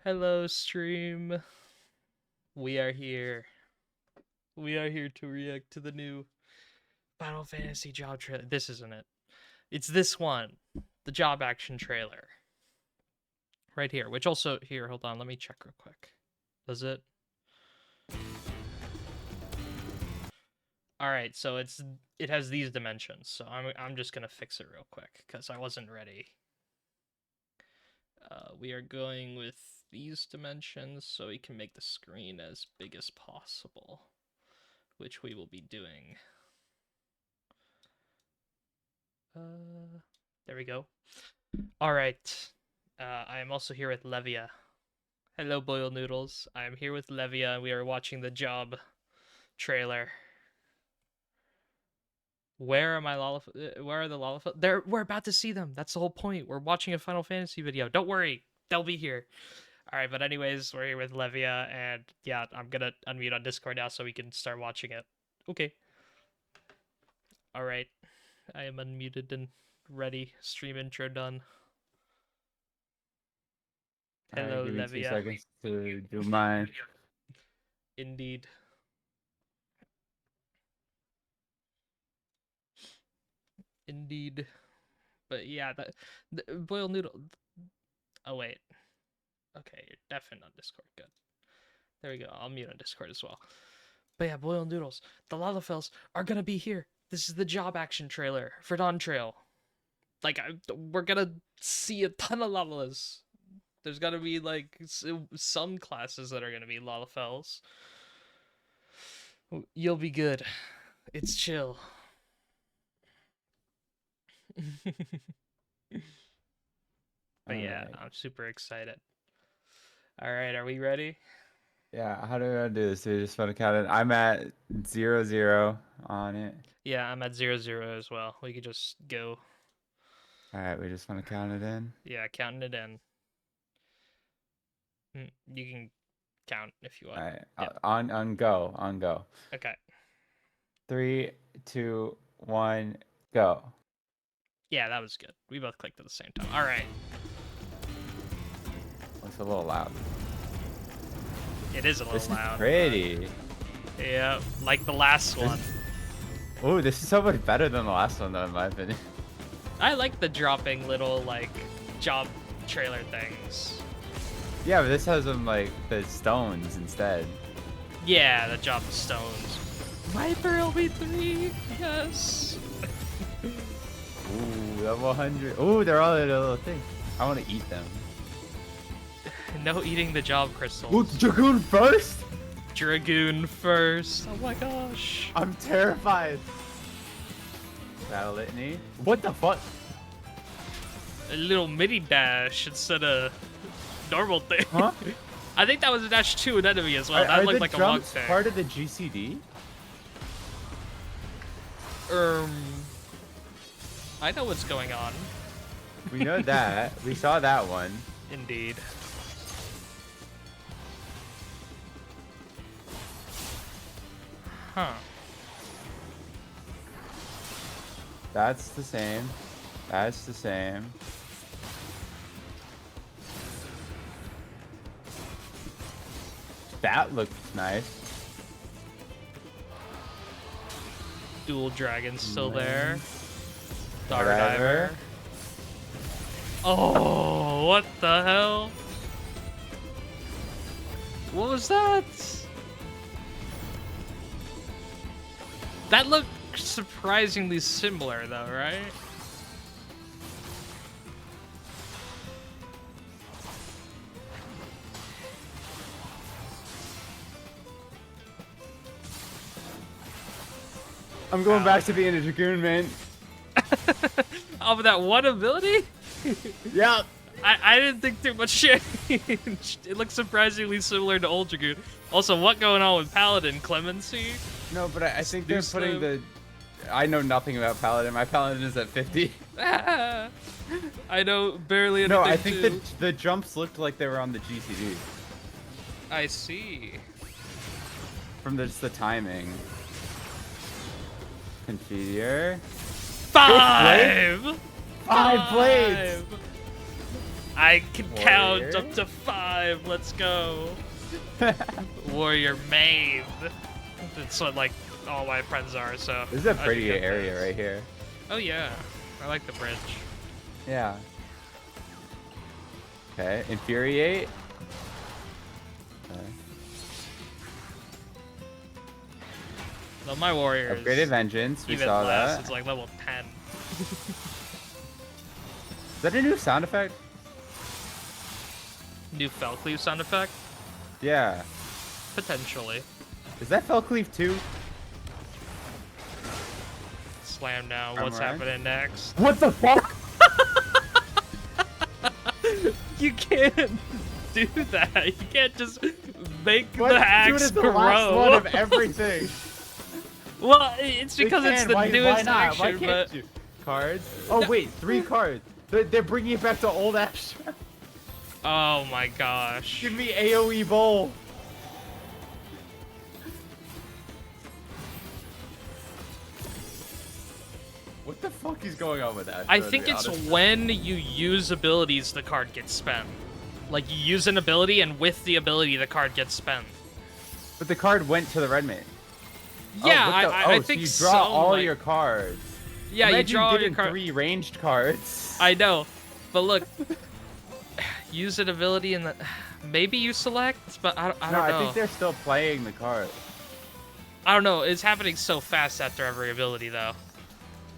Hello, stream. We are here. We are here to react to the new Final Fantasy job trailer. This isn't it. It's this one. The job action trailer. Right here. Which also here, hold on, let me check real quick. Does it? Alright, so it has these dimensions, so I'm just gonna fix it real quick, because I wasn't ready. We are going with these dimensions so we can make the screen as big as possible, which we will be doing. There we go. All right. I am also here with Levia. Hello, Boil Noodles. I am here with Levia, and we are watching the job trailer. Where are my Where are the Lollipop? We're about to see them. That's the whole point. We're watching a Final Fantasy video. Don't worry, they'll be here. All right, but anyways, we're here with Levia, and yeah, I'm gonna unmute on Discord now so we can start watching it. Okay. All right, I am unmuted and ready. Stream intro done. Hello, give me 2 Levia. seconds to do mine. Indeed. Indeed. But yeah, the Boil Noodle. Oh, wait. Okay, you're definitely on Discord. Good. There we go. I'll mute on Discord as well. But yeah, Boil Noodles. The Lalafels are gonna be here. This is the job action trailer for Dawn Trail. Like, we're gonna see a ton of Lalas. There's gotta be, like, some classes that are gonna be Lalafels. You'll be good. It's chill. But yeah, I'm super excited. All right, are we ready? Yeah, how do I do this? Do we just want to count it? I'm at 0-0 on it. Yeah, I'm at 0-0 as well. We could just go. All right, we just want to count it in. Yeah, counting it in. You can count if you want. All right, yeah. on go. Okay. 3, 2, 1, go. Yeah, that was good. We both clicked at the same time. All right. It's a little loud. It is a little loud. This is pretty. Yeah, like the last one. Oh, this is so much better than the last one, though, in my opinion. I like the dropping little, like, job trailer things. Yeah, but this has them, like, the stones instead. Yeah, the job stones. Viper LB3, yes. Ooh, level 100. Ooh, they're all in a little thing. I want to eat them. No eating the job crystals. Ooh, Dragoon first? Dragoon first. Oh my gosh. I'm terrified. Battle Litany. What the fuck? A little mini dash instead of normal thing. Huh? I think that was a dash 2 an enemy as well. That looked like a log thing. Part of the GCD? I know what's going on. We know that. We saw that one. Indeed. Huh. That's the same. That's the same. That looks nice. Dual Dragon's still there. Star Diver. Diver. Oh, what the hell? What was that? That looked surprisingly similar though, right? I'm going back to being a Dragoon, man. Oh, but that one ability? Yeah. I didn't think too much changed. It looks surprisingly similar to Old Dragoon. Also, what going on with Paladin? Clemency? No, but I think they're putting the... I know nothing about Paladin. My Paladin is at 50. I know barely anything. No, I think the jumps looked like they were on the GCD. I see. From just the timing. Configure. 5! 5 blades! I can count Warrior. up to 5. 5. Let's go. Warrior main. That's what like all my friends are. So This is a I should pretty get area this. right here. Oh yeah, I like the bridge. Yeah. Okay, infuriate. Okay. Well, my warrior Upgraded is vengeance. We even saw less. that. It's like level 10. Is that a new sound effect? New Felcleave sound effect? Yeah. Potentially. Is that Felcleave 2? Slam now. I'm What's right. happening next? What the fuck? You can't do that. You can't just make What? the Dude, axe it's the grow. last one of everything. Well, it's because it's the why newest not? action, Why can't but you? Cards? Oh wait, 3 cards. They're bringing it back to old Ash. oh my gosh. Give me AoE bowl. What the fuck is going on with that? I think it's when you use abilities the card gets spent. Like you use an ability and with the ability the card gets spent. But the card went to the red mate. Yeah, I so think you so. draw all like- your cards. Yeah, Imagine you draw all your getting cards. 3 ranged cards. I know, but look, use an ability and maybe you select, but I don't know. I think they're still playing the card. I don't know. It's happening so fast after every ability though.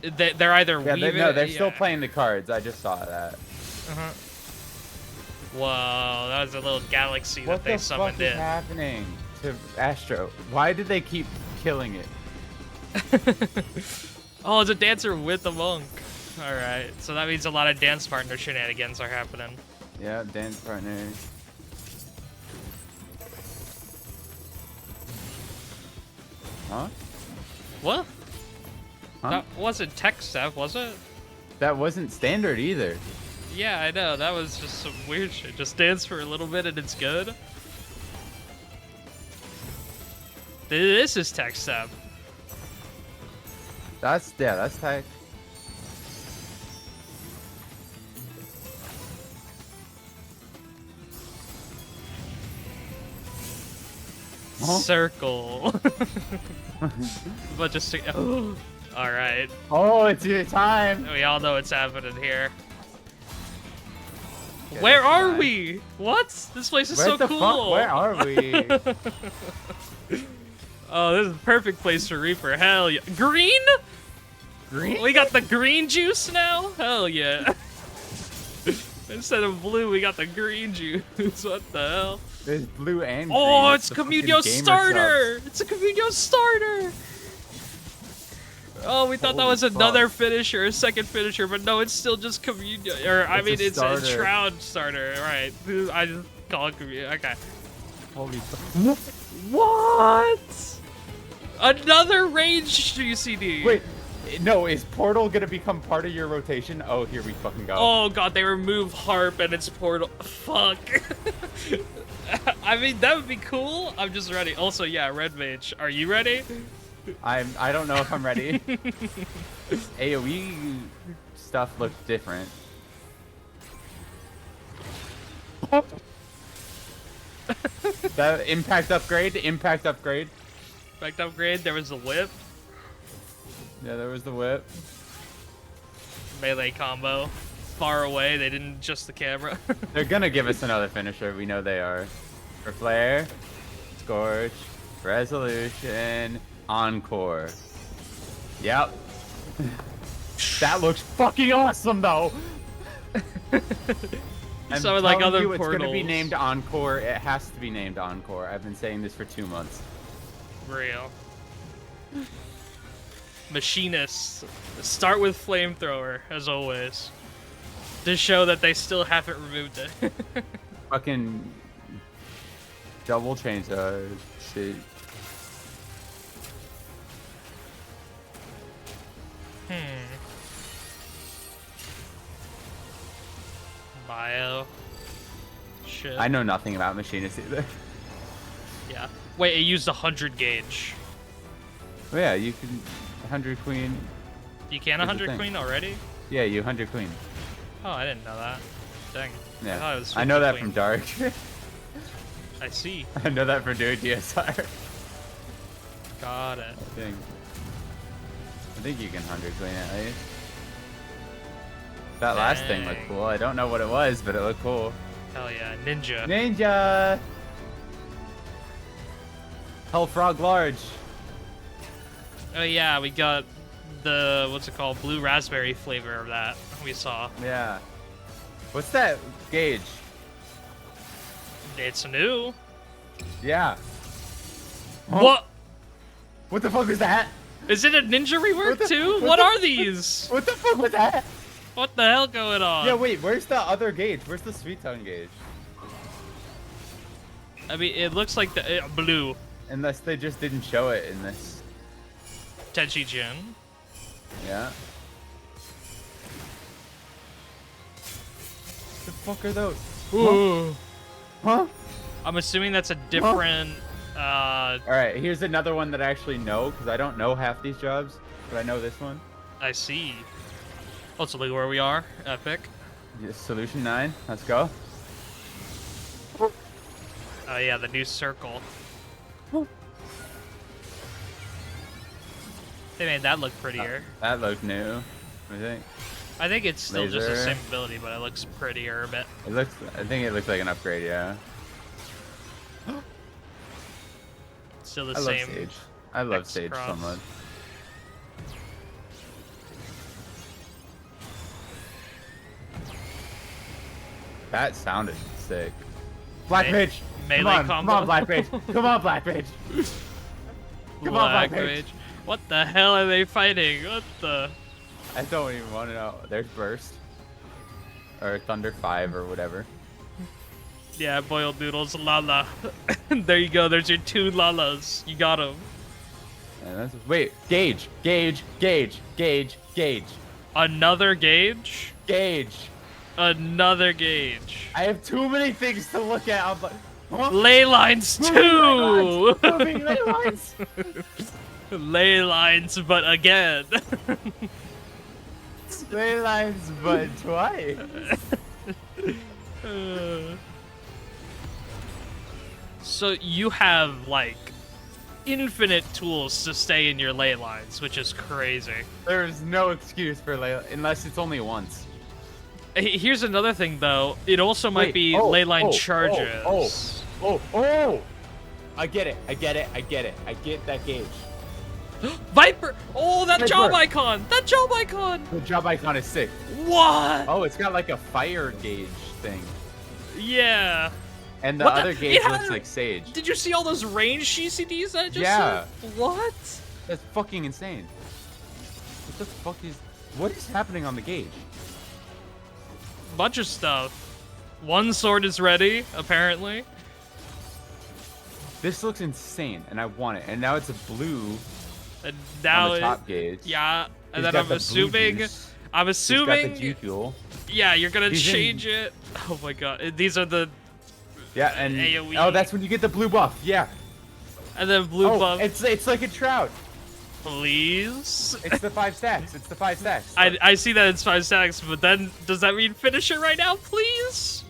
They're either Yeah, weaving. they're still playing the cards. I just saw that. Uh-huh. Whoa, that was a little galaxy What that they the summoned fuck is in. happening to Astro? Why did they keep killing it? Oh, it's a dancer with a monk. All right, so that means a lot of dance partner shenanigans are happening. Yeah, dance partners. Huh? What? Huh? That wasn't tech stuff, was it? That wasn't standard either. Yeah, I know. That was just some weird shit. Just dance for a little bit and it's good. This is tech stuff. That's tech. Huh? Circle. But just all right. Oh, it's your time. We all know what's happening here. Okay, Where that's are fine. we? What? This place is Where so the cool. fuck? Where are we? Oh, this is a perfect place for Reaper. Hell yeah. Green? Green? We got the green juice now? Hell yeah. Instead of blue, we got the green juice. What the hell? There's blue and green. Oh, it's the fucking Communio gamer starter! It's a Communio starter! Oh, we thought that Holy was fuck. another finisher, a second finisher, but no, it's still just Communio. Or, I It's mean, a it's a starter. Shroud starter, right. I just call it Communio. Okay. subs. Holy fuck. What? Another ranged UCD. Wait, no, is Portal gonna become part of your rotation? Oh, here we fucking go. Oh god, they remove Harp and its portal. Fuck. I mean, that would be cool. I'm just ready. Also, yeah, Red Mage. Are you ready? I don't know if I'm ready. AoE stuff looks different. That impact upgrade, impact upgrade. Backed upgrade, there was the whip. Yeah, there was the whip. Melee combo. Far away, they didn't adjust the camera. They're gonna give us another finisher. We know they are. For Flare, Scorch, Resolution, Encore. Yep. That looks fucking awesome, though. I'm So like telling other you, it's gonna be portals. named Encore. It has to be named Encore. I've been saying this for 2 months. Real. Machinists. Start with Flamethrower, as always. To show that they still haven't removed it. Fucking double chainsaw shit. Bio. Shit. I know nothing about machinists either. Yeah. Wait, it used 100 gauge. Oh yeah, you can 100 queen. You can Here's the 100 thing. queen already? Yeah, you 100 queen. Oh, I didn't know that. Dang. I thought it Yeah, was I know 50 that queen. from Dark. I see. I know that from doing DSR. Got it. I think you can 100 clean at least. That last thing looked cool. I don't know what it was, but it looked cool. Hell yeah, ninja. Ninja! Hell Frog Large. Oh yeah, we got the, what's it called, blue raspberry flavor of that we saw. Yeah. What's that gauge? It's new. Yeah. Huh? What? What the fuck was that? Is it a ninja rework too? What are these? What the fuck was that? What the hell going on? Yeah, wait, where's the other gauge? Where's the sweet tongue gauge? I mean, it looks like the blue. Unless they just didn't show it in this. Tenchi Jin. Yeah. The fuck are those? Ooh. Huh? I'm assuming that's a different. Alright, here's another one that I actually know, because I don't know half these jobs, but I know this one. I see. Oh, so look where we are. Epic. Solution 9, let's go. Oh yeah, the new circle. They made that look prettier. That looked new, I think. I think it's still just the Laser. same ability, but it looks prettier a bit. It looks, I think it looks like an upgrade, yeah. Still the I love same. Sage. I love X Sage so cross. much. That sounded sick. Black Me- Mage! melee Come on, combo. come on, Black Mage! Come on, Black Mage! Come on, Black Mage! What the hell are they fighting? What the? I don't even want to know. There's Burst. Or Thunder 5 or whatever. Yeah, boiled noodles, Lala. There you go. There's your 2 Lalas. You got them. And that's, wait, Gauge! Gauge! Gauge! Gauge! Gauge! Another gauge. Gauge! Another gauge. I have too many things to look at. I'm like, huh? Ley lines 2. Moving ley lines! Ley lines, but again. Ley lines, but twice. So you have like infinite tools to stay in your ley lines, which is crazy. There's no excuse for ley, unless it's only once. Here's another thing, though. It also might be ley line charges. Oh! I get it. I get it. I get it. I get that gauge. Viper! Oh, that Viper. job icon! That job icon! The job icon is sick. What? Oh, it's got like a fire gauge thing. Yeah. And the What the- other gauge it had- looks like Sage. Did you see all those range GCDs that I just Yeah. said? What? That's fucking insane. What the fuck is... What is happening on the gauge? Bunch of stuff. One sword is ready, apparently. This looks insane, and I want it. And now it's a blue And now on the it, top gauge. yeah. And He's then got I'm the blue assuming, juice. I'm He's got assuming, the G fuel. yeah, you're gonna He's in- change it. Oh my god, these are the, Yeah, and AoE. oh, that's when you get the blue buff. Yeah. and then blue Oh, buff. it's like a trout. Please. It's the 5 stacks. It's the 5 stacks. I see that it's 5 stacks, but then does that mean finish it right now, please?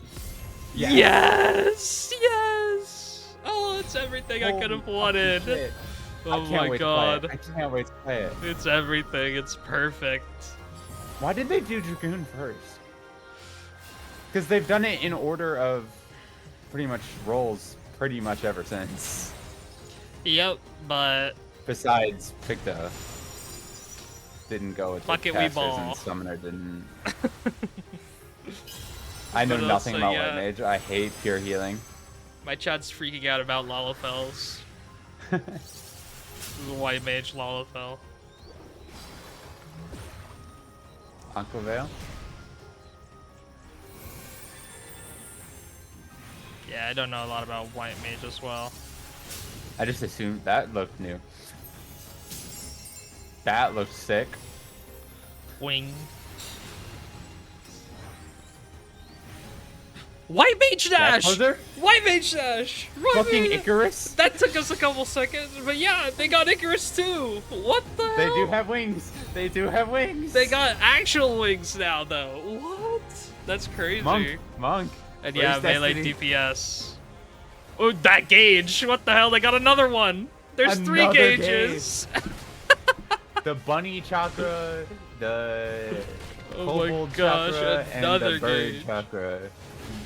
Yeah. Yes, yes. Oh, it's everything I could have Holy wanted. fucking shit. Oh I can't my wait god, To play it. I can't wait to play it. it's everything. It's perfect. Why did they do Dragoon first? Because they've done it in order of pretty much roles pretty much ever since. Yep, but Besides, Picta didn't go with Fuck the it, we casters ball. and Summoner didn't. I know But nothing also, about yeah. White Mage. I hate pure healing. my chat's freaking out about Lalafels. This is a white mage Lalafell. Aquavale? Yeah, I don't know a lot about white mage as well. I just assumed that looked new. That looks sick. Wing. White mage dash! poser? White mage dash! White Fucking mage- Icarus? That took us a couple seconds, but yeah, they got Icarus too. What the They hell? do have wings. They do have wings. They got actual wings now, though. What? That's crazy. Monk. And Where's yeah, melee Destiny? DPS. Oh, that gauge! What the hell? They got another one. There's Another 3 gauges. The bunny chakra, the Oh kobold my gosh, chakra, and another the bird gauge. chakra.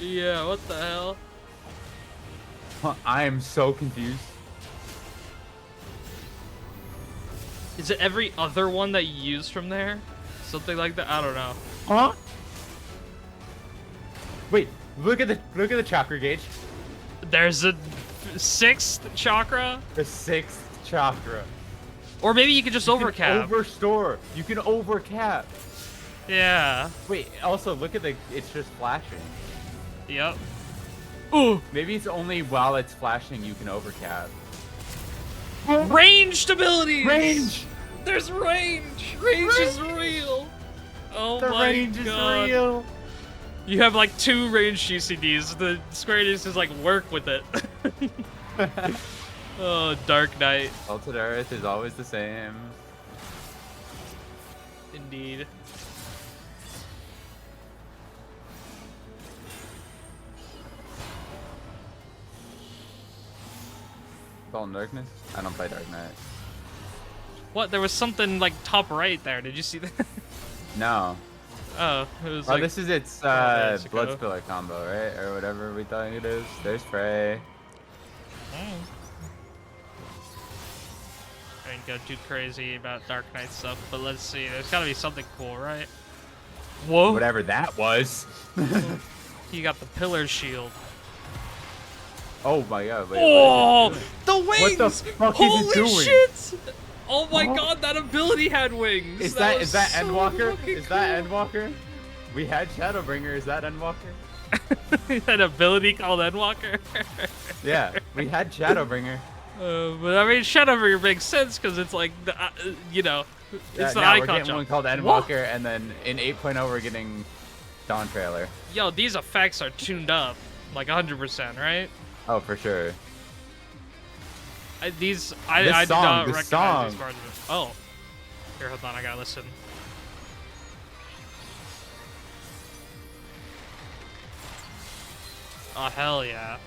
Yeah, what the hell? Huh, I am so confused. Is it every other one that you use from there? Something like that? I don't know. Huh? Wait, look at the chakra gauge. There's a 6th chakra? The 6th chakra. Or maybe you could just overcap. Overstore. You can overcap. Yeah. Wait, also look at it's just flashing. Yep. Ooh. Maybe it's only while it's flashing you can overcap. Ranged abilities! Range! There's range! Range is real! Oh The my range god. is real. You have like 2 ranged GCDs. The Square Enix is like, work with it. Oh, Dark Knight. Altered Earth is always the same. Indeed. Dawn Darkness? I don't play Dark Knight. What? There was something like top right there. Did you see that? No. Oh, it was Oh, like... this is its minutes ago. Blood Spiller combo, right? Or whatever we thought it is. There's Frey. I didn't go too crazy about Dark Knight stuff, but let's see. There's gotta be something cool, right? Whoa! Whatever that was. You got the pillar shield. Oh my god, wait. Oh! The wings! What the fuck Holy is it doing? shit! Oh my Huh? god, that ability had wings! Is that was that so Endwalker? fucking Is that cool. Endwalker? We had Shadowbringer. Is that Endwalker? An ability called Endwalker? Yeah, we had Shadowbringer. But I mean, Shadowbringer makes sense because it's like, the, you know, it's the now we're icon getting jump. one called Endwalker, and then in 8.0 we're getting Dawn Trailer. Yo, these effects are tuned up, like 100%, right? Oh, for sure. I do This not song, recognize this song. these parts of it. Oh. Here, hold on, I gotta listen. Oh, hell yeah.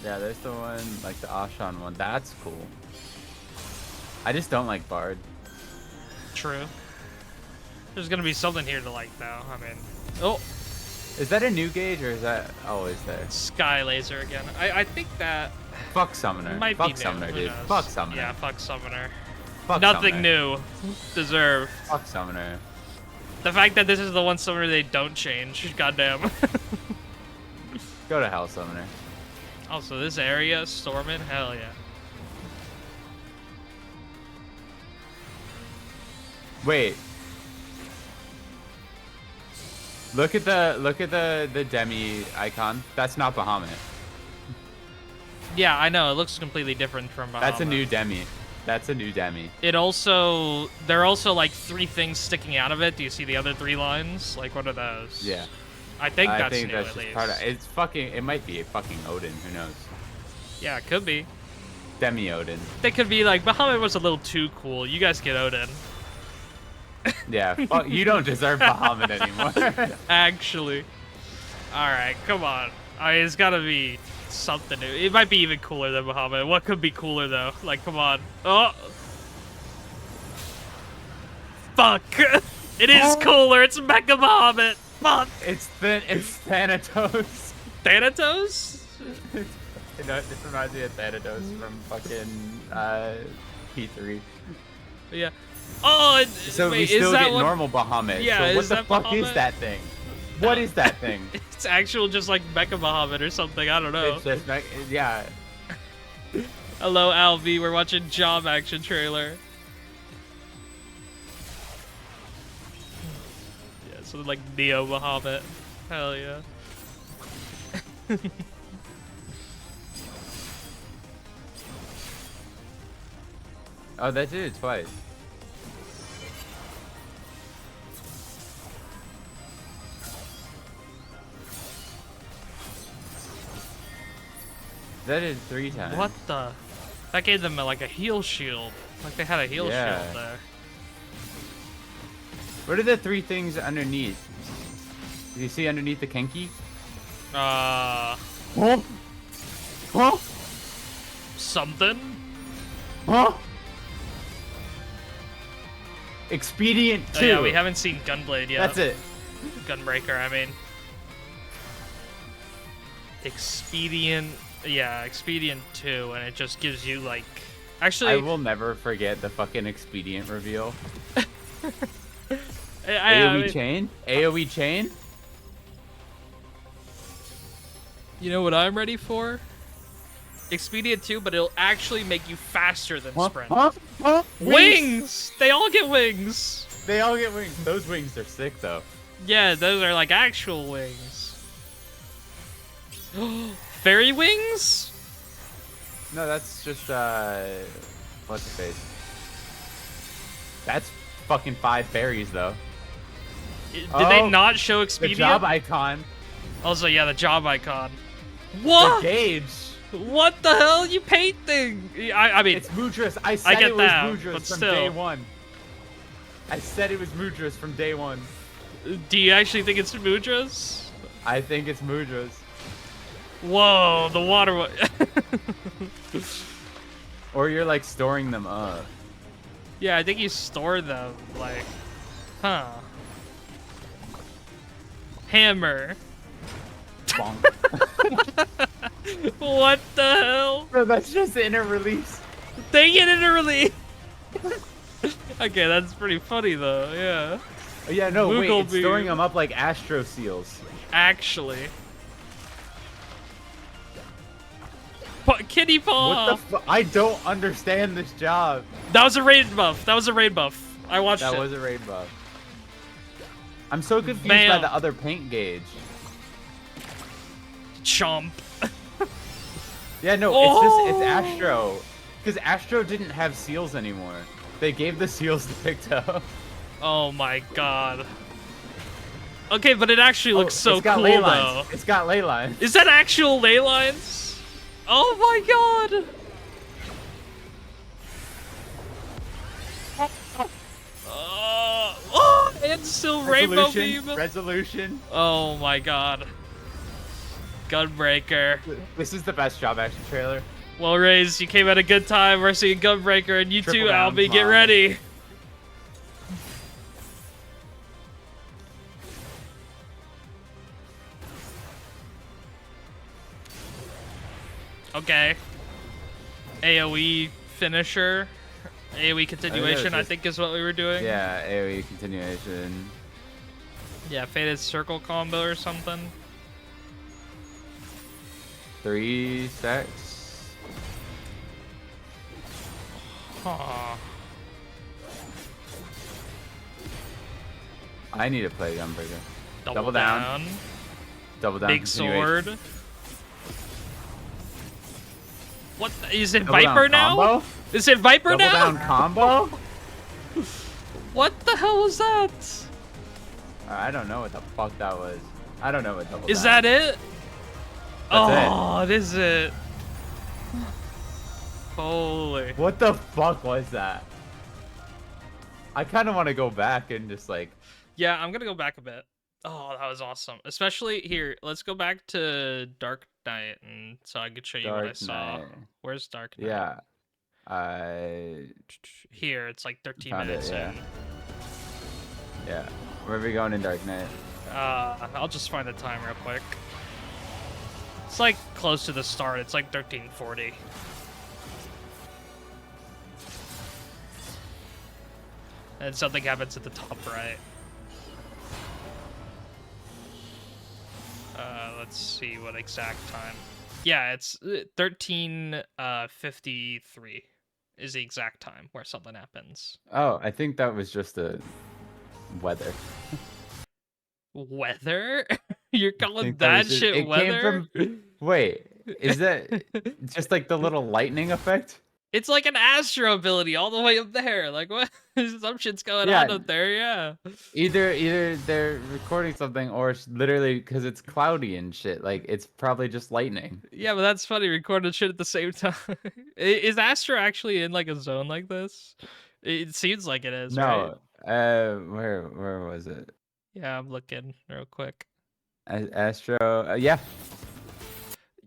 Yeah, there's the one, like the Ashan one. That's cool. I just don't like Bard. True. There's gonna be something here to like, though. I mean, oh, Is that a new gauge or is that always there? Sky Laser again. I think that Fuck Summoner. might Fuck be new. Summoner, Who dude. knows? Fuck Summoner. Yeah, fuck Summoner. Fuck Nothing Summoner. new. Deserve. Fuck Summoner. The fact that this is the one Summoner they don't change. Goddamn. Go to hell, Summoner. Also, this area, Stormin', hell yeah. Wait. Look at the Demi icon. That's not Bahamut. Yeah, I know. It looks completely different from Bahamut. That's a new Demi. That's a new Demi. It also... There are also, like, 3 things sticking out of it. Do you see the other 3 lines? Like, what are those? Yeah. I think I that's think new, that's at just least. part of it's fucking it might be a fucking Odin, who knows? Yeah, it could be. Demi Odin. They could be like, Bahamut was a little too cool. You guys get Odin. Yeah, fuck, you don't deserve Bahamut anymore. Actually. Alright, come on. I mean, it's gotta be something new. It might be even cooler than Bahamut. What could be cooler, though? Like, come on. Oh! Fuck! It is cooler! It's Mecha Bahamut! Fuck! It's Thanatos. Thanatos? You know, this reminds me of Thanatos from fucking P3. Yeah. Oh, So wait, we still is that get one? normal Bahamut. Yeah, so what is the that fuck is Bahamut? that thing? What is that thing? It's actual just like Mecha Bahamut or something. I don't know. It's just like, yeah. Hello, Alvi. We're watching Job Action trailer. Yeah, something like Neo Bahamut. Hell yeah. Oh, that did it twice. That did 3 times. What the? That gave them like a heal shield. Like they had a heal Yeah. shield there. What are the 3 things underneath? Do you see underneath the Kenki? Huh? Huh? Something? Huh? Expedient 2. Oh, yeah, we haven't seen Gunblade yet. That's it. Gunbreaker, I mean. Expedient, yeah, Expedient 2, and it just gives you, like... Actually... I will never forget the fucking Expedient reveal. I chain? AoE chain? You know what I'm ready for? Expedient 2, but it'll actually make you faster than Sprint. Wings! They all get wings! They all get wings. Those wings are sick, though. Yeah, those are like actual wings. Fairy wings? No, that's just, what's the face? That's fucking 5 fairies, though. Did they not show Expedient? The job icon. Also, yeah, the job icon. What? The gauge. What the hell? You paint thing? I mean, it's Mudras. I said it was Mudras from day 1. I said it was Mudras from day 1. Do you actually think it's Mudras? I think it's Mudras. Whoa, the water. Or you're like storing them up. Yeah, I think you store them. Like, huh? Hammer. What the hell? Bro, that's just inner release. They get inner release. Okay, that's pretty funny though. Yeah. Yeah, no, wait, it's storing them up like Astro Seals. Actually. Kitty paw. What the I don't understand this job. That was a raid buff. That was a raid buff. I watched it. That was a raid buff. I'm so confused by the other paint gauge. Chomp. Yeah, no, it's Astro. Because Astro didn't have seals anymore. They gave the seals to Picto. Oh my god. Okay, but it actually looks so cool though. It's got ley lines. Is that actual ley lines? Oh my god. And still rainbow beam. Resolution. Oh my god. Gunbreaker. This is the best job action trailer. Well, Raze, you came at a good time. We're seeing Gunbreaker, and you too, Albie. Get ready. Okay. AoE finisher. AoE continuation, I think, is what we were doing. Yeah, AoE continuation. Yeah, faded circle combo or something. 3 stacks. Huh. I need to play Gunbreaker. Double down. Double down. Big sword. What? Is it Double Viper now? Combo? Is it Viper Double now? down combo? What the hell was that? I don't know what the fuck that was. I don't know what double Is down. that it? That's it is it. Holy. What the fuck was that? I kind of want to go back and just like... Yeah, I'm going to go back a bit. Oh, that was awesome. Especially here, let's go back to Dark Knight and so I could show you what I saw. Where's Dark Knight? Yeah. Here, it's like 13 minutes in. Yeah. Where are we going in Dark Knight? I'll just find the time real quick. It's like close to the start. It's like 1340. And something happens at the top right. Let's see what exact time. Yeah, it's 13:53 is the exact time where something happens. Oh, I think that was just the weather. Weather? You're calling that shit weather? Wait, is that just like the little lightning effect? It's like an Astro ability all the way up there. Like, what? Some shit's going on up there, yeah. Either they're recording something or it's literally because it's cloudy and shit. Like, it's probably just lightning. Yeah, but that's funny, recording shit at the same time. Is Astro actually in, like, a zone like this? It seems like it is, right? Where was it? Yeah, I'm looking real quick. Astro. Yeah,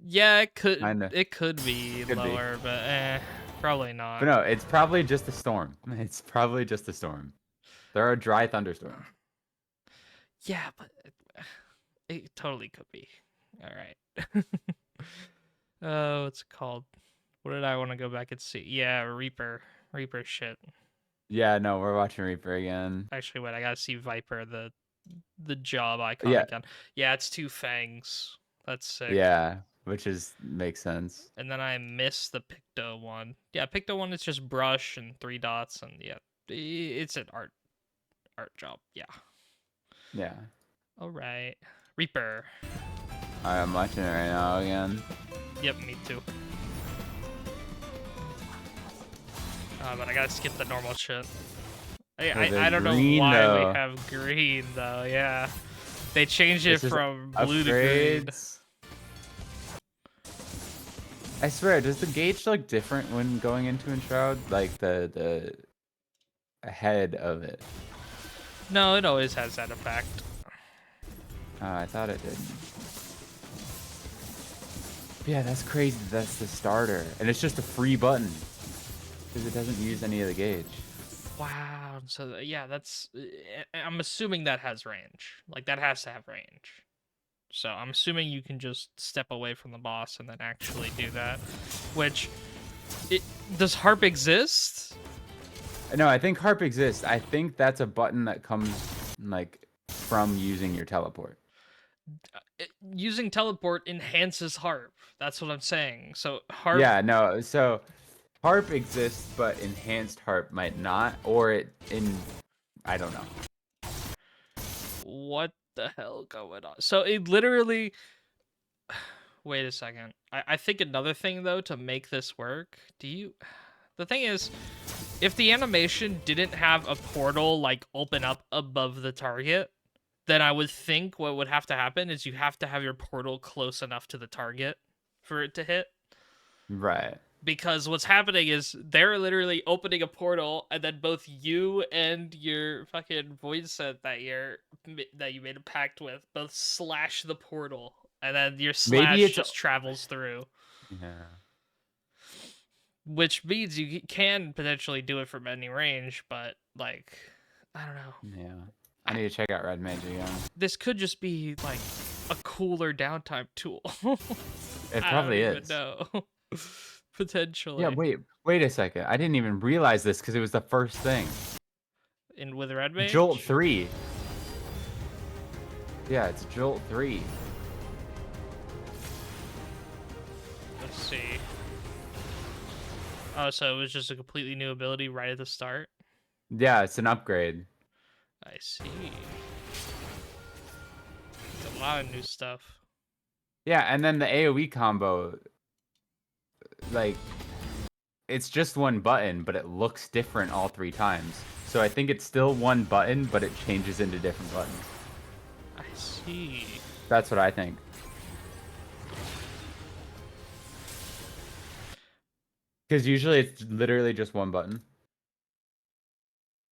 Yeah, kinda. it could be Could be. lower, but probably But not. no, it's probably just a storm. It's probably just a storm. There are dry thunderstorms. Yeah, but it totally could be. All right. Oh, what's it called? What did I want to go back and see? Yeah, Reaper shit. Yeah, no, we're watching Reaper again. Actually, wait, I gotta see Viper, the job icon Yeah, again. Yeah, it's two fangs. That's sick. yeah, which is makes sense. And then I missed the Picto one. Yeah, Picto one is just brush and three dots, and yeah, it's an art job. Yeah. Yeah. All right, Reaper. I'm watching it right now again. Yep, me too. But I gotta skip the normal shit. I don't know Green why we though. have green though. Yeah, they changed it This is from blue to green. upgrades. I swear, does the gauge look different when going into Enshroud? Like the head of it. No, it always has that effect. I thought it did. Yeah, that's crazy. That's the starter, and it's just a free button because it doesn't use any of the gauge. Wow. So yeah, that's. I'm assuming that has range. Like that has to have range. So I'm assuming you can just step away from the boss and then actually do that. Which, does harp exist? No, I think harp exists. I think that's a button that comes like from using your teleport. Using teleport enhances harp. That's what I'm saying. So harp. Yeah, no. So harp exists, but enhanced harp might not, or I don't know. What the hell going on? So it literally. Wait a second. I think another thing though to make this work. The thing is, if the animation didn't have a portal like open up above the target, then I would think what would have to happen is you have to have your portal close enough to the target for it to hit. Right. Because what's happening is they're literally opening a portal, and then both you and your fucking void set that you made a pact with both slash the portal, and then your Maybe slash it's just travels through. yeah. Which means you can potentially do it from any range, but like, I don't know. Yeah. I need to check out Red Mage again. This could just be like a cooler downtime tool. It I don't probably even is. know. Yeah, Potentially. wait a second. I didn't even realize this because it was the first thing. In with Red Mage? Jolt 3. Yeah, it's Jolt 3. Let's see. Oh, so it was just a completely new ability right at the start? Yeah, it's an upgrade. I see. It's a lot of new stuff. Yeah, and then the AoE combo, like, it's just one button, but it looks different all 3 times. So I think it's still one button, but it changes into different buttons. I see. That's what I think. Because usually it's literally just one button.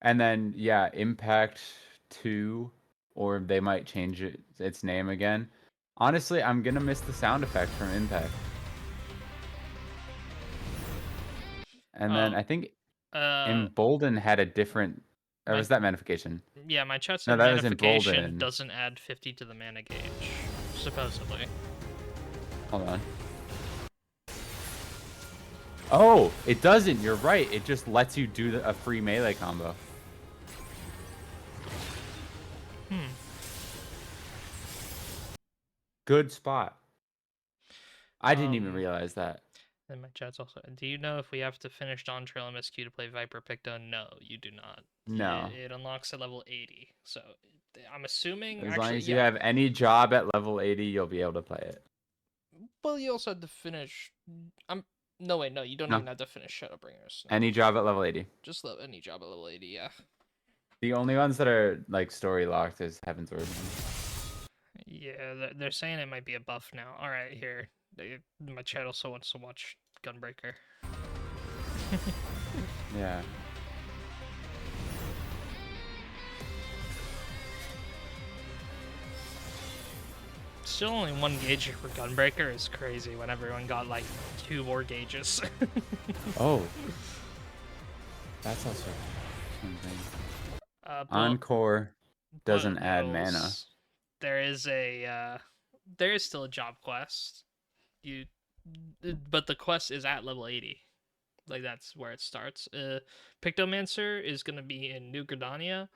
And then, yeah, Impact 2, or they might change its name again. Honestly, I'm going to miss the sound effect from Impact. And then I think Embolden had a different... Or was that Magnification? Yeah, my chat No, said that was Magnification Embolden. doesn't add 50 to the mana gauge, supposedly. Hold on. Oh, it doesn't. You're right. It just lets you do a free melee combo. Good spot. I didn't even realize that. And my chat's also. Do you know if we have to finish Dawn Trail MSQ to play Viper Picto? No, you do not. No. It unlocks at level 80. So I'm assuming. As long as you have any job at level 80, you'll be able to play it. Well, you also have to finish. No, wait, no, you don't even have to finish Shadowbringers. No. Any job at level 80. Just any job at level 80, yeah. The only ones that are like story locked is Heaven's Origin. Yeah, they're saying it might be a buff now. All right, here. My chat also wants to watch Gunbreaker. Yeah. still only 1 gauge for Gunbreaker is crazy when everyone got like 2 more gauges. Oh. That's also something. Boil, Encore Boiled doesn't add mana. Noodles. There is there is still a job quest. You, but the quest is at level 80. Like that's where it starts. Pictomancer is gonna be in New Gridania,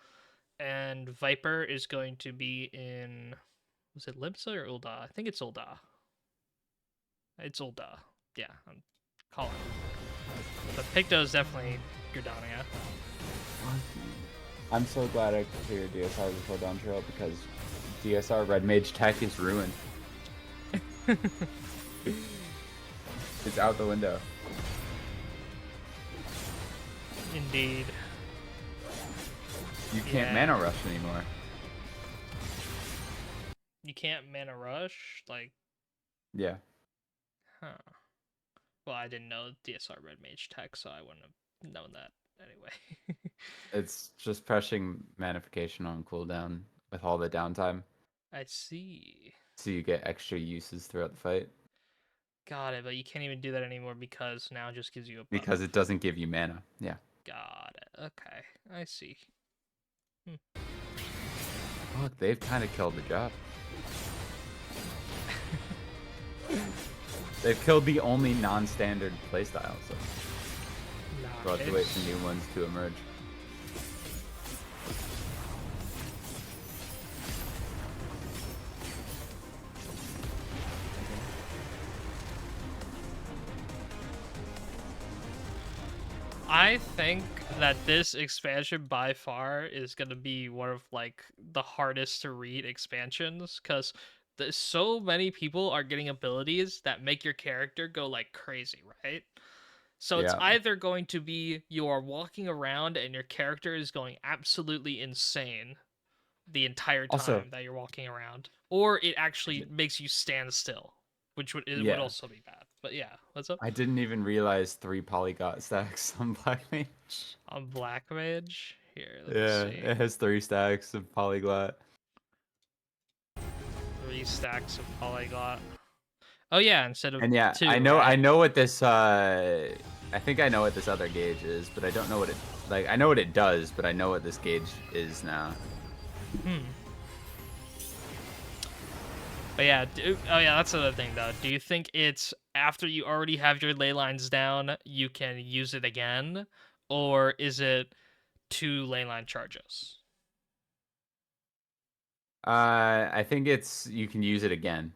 and Viper is going to be in, was it Limsa or Ul'dah? I think it's Ul'dah. It's Ul'dah. Yeah, I'm calling it. But Picto is definitely Gridania. I'm so glad I cleared DSR before Dawn Trail because DSR Red Mage tech is ruined. It's out the window. Indeed. You can't mana rush anymore. You can't mana rush? Like, Yeah. huh. Well, I didn't know DSR Red Mage tech, so I wouldn't have known that anyway. It's just pressing manification on cooldown with all the downtime. I see. So you get extra uses throughout the fight. Got it, but you can't even do that anymore because now it just gives you a buff. Because it doesn't give you mana. Yeah. Got it. Okay, I see. Look, they've kind of killed the job. They've killed the only non-standard playstyle, so we'll have to wait for new ones to emerge. I think that this expansion by far is gonna be one of like the hardest to read expansions because so many people are getting abilities that make your character go like crazy, right? So it's Yeah. either going to be you are walking around and your character is going absolutely insane the entire time Also, that you're walking around, or it actually makes you stand still, which would also be bad. But yeah, what's up? I didn't even realize 3 polygot stacks on Black Mage. On Black Mage? Here, let me Yeah, see. it has 3 stacks of polyglot. 3 stacks of polyglot. Oh yeah, instead of And yeah, 2, I know right? I know what this I think I know what this other gauge is, but I don't know what it like I know what it does, but I know what this gauge is now. But yeah, oh yeah, that's another thing though. Do you think it's after you already have your ley lines down, you can use it again? Or is it 2 ley line charges? I think it's you can use it again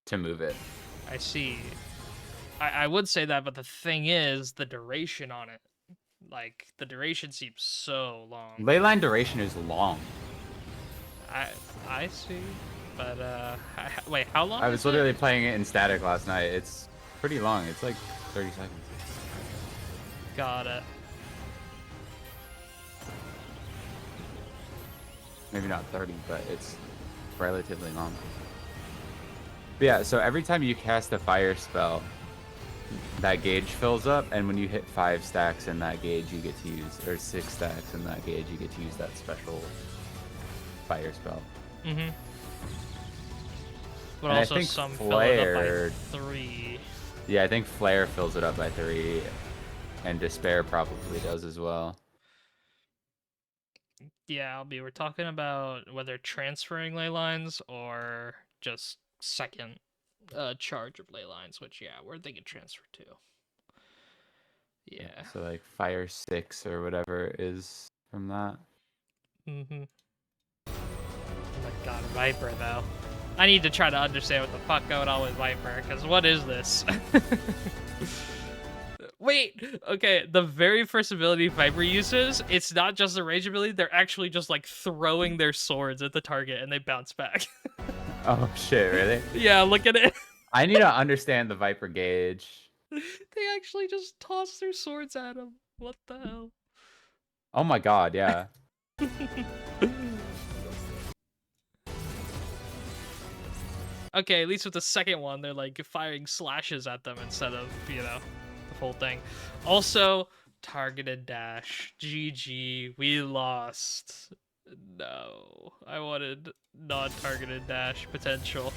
to move it. I see. I would say that, but the thing is, the duration on it. Like, the duration seems so long. Leyline duration is long. I see. But, wait, how long I was is literally it? playing it in static last night. It's pretty long. It's like 30 seconds. Got it. Maybe not 30, but it's relatively long. But yeah, so every time you cast a fire spell, that gauge fills up, and when you hit 5 stacks in that gauge, you get to use, or 6 stacks in that gauge, you get to use that special fire spell. Mm-hmm. But and also I think some Flare, fill it up by 3. Yeah, I think Flare fills it up by 3, and Despair probably does as well. Yeah, we're talking about whether transferring ley lines or just second charge of ley lines, which, yeah, we're thinking transfer too. Yeah. So like Fire 6 or whatever is from that. Mm-hmm. Oh my god, Viper, though. I need to try to understand what the fuck going on with Viper, because what is this? Wait, okay, the very first ability Viper uses, it's not just a rage ability, they're actually just like throwing their swords at the target and they bounce back. Oh shit, really? Yeah, look at it. I need to understand the Viper gauge. They actually just toss their swords at him. What the hell? Oh my god, yeah. Okay, at least with the second one, they're like firing slashes at them instead of, you know, the full thing. Also, targeted dash. GG, we lost. No, I wanted non-targeted dash potential.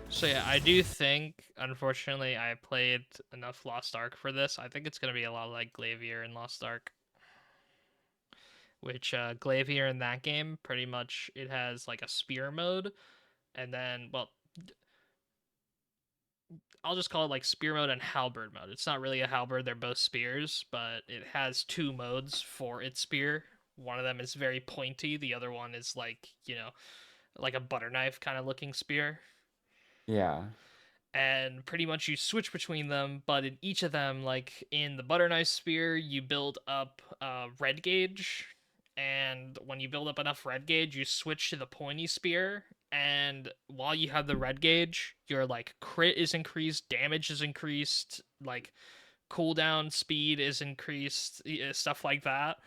So yeah, I do think, unfortunately, I played enough Lost Ark for this. I think it's gonna be a lot like Glavier in Lost Ark, which Glavier in that game, pretty much it has like a spear mode, and then, well, I'll just call it like spear mode and halberd mode. It's not really a halberd, they're both spears, but it has two modes for its spear. One of them is very pointy, the other one is like, like a butter knife kind of looking spear. Yeah. And pretty much you switch between them, but in each of them, like in the butter knife spear, you build up red gauge, and when you build up enough red gauge, you switch to the pointy spear, and while you have the red gauge, your like crit is increased, damage is increased, like cooldown speed is increased, stuff like that.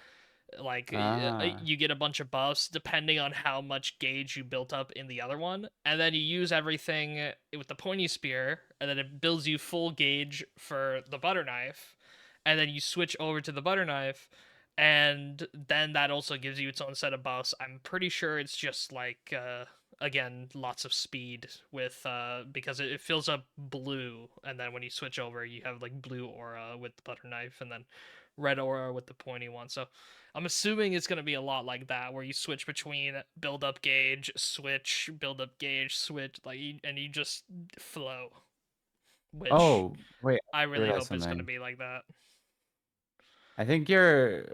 Like Ah. you get a bunch of buffs depending on how much gauge you built up in the other one, and then you use everything with the pointy spear, and then it builds you full gauge for the butter knife, and then you switch over to the butter knife, and then that also gives you its own set of buffs. I'm pretty sure it's just like again lots of speed with because it fills up blue, and then when you switch over you have like blue aura with the butter knife, and then red aura with the pointy one. So I'm assuming it's going to be a lot like that, where you switch between build up gauge, switch, build up gauge, switch, like, and you just flow. Which Oh, wait, I I really realized hope it's going to something. be like that. I think you're,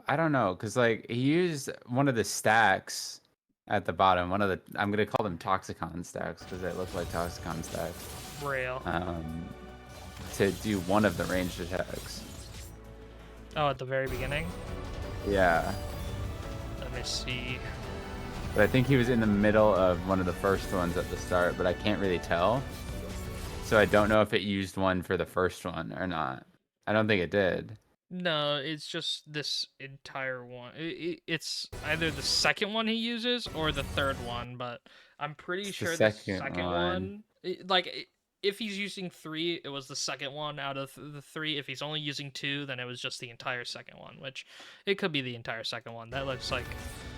I don't know, because like he used one of the stacks at the bottom, one of the, I'm gonna call them Toxicon stacks because they look like Toxicon stacks, Real. um, to do one of the ranged attacks. Oh, at the very beginning? Yeah, Let me see. but I think he was in the middle of one of the first ones at the start, but I can't really tell. So I don't know if it used one for the first one or not. I don't think it did. No, it's just this entire one. It's either the second one he uses or the third one, but I'm pretty It's the sure the second second one. one, if he's using three, it was the second one out of the three. If he's only using two, then it was just the entire second one, which it could be the entire second one. That looks like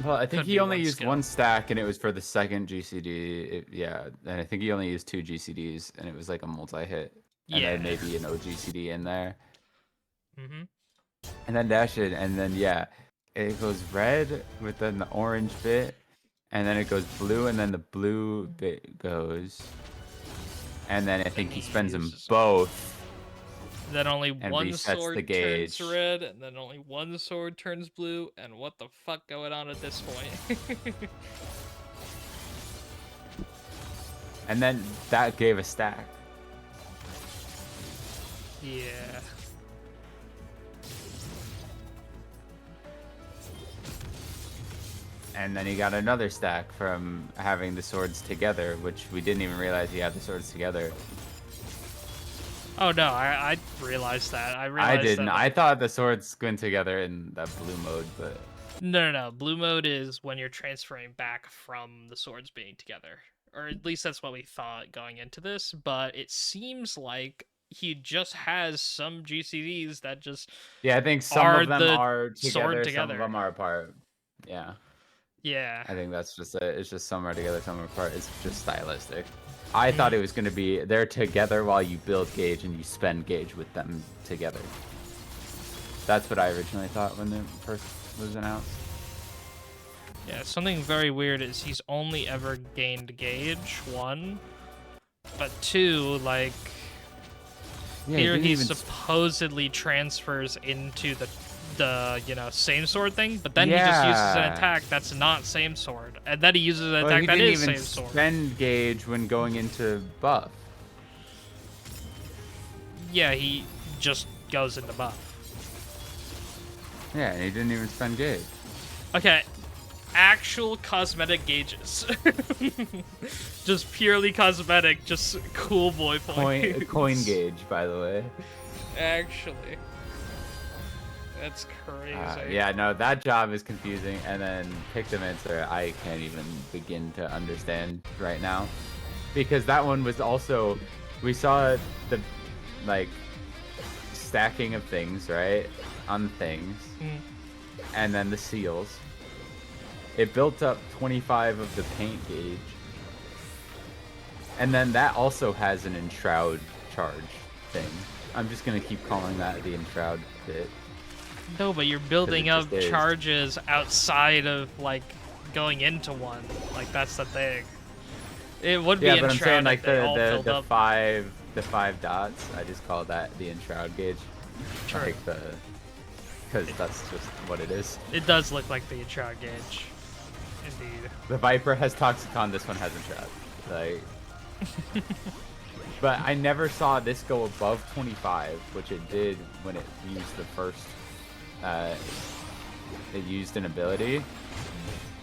Well, I think could he be only one used skill. one stack, and it was for the second GCD. Yeah, and I think he only used two GCDs, and it was like a multi-hit, and Yeah. then maybe an OGCD in there, Mm-hmm. and then dash it, and then yeah, it goes red with then the orange bit, and then it goes blue, and then the blue bit goes, and then I Then think he he spends them uses both then only and one resets the sword turns gauge, red, and then only one sword turns blue, and what the fuck going on at this point? and then that gave a stack. Yeah. And then he got another stack from having the swords together, which we didn't even realize he had the swords together. Oh no, I realized that. I I realized didn't. that I thought the swords went together in that blue mode, but no. Blue mode is when you're transferring back from the swords being together. Or at least that's what we thought going into this, but it seems like he just has some GCDs that just yeah, I think some are of them the are sword together, some of together. them are apart. Yeah, Yeah. I think that's just it. It's just some are together, some are apart. It's just stylistic. I thought Mhm. it was going to be they're together while you build gauge and you spend gauge with them together. That's what I originally thought when it first was announced. Yeah, something very weird is he's only ever gained gauge, one, but two, like, Yeah, he here didn't he even. supposedly transfers into the same sword thing, but then he just uses an Yeah. attack that's not same sword, and then he uses an Well, attack he that didn't is even same sword. spend gauge when going into buff. Yeah, he just goes into buff. Yeah, and he didn't even spend gauge. Okay, actual cosmetic gauges. Just purely cosmetic, just cool boy points. Coin gauge, by the way. Actually. That's crazy. Yeah, no, that job is confusing. And then Pictomancer, I can't even begin to understand right now. Because that one was also, we saw the, like, stacking of things, right? On things. Mm. And then the seals. It built up 25 of the paint gauge. And then that also has an enshroud charge thing. I'm just gonna keep calling that the enshroud bit. No, but you're 'Cause building it just up is. charges outside of like going into one. Like that's the thing. It would be Yeah, but I'm saying enshrouded. like They all the filled the up. five the five dots. I just call that the enshroud gauge. True. Like because that's just what it is. It does look like the enshroud gauge. Indeed. The Viper has Toxicon. This one has enshroud. Like. But I never saw this go above 25, which it did when it used the first. It used an ability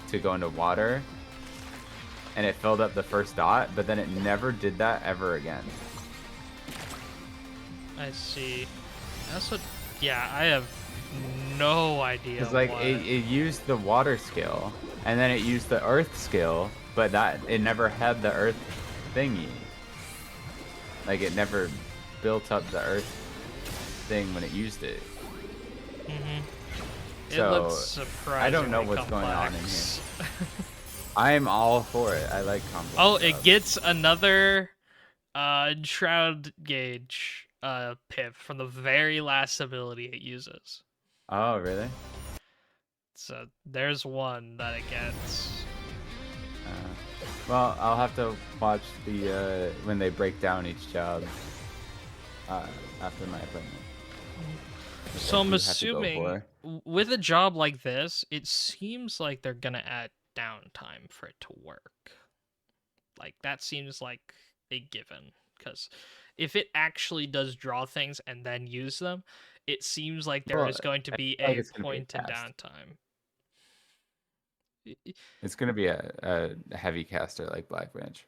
to go into water, and it filled up the first dot, but then it never did that ever again. I see. That's what. Yeah, I have no idea. Because like what... it used the water skill, and then it used the earth skill, but that it never had the earth thingy. Like it never built up the earth thing when it used it. Mm-hmm. So, it looks surprisingly I don't know what's complex. going on in here. I'm all for it. I like complex. Oh, it gets another shroud gauge pip from the very last ability it uses. Oh, really? So there's one that it gets. Well, I'll have to watch the when they break down each job after my appointment. So I'm assuming with a job like this, it seems like they're gonna add downtime for it to work. Like that seems like a given, because if it actually does draw things and then use them, it seems like there is going to be like a it's gonna be a point in cast. downtime. It's gonna be a heavy caster like Black Branch.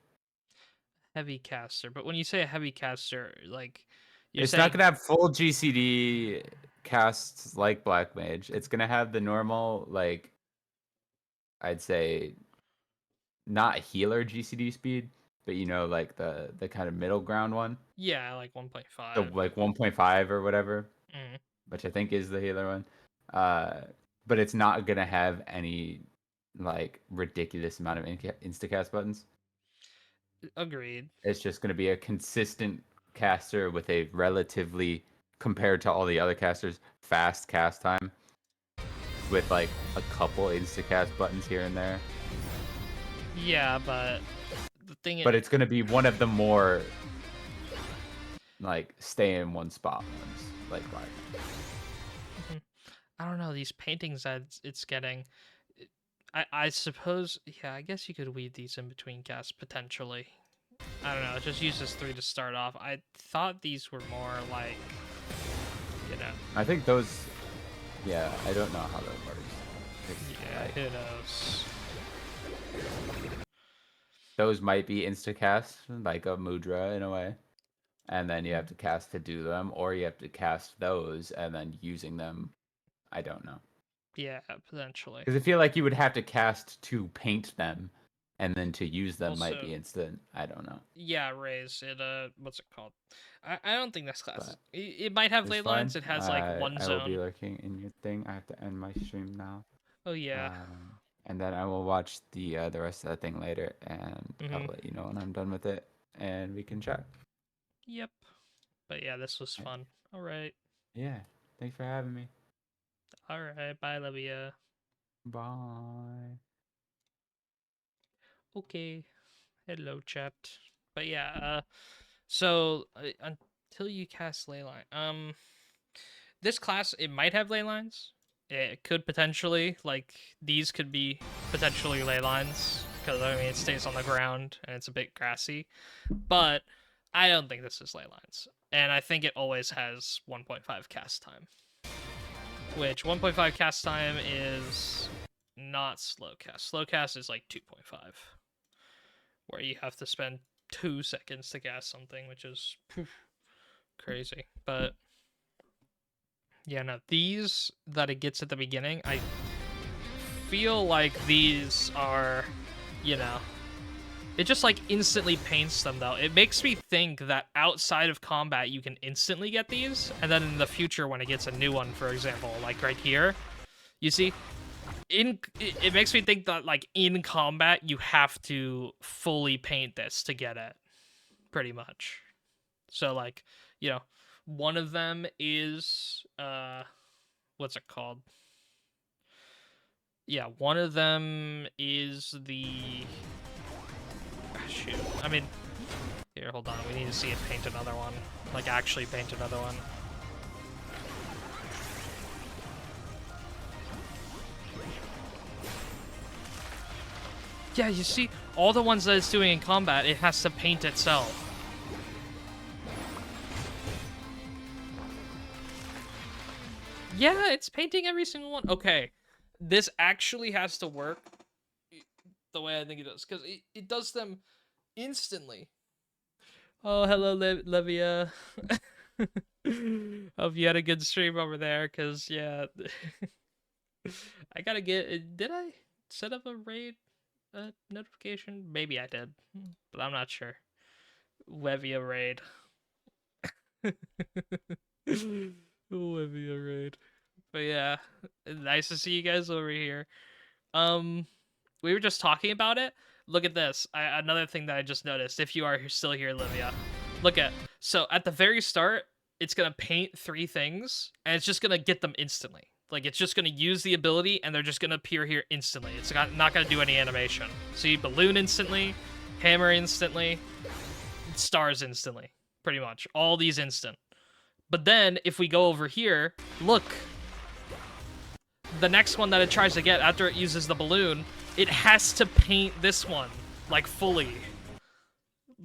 Heavy caster, but when you say a heavy caster, like It's not gonna have full GCD casts like Black Mage. It's gonna have the normal, like, I'd say, not healer GCD speed, but you know, like the kind of middle ground one. Yeah, like So 1.5. like 1.5 or whatever, Mm. which I think is the healer one. But it's not gonna have any like ridiculous amount of instacast buttons. Agreed. It's just gonna be a consistent caster with a relatively, compared to all the other casters, fast cast time with like a couple instacast buttons here and there. Yeah, but the thing But is, it's gonna be one of the more like stay in one spot ones, like Black. I don't know, these paintings that it's getting. I suppose, yeah, I guess you could weave these in between casts potentially. I don't know, just use this 3 to start off. I thought these were more like, you know. I think those, yeah, I don't know how that works. Yeah, like, who knows? those might be instacast, like a Mudra in a way. And then you have to cast to do them, or you have to cast those and then using them. I don't know. Yeah, potentially. Because I feel like you would have to cast to paint them, and then to use them Also, might be instant. I don't know. Yeah, raise it. What's it called? I don't think this class. But It might have it's ley fine. lines. It has like one I will be zone. lurking in your thing. I have to end my stream now. Oh yeah. And then I will watch the rest of that thing later, and I'll Mm-hmm. let you know when I'm done with it, and we can chat. Yep. But yeah, this was fun. All right. Yeah. Thanks for having me. All right. Bye, Livia. Bye. Okay. Hello, chat. But yeah. So until you cast ley line, this class it might have ley lines. It could potentially, like, these could be potentially ley lines because I mean it stays on the ground and it's a bit grassy, but I don't think this is ley lines, and I think it always has 1.5 cast time, which 1.5 cast time is not slow cast. Slow cast is like 2.5, where you have to spend 2 seconds to cast something, which is crazy, but Yeah, no, these that it gets at the beginning, I feel like these are, you know, it just like instantly paints them though. It makes me think that outside of combat you can instantly get these, and then in the future when it gets a new one, for example, like right here, you see, it makes me think that like in combat you have to fully paint this to get it, pretty much. So like, you know, one of them is what's it called? Yeah, one of them is the shoot. I mean, here, hold on. We need to see it paint another one. Like, actually paint another one. Yeah, you see, all the ones that it's doing in combat, it has to paint itself. Yeah, it's painting every single one. Okay, this actually has to work the way I think it does, because it does them instantly. Oh, hello, Levia. Hope you had a good stream over there, because, yeah. I gotta get... Did I set up a raid notification? Maybe I did, but I'm not sure. Levia raid. Levia raid. But yeah, nice to see you guys over here. We were just talking about it. Look at this. Another thing that I just noticed. If you are still here, Livia, look at. So at the very start, it's gonna paint 3 things, and it's just gonna get them instantly. Like it's just gonna use the ability, and they're just gonna appear here instantly. It's not gonna do any animation. See, balloon instantly, hammer instantly, stars instantly. Pretty much all these instant. But then if we go over here, look. The next one that it tries to get after it uses the balloon, it has to paint this one, like, fully.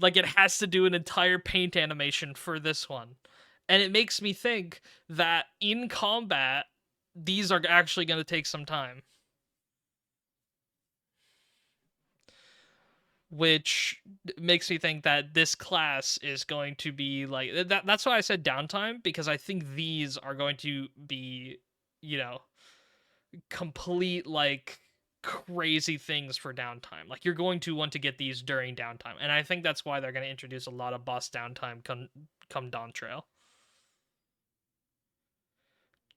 Like, it has to do an entire paint animation for this one. And it makes me think that in combat, these are actually going to take some time. Which makes me think that this class is going to be, like... That's why I said downtime, because I think these are going to be, you know... complete like crazy things for downtime. Like you're going to want to get these during downtime, and I think that's why they're going to introduce a lot of boss downtime come Dawn Trail.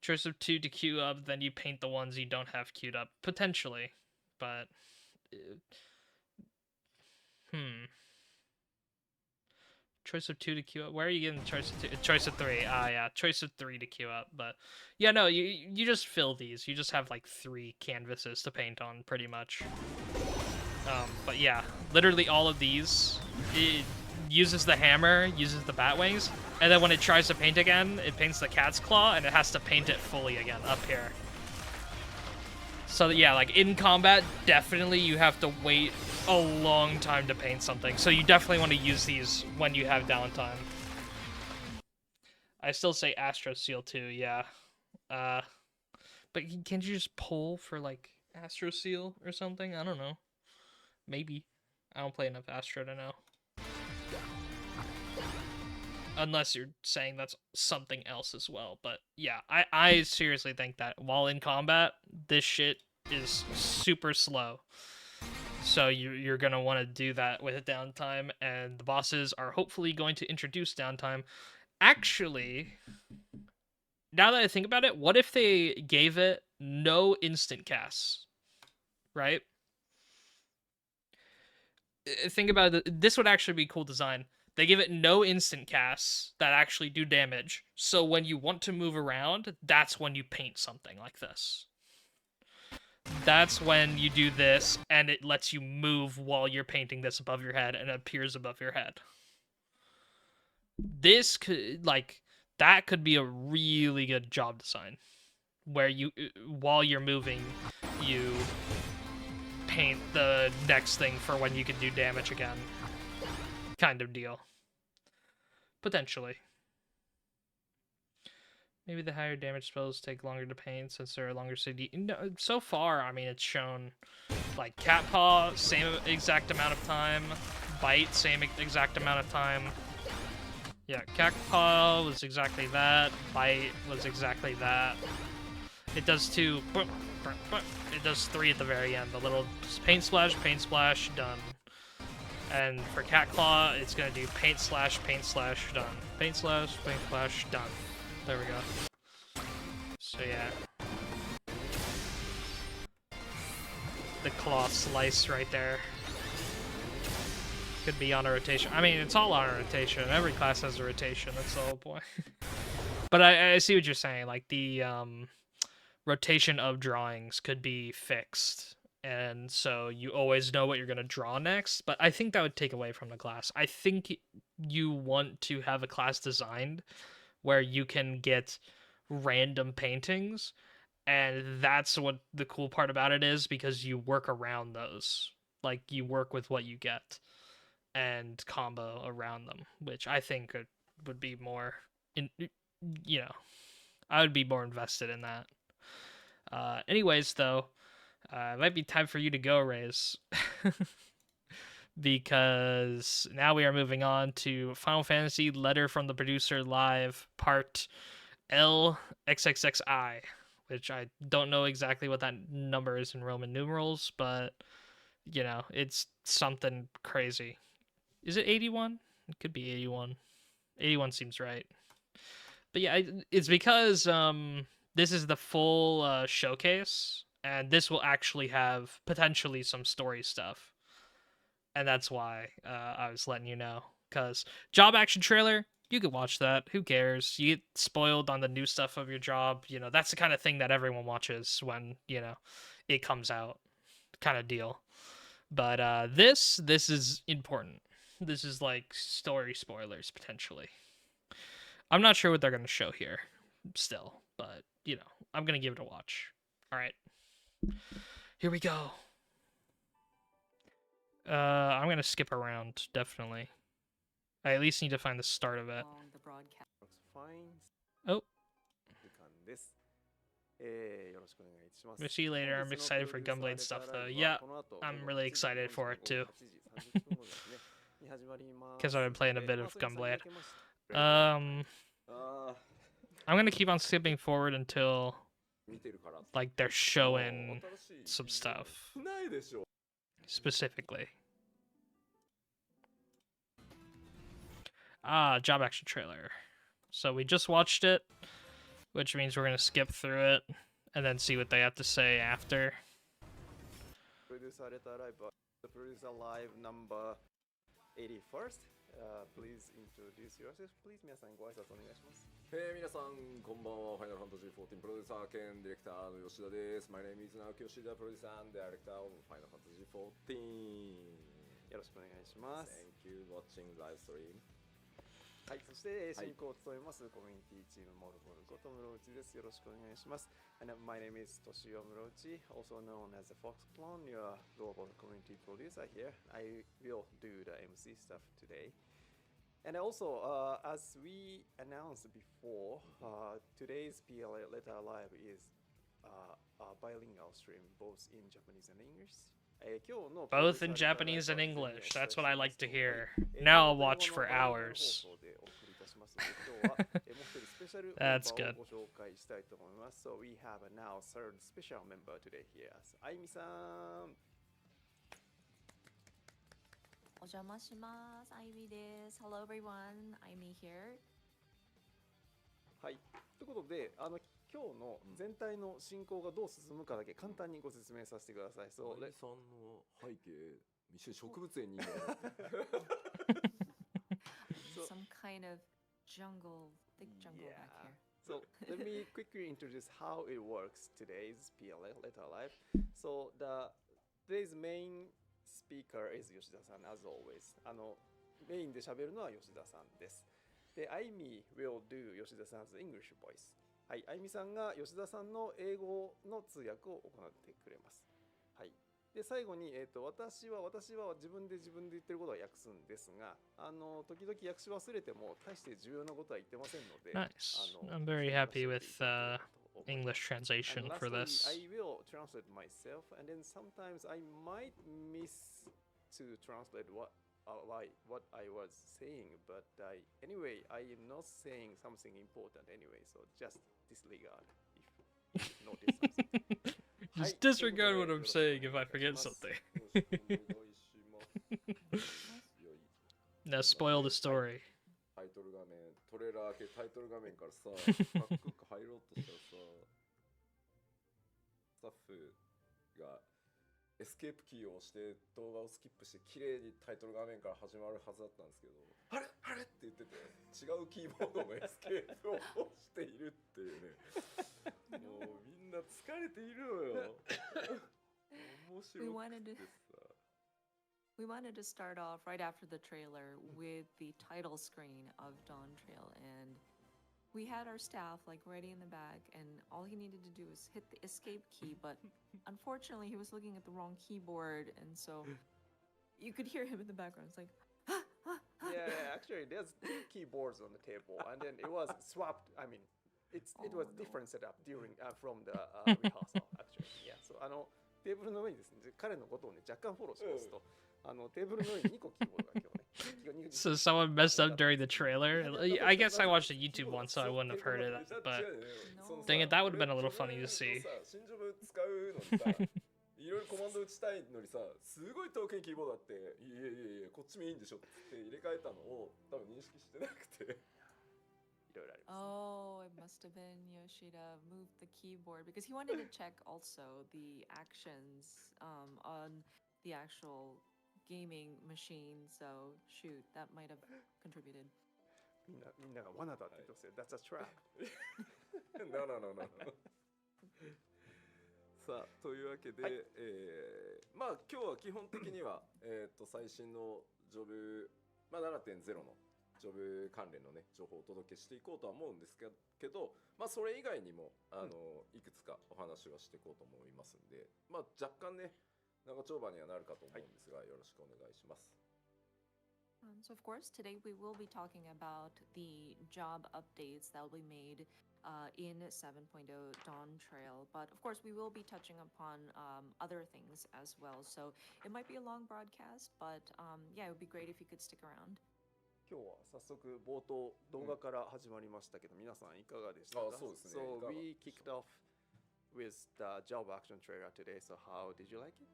Choice of 2 to queue up, then you paint the ones you don't have queued up potentially, but choice of 2 to queue up. Where are you getting choice of 2? Choice of 3. Ah, yeah, choice of 3 to queue up. But yeah, no, you just fill these. You just have like 3 canvases to paint on, pretty much. But yeah, literally all of these. It uses the hammer, uses the bat wings, and then when it tries to paint again, it paints the cat's claw, and it has to paint it fully again up here. So yeah, like in combat, definitely you have to wait a long time to paint something. So you definitely want to use these when you have downtime. I still say Astro Seal too, yeah. But can't you just pull for like Astro Seal or something? I don't know. Maybe. I don't play enough Astro to know. Unless you're saying that's something else as well. But yeah, I seriously think that while in combat, this shit is super slow. So you're going to want to do that with downtime, and the bosses are hopefully going to introduce downtime. Actually, now that I think about it, what if they gave it no instant casts, right? Think about it. This would actually be cool design. They give it no instant casts that actually do damage, so when you want to move around, that's when you paint something like this. That's when you do this, and it lets you move while you're painting this above your head, and it appears above your head. This could, like, that could be a really good job design, where you, while you're moving, you paint the next thing for when you can do damage again. Kind of deal. Potentially. Maybe the higher damage spells take longer to paint since they're a longer CD. No, so far, I mean, it's shown like Cat Paw, same exact amount of time. Bite, same exact amount of time. Yeah, Cacpaw was exactly that. Bite was exactly that. It does 2. It does 3 at the very end. The little paint splash, done. And for Cat Claw, it's gonna do paint slash, done. Paint slash, done. There we go. So yeah. The claw slice right there. Could be on a rotation. I mean, it's all on a rotation. Every class has a rotation. That's the whole point. But I see what you're saying. Like, the rotation of drawings could be fixed. And so you always know what you're going to draw next. But I think that would take away from the class. I think you want to have a class designed where you can get random paintings. And that's what the cool part about it is, because you work around those. Like, you work with what you get and combo around them, which I think would be more, I would be more invested in that. Anyways, though, it might be time for you to go, Raze. Because now we are moving on to Final Fantasy Letter from the Producer Live Part LXXXI, which I don't know exactly what that number is in Roman numerals, but, it's something crazy. Is it 81? It could be 81. 81 seems right. But yeah, it's because this is the full showcase, and this will actually have potentially some story stuff. And that's why I was letting you know. Because job action trailer, you could watch that. Who cares? You get spoiled on the new stuff of your job. That's the kind of thing that everyone watches when, it comes out, kind of deal. But this is important. This is like story spoilers, potentially. I'm not sure what they're going to show here still, but, I'm going to give it a watch. All right. Here we go. I'm going to skip around, definitely. I at least need to find the start of it. Oh. We'll see you later. I'm excited for Gunblade stuff, though. Yeah, I'm really excited for it, too. Because I've been playing a bit of Gunblade. I'm gonna keep on skipping forward until, like, they're showing some stuff. Specifically. Job action trailer. So we just watched it, which means we're gonna skip through it and then see what they have to say after. Producer live number 81st. Please introduce yourself. Please, 皆さんご挨拶お願いします。皆さんこんばんは。ファイナルファンタジー14プロデューサー兼ディレクターの吉田です。My name is Naoki Yoshida, producer and director of Final Fantasy 14. よろしくお願いします。Thank you watching live stream. はい、そして進行を務めますコミュニティチームモルボルこと室内です。よろしくお願いします。And my name is Toshio Murouchi, also known as the Fox Clone, your global community producer here. I will do the MC stuff today. And also, as we announced before, today's PLA Letter Live is a bilingual stream, both in Japanese and English. Both in Japanese and English. That's what I like to hear. Now I'll watch for hours. That's good. So we have a now third special member today here as Aimi-san. お邪魔します。あゆみです。Hello everyone, Aimi here. はい。ということで、今日の全体の進行がどう進むかだけ簡単にご説明させてください。そう、レさんの背景、一緒に植物園にいる。Some kind of jungle, thick jungle back here. So let me quickly introduce how it works today's PLA Letter Live. So today's main speaker is 吉田さん as always. メインで喋るのは吉田さんです。で、Aimi will do 吉田さん 's English voice. はい、あゆみさんが吉田さんの英語の通訳を行ってくれます。はい。で、最後に、私は自分で言ってることは訳すんですが、時々訳し忘れても大して重要なことは言ってませんので。Nice. I'm very happy with English translation for this. I will translate myself, and then sometimes I might miss to translate what what I was saying, but anyway, I am not saying something important anyway, so just disregard if you notice something. Just disregard what I'm saying if I forget something. Now spoil the story. タイトル画面、トレーラー系タイトル画面からさ、パック入ろうとしたらさ、スタッフがエスケープキーを押して動画をスキップして綺麗にタイトル画面から始まるはずだったんですけど、あれあれって言ってて、違うキーボードのエスケープを押しているっていうね。もうみんな疲れているのよ。面白くてさ。We wanted to start off right after the trailer with the title screen of Dawn Trail, and we had our staff like ready in the back, and all he needed to do was hit the escape key, but unfortunately he was looking at the wrong keyboard, and so you could hear him in the background. It's like, Yeah, actually, there's two keyboards on the table, and then it was swapped. I mean, it was different setup during from the rehearsal actually. Yeah, so テーブルの上にですね、彼のことをね若干フォローしますと、テーブルの上に2個キーボードが今日ね。So someone messed up during the trailer? I guess I watched a YouTube one, so I wouldn't have heard it, but dang it, that would have been a little funny to see. 新ジョブ使うのにさ、いろいろコマンド打ちたいのにさ、すごい遠くにキーボードあって、いやいやいや、こっちもいいんでしょって入れ替えたのを多分認識してなくて。oh, it must have been Yoshida moved the keyboard because he wanted to check also the actions on the actual gaming machine. So shoot, that might have contributed. みんなが罠だって言ってますよ。That's a trap. No, no, no, no. さあというわけで、はいまあ今日は基本的には最新のジョブ、まあ、7.0 のジョブ関連のね情報をお届けしていこうとは思うんですけど、まあそれ以外にもいくつかお話はしていこうと思いますんで、まあ若干ね長丁場にはなるかと思うんですが、よろしくお願いします。So of course, today we will be talking about the job updates that will be made in 7.0 Dawn Trail. But of course, we will be touching upon other things as well. So it might be a long broadcast, but yeah, it would be great if you could stick around. 今日は早速冒頭動画から始まりましたけど、皆さんいかがでしたか？そうですね。 So we kicked off with the job action trailer today. So how did you like it?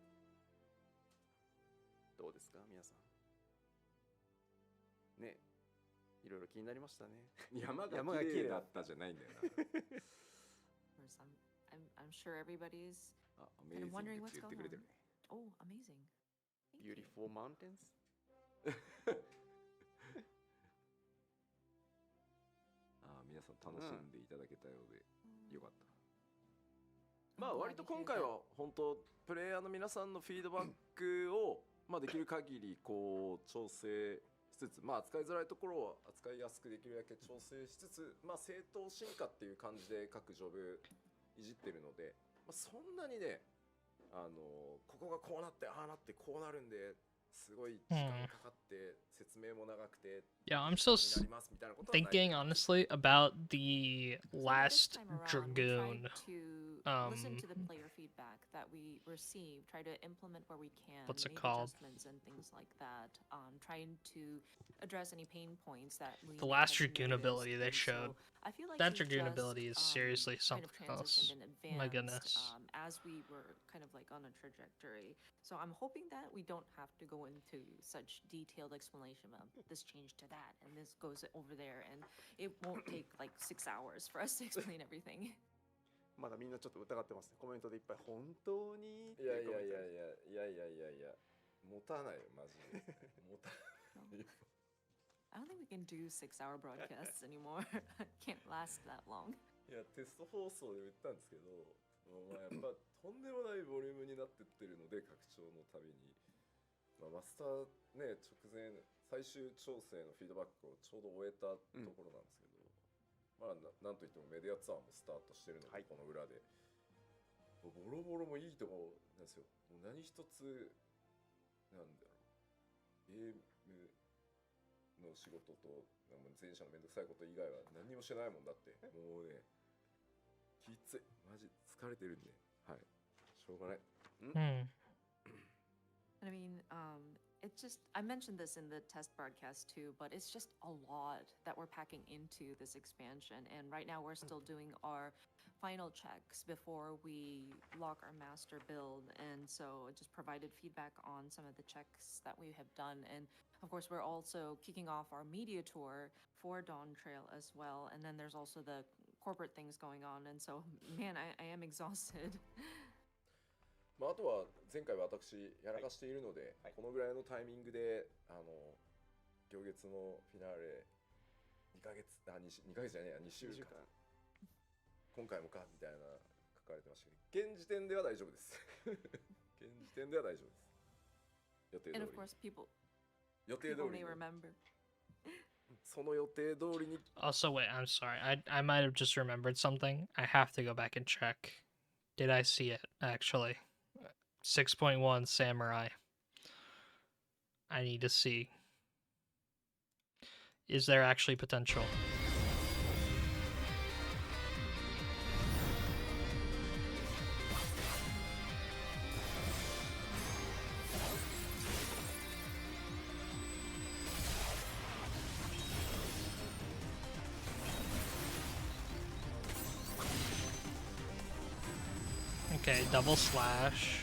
どうですか皆さん？ね、いろいろ気になりましたね。山が綺麗だったじゃないんだよな。Of course, I'm sure everybody's kind of wondering what's going on. Oh, amazing. Thank you. Beautiful mountains. 皆さん楽しんでいただけたようでよかった。まあ割と今回は本当プレイヤーの皆さんのフィードバックをまあできる限りこう調整しつつ、まあ扱いづらいところは扱いやすくできるだけ調整しつつ、まあ正当進化っていう感じで各ジョブいじってるので、まあ、そんなにねここがこうなってああなってこうなるんですごい時間かかって説明も長くて Yeah, I'm still thinking honestly about the last Dragoon. Listen to the player feedback that we receive, try to implement where we can, What's it make called? adjustments and things like that. Trying to address any pain points that we The last have Dragoon noticed. ability they And so showed. I feel like That we Dragoon just, ability is seriously kind of something else. transitioned and My advanced, goodness. as we were kind of like on a trajectory. So I'm hoping that we don't have to go into such detailed explanation about this change to that and this goes over there, and it won't take like 6 hours for us to explain everything. まだみんなちょっと疑ってますね。コメントでいっぱい本当にいやいやいやいやいやいやいやいや持たないよマジで持たないよ I don't think we can do 6-hour broadcasts anymore. Can't last that long. いやテスト放送で言ったんですけど、まあ、やっぱとんでもないボリュームになってってるので拡張のたびに、まあ、マスターね直前最終調整のフィードバックをちょうど終えたところなんですけど、まあなんといってもメディアツアーもスタートしてるので、この裏でボロボロもいいとこなんですよ。もう何一つなんだろうゲームの仕事と前者のめんどくさいこと以外は何にもしてないもんだってもうねきついマジ疲れてるんではいしょうがない。Hmm. I mean, it's just, I mentioned this in the test broadcast too, but it's just a lot that we're packing into this expansion. And right now we're still doing our final checks before we lock our master build. And so it just provided feedback on some of the checks that we have done. And of course, we're also kicking off our media tour for Dawn Trail as well. And then there's also the corporate things going on. And so, man, I am exhausted. まあ、あとは前回私やらかしているので、このぐらいのタイミングで行月のフィナーレ2ヶ月2ヶ月じゃねえや2週間今回もかみたいな書かれてましたけど、現時点では大丈夫です現時点では大丈夫です予定通 And り of course, people 予定通 people り may に remember. その予定通りに Also, wait, I'm sorry. I might have just remembered something. I have to go back and check. Did I see it, actually? 6.1 Samurai. I need to see. Is there actually potential? Okay, double slash.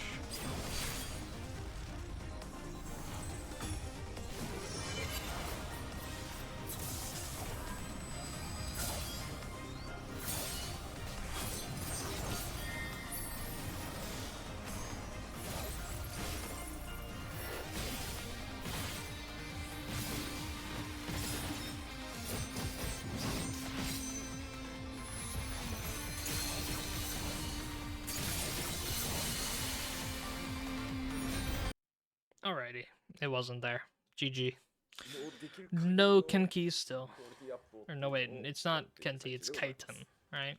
Alrighty, it wasn't there. GG. もうできる限りの No Kenki still. クオリティアップを Or no, wait, っていうのを it's not やっていた Kenti, it's 先でございます Kaiten, right?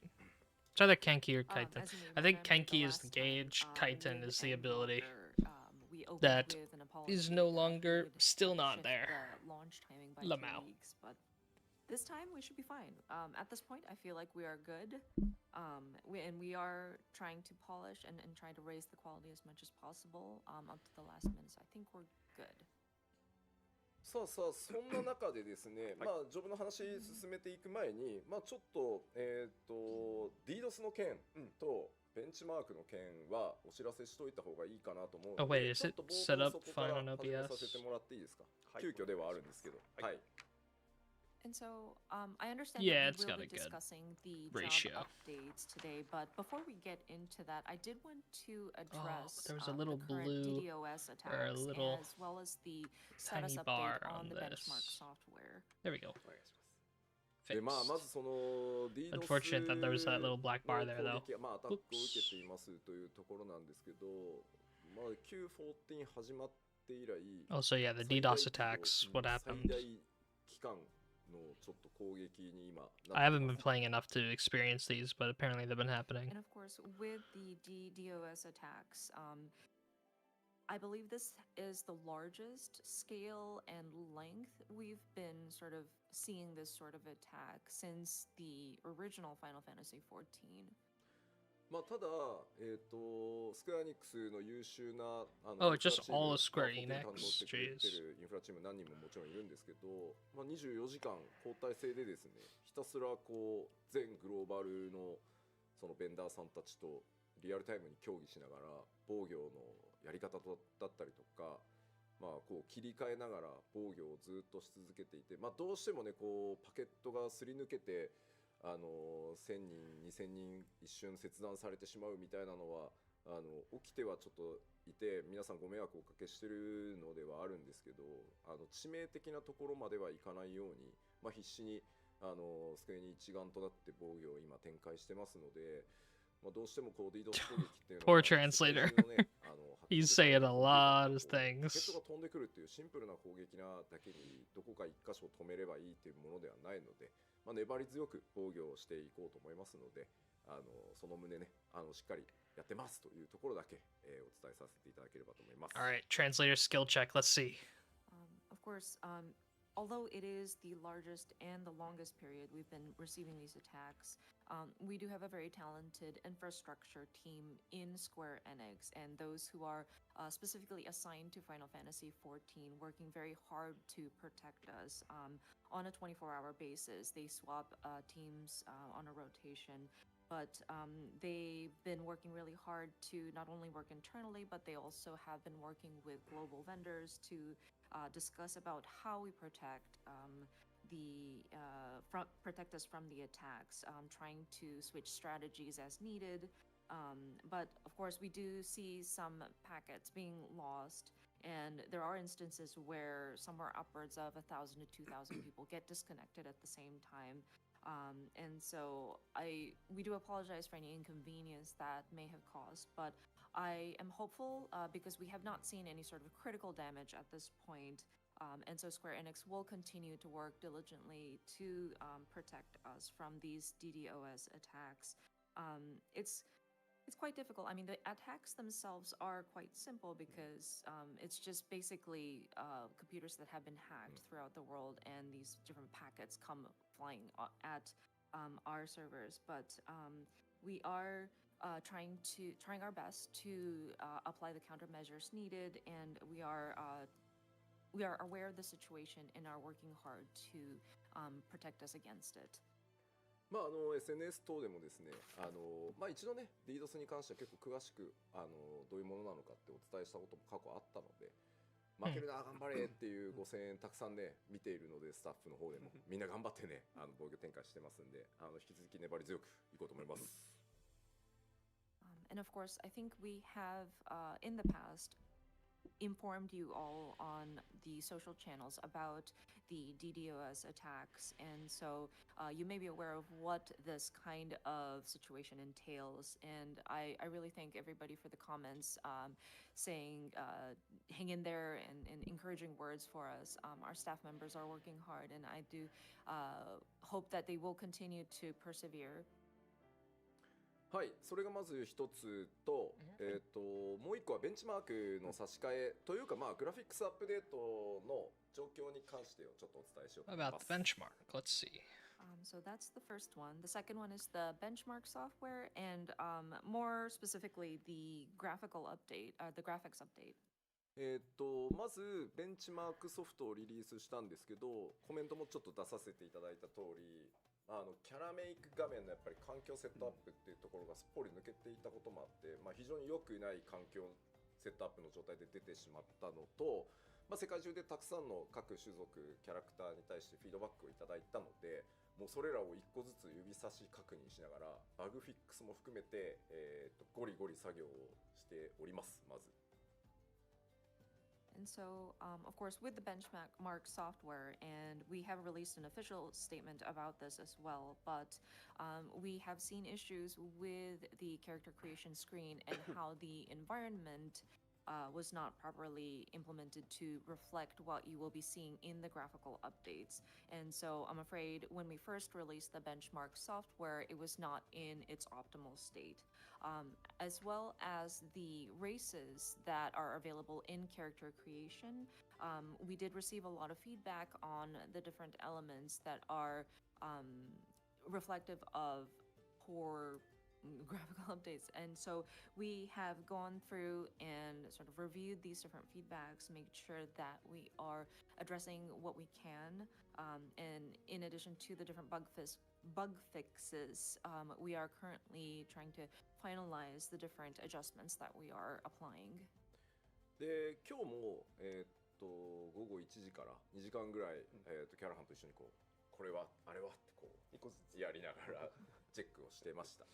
It's either Kenki or Kaiten. As you may I think remember, Kenki the is the last time, gauge, Kaiten Mid is the and ability. Walker, we opened that with an is apology no that longer- we'd still not shift there. the launch timing by Lamau. 2 weeks, but this time we should be fine. At this point, I feel like we are good. We are trying to polish and try to raise the quality as much as possible up to the last minute. So I think we're good. さあさあそんな中でですね、まあジョブの話進めていく前に、まあちょっとDDoS の件とベンチマークの件はお知らせしといた方がいいかなと思うの Oh, wait, で、 is ちょっ it と冒 set 頭 up そこから fine on 始め OBS? させてもらっていいですか。はい、急遽ではあるんですけど、はいはい。 And so I understand Yeah, that it's we will got be a good discussing the ratio. job updates today, but before we get into that, I did want to address there was a the little current blue DDoS or a attacks little as well as the tiny status bar update on on the benchmark this. software. There we go. お願いします。で Fixed. まあまずその DDoS Unfortunate that there was that little black bar there, の though. 攻撃まあアタックを受けていますというところなんですけど、まあ Q14 始まって以来 Also, yeah, the 最大 DDoS 規模 attacks. What 最 happened? 大期間のちょっと攻撃に今なって I haven't ま been す playing enough to experience these, but apparently they've been happening. And of course, with the DDoS attacks, I believe this is the largest scale and length we've been sort of seeing this sort of attack since the original Final Fantasy XIV. まあただスクエアニックスの優秀な Oh, it's just インフラチーム all Square まあ本当に担当 Enix? してくれて Jeez. るインフラチーム何人ももちろんいるんですけど、まあ、24時間交代制でですねひたすらこう全グローバルのそのベンダーさんたちとリアルタイムに協議しながら防御のやり方だったりとか、まあ、こう切り替えながら防御をずっとし続けていて、まあ、どうしてもねこうパケットがすり抜けて1000人2000人一瞬切断されてしまうみたいなのは起きてはちょっといて皆さんご迷惑をおかけしてるのではあるんですけど致命的なところまではいかないように、まあ、必死にスクエニ一丸となって防御を今展開してますので、まあ、どうしてもこう DDoS 攻撃っていうの Poor は translator. 世界中のねHe's saying a lot of パケッ things. トが飛んでくるっていうシンプルな攻撃なだけにどこか一箇所止めればいいっていうものではないので、まあ、粘り強く防御をしていこうと思いますのでその旨ねしっかりやってますというところだけ、お伝えさせていただければと思います。 All right, translator skill check. Let's see. Of course, although it is the largest and the longest period we've been receiving these attacks, we do have a very talented infrastructure team in Square Enix, and those who are specifically assigned to Final Fantasy XIV, working very hard to protect us on a 24-hour basis. They swap teams on a rotation. But they've been working really hard to not only work internally, but they also have been working with global vendors to discuss about how we protect protect us from the attacks, trying to switch strategies as needed. But of course, we do see some packets being lost, and there are instances where somewhere upwards of 1,000 to 2,000 people get disconnected at the same time. And so we do apologize for any inconvenience that may have caused, but I am hopeful because we have not seen any sort of critical damage at this point. And so Square Enix will continue to work diligently to protect us from these DDoS attacks. It's quite difficult. I mean, the attacks themselves are quite simple because it's just basically computers that have been hacked throughout the world, and these different packets come flying at our servers. But we are trying our best to apply the countermeasures needed, and we are aware of the situation and are working hard to protect us against it. SNS 等でもですね、一度ね、DDoS に関しては結構詳しくどういうものなのかってお伝えしたことも過去あったので、負けるな、頑張れっていうご声援たくさんね、見ているので、スタッフの方でもみんな頑張ってね、防御展開してますんで、引き続き粘り強くいこうと思います。And of course, I think we have in the past informed you all on the social channels about the DDoS attacks, and so you may be aware of what this kind of situation entails. And I really thank everybody for the comments saying hang in there and encouraging words for us. Our staff members are working hard, and I do hope that they will continue to persevere. はい、それがまず一つと、もう一個はベンチマークの差し替えというか、グラフィックスアップデートの状況に関してをちょっとお伝えしようと思います。About the benchmark, let's see. So that's the first one. The second one is the benchmark software, and more specifically, the graphical update, the graphics update. まずベンチマークソフトをリリースしたんですけど、コメントもちょっと出させていただいた通り、キャラメイク画面のやっぱり環境セットアップっていうところがすっぽり抜けていたこともあって、非常に良くない環境セットアップの状態で出てしまったのと、世界中でたくさんの各種族キャラクターに対してフィードバックをいただいたので、もうそれらを一個ずつ指差し確認しながらバグフィックスも含めて、ゴリゴリ作業をしております。まず And so, of course, with the benchmark software, and we have released an official statement about this as well, but we have seen issues with the character creation screen and how the environment was not properly implemented to reflect what you will be seeing in the graphical updates. And so I'm afraid when we first released the benchmark software, it was not in its optimal state. As well as the races that are available in character creation, we did receive a lot of feedback on the different elements that are reflective of poor graphical updates. And so we have gone through and sort of reviewed these different feedbacks, make sure that we are addressing what we can. And in addition to the different bug fixes, we are currently trying to finalize the different adjustments that we are applying. で、今日も、午後1時から2時間ぐらい、キャラハンと一緒にこれはあれはって一個ずつやりながらチェックをしてました。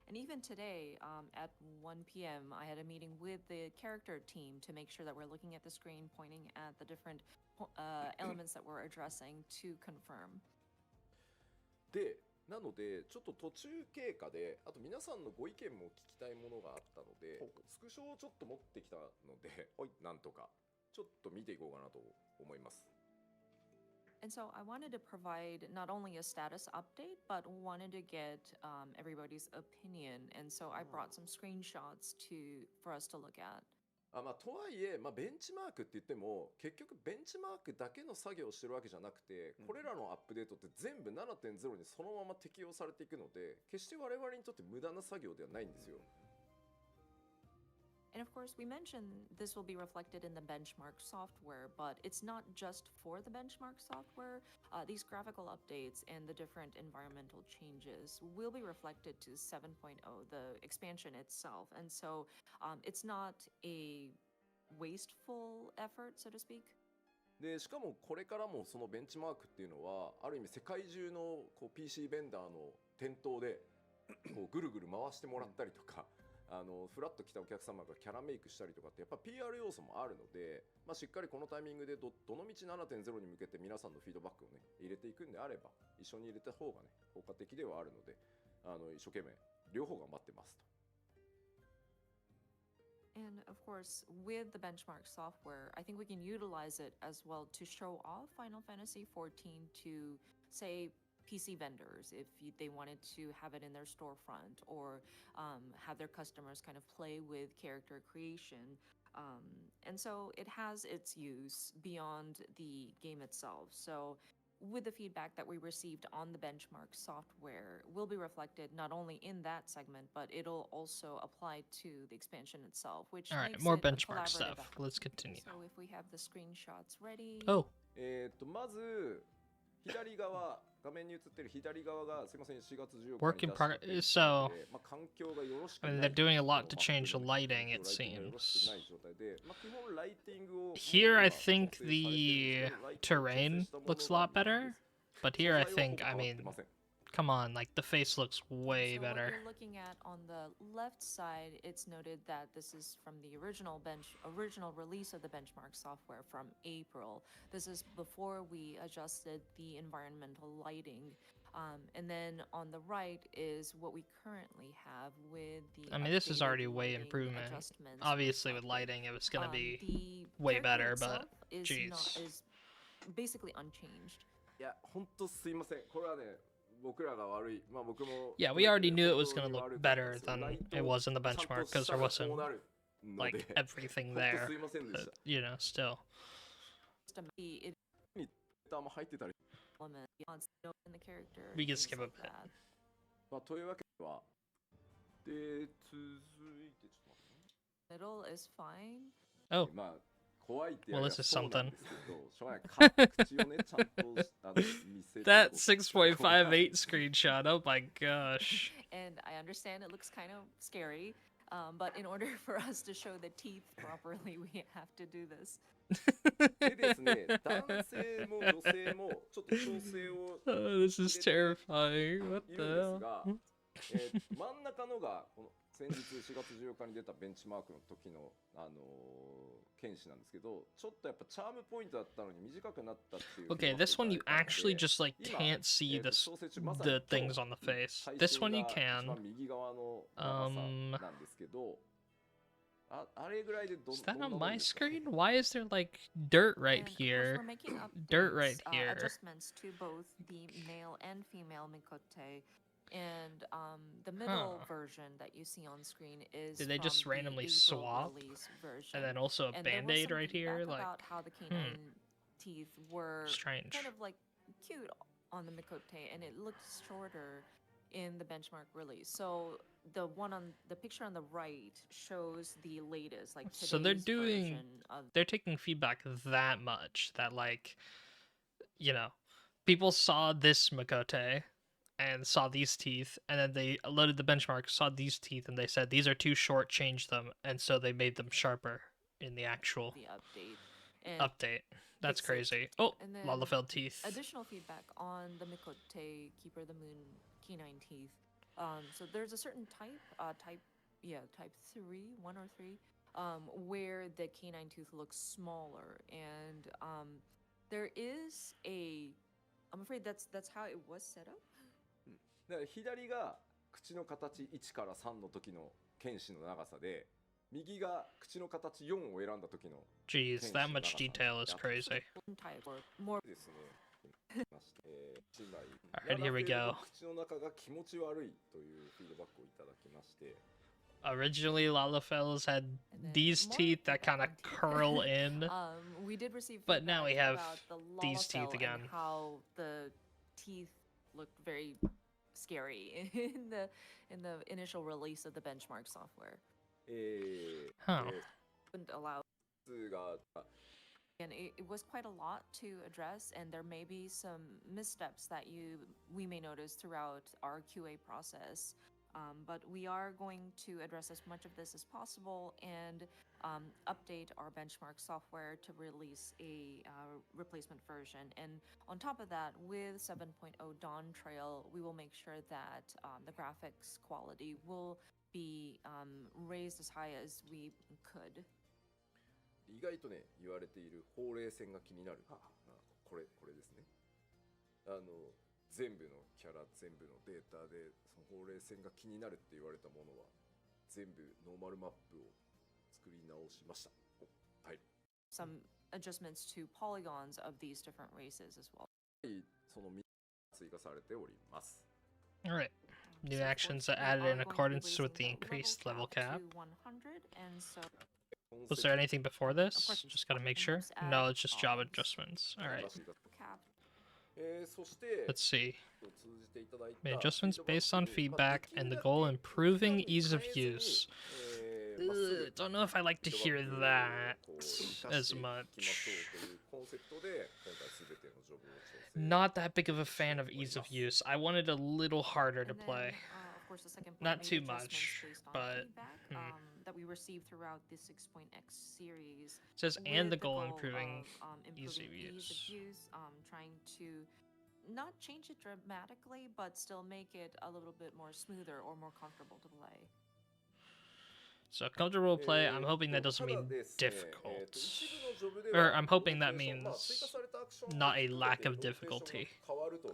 And even today, at 1 p.m., I had a meeting with the character team to make sure that we're looking at the screen, pointing at the different elements that we're addressing to confirm. で、なのでちょっと途中経過で、あと皆さんのご意見も聞きたいものがあったので、スクショをちょっと持ってきたので、なんとかちょっと見ていこうかなと思います。And so I wanted to provide not only a status update, but wanted to get everybody's opinion. And so I brought some screenshots for us to look at. まあ、とはいえ、まあ、ベンチマークって言っても結局ベンチマークだけの作業をしてるわけじゃなくて、これらのアップデートって全部 7.0 にそのまま適用されていくので、決して我々にとって無駄な作業ではないんですよ。And of course, we mentioned this will be reflected in the benchmark software, but it's not just for the benchmark software. These graphical updates and the different environmental changes will be reflected to 7.0, the expansion itself. And so it's not a wasteful effort, so to speak. でしかもこれからもそのベンチマークっていうのはある意味世界中のこう PC ベンダーの店頭でこうぐるぐる回してもらったりとか、フラッと来たお客様がキャラメイクしたりとかってやっぱ PR 要素もあるので、まあ、しっかりこのタイミングでどのみち 7.0 に向けて皆さんのフィードバックをね入れていくんであれば一緒に入れた方がね効果的ではあるので、一生懸命両方頑張ってますと。And of course, with the benchmark software, I think we can utilize it as well to show off Final Fantasy XIV to, say, PC vendors if they wanted to have it in their storefront or have their customers kind of play with character creation. And so it has its use beyond the game itself. So with the feedback that we received on the benchmark software will be reflected not only in that segment, but it'll also apply to the expansion itself, which All right, makes more it a benchmark collaborative stuff. effort. Let's continue. So if we have the screenshots ready. Oh, まず左側画面に映ってる左側がすいません4月14日 work に in 出した progress. ページ So, で、まあ、環境がよろしく I な mean, い they're doing a lot to まあ change the 環境 lighting, it ライティングがよろしく seems. ない状態で、まあ、基本ライティングを Here, I 今 think 調整されてるんですけ the どライティングを調整 terrain したもの looks a が lot ないん better. です。 But 素 here, 材 I はほ think, ぼ I 変わって mean, ません。 come on, like the face looks way So what better. you're looking at on the left side, it's noted that this is from the original release of the benchmark software from April. This is before we adjusted the environmental lighting. And then on the right is what we currently have with the I mean, this is updated already way lighting improvement. adjustments Obviously, with reflected. lighting, it was gonna be The way character better, but itself is jeez. is basically unchanged. いや本当すいません。これはね僕らが悪い。まあ僕も Yeah, we already knew it was gonna look better than it was in the benchmark because there wasn't like everything 本当 there. すいませんでし But, た。 you know, still. Just it あんま入ってたり。 element beyond in the character. We can things skip a like bit. that. まあというわけではで続いてちょっと待ってね。 Middle is fine. Oh, まあ怖いって Well, や this is そうなん something. ですけど、しょうがない口をねちゃんと見せる that こと 6.58 screenshot. Oh my gosh. And I understand it looks kind of scary, but in order for us to show the teeth properly, we have to do this. でですね、男性も女性もちょっと調整を Oh, this is terrifying. What い the るん hell? ですが、真ん中のがこの先日4月14日に出たベンチマークの時の剣士なんですけど、ちょっとやっぱチャームポイントだったのに短くなったっていう。 Okay, this one you actually just like can't see the things on the face. This one you can. 右側の長さなんですけど、あれぐらいでど Is that どんな on もん my ですか？ screen? Why is there like dirt right And of course, here? we're making Dirt right updates, here. adjustments to both the male and female Mikote. And the middle version that you see on screen is Did they just from the randomly April swap? release version. And then also a And there was band-aid some right here? feedback Like, about how the canine teeth were strange. kind of like cute on the Mikote, and it looked shorter in the benchmark release. So the one on the picture on the right shows the latest, like today's So they're doing- version of They're taking feedback that much that like, you know, people saw this Makote and saw these teeth, and then they loaded the benchmark, saw these teeth, and they said these are too short, change them, and so they made them sharper in the actual the update. And update. That's fix it. crazy. Oh, And then Lalafeld teeth. additional feedback on the Mikote Keeper of the Moon canine teeth. So there's a certain type, type 3, 1 or 3, where the canine tooth looks smaller, and there is a. I'm afraid that's how it was set up. だから左が口の形1から3の時の剣士の長さで、右が口の形4を選んだ時の Jeez, that much detail is crazy. Type or more. ですね。まして1枚 Alright, here we go. 口の中が気持ち悪いというフィードバックをいただきまして、Originally, Lalafels had And then these more teeth that feedback kind of on teeth. curl in. We did receive But now feedback we have about the these teeth Lalafell again. and how the teeth looked very scary in the initial release of the benchmark software. え Huh. Wouldn't allow ーが and it was quite a lot to address, and there may be some missteps that we may notice throughout our QA process. But we are going to address as much of this as possible and update our benchmark software to release a replacement version. And on top of that, with 7.0 Dawn Trail, we will make sure that the graphics quality will be raised as high as we could. 意外とね言われているほうれい線が気になるこれですね全部のキャラ全部のデータでそのほうれい線が気になるって言われたものは全部ノーマルマップを作り直しましたはい Some adjustments to polygons of these different races as well. その3つ追加されております Alright. New So of actions course, are added we in are going to be accordance with raising the increased level cap. to 100, and so Was there anything before Of this? course, Just gotta make sure. almost add No, it's just job columns. adjustments. Alright. cap そして Let's see. 通じていただいた Made adjustments フィードバッ based on ク feedback できる and the だけ goal improving 極端に ease of 変えずに use. まっすぐ Don't know if I like to フィー hear ドバッ that クをこう生か as していきま much. しょうというコンセプトで今回すべてのジョブを調整 Not that big of a fan of ease of use. I wanted a little harder to And then, play. of course, the second point, Not made too adjustments much, based on but, feedback that we received throughout the 6.x series. It says, and with the goal improving of, ease of ease of use. use, trying to not change it dramatically, but still make it a little bit more smoother or more comfortable to play. So comfortable play, I'm hoping that doesn't mean ただですね difficult. 一部のジョブで Or は I'm hoping that ローテーション means 追加されたアクション not a も含め lack て of ローテーションが difficulty. 変わるとい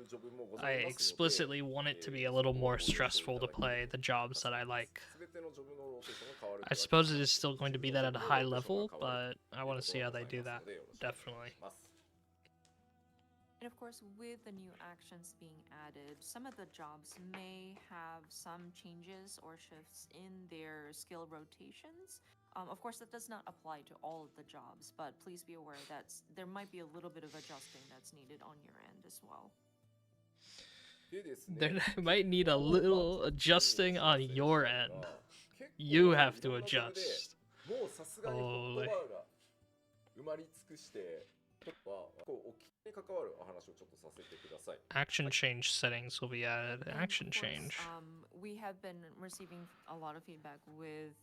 うジョブもござ I いますので explicitly want it to be a little more stressful to play the jobs that I like. 全てのジョブのローテーションが変わる I suppose it is still going to be that at a high level, but I want to see how they do that. Definitely. And of course, with the new actions being added, some of the jobs may have some changes or shifts in their skill rotations. Of course, that does not apply to all of the jobs, but please be aware that there might be a little bit of adjusting that's needed on your end as well. There might need a little adjusting on your end. You have to adjust. もうさすがにホットバー Holy. が埋まり尽くしてこうお聞きに関わるお話をちょっとさせてください Action change settings will be added. And Action of course, change. We have been receiving a lot of feedback with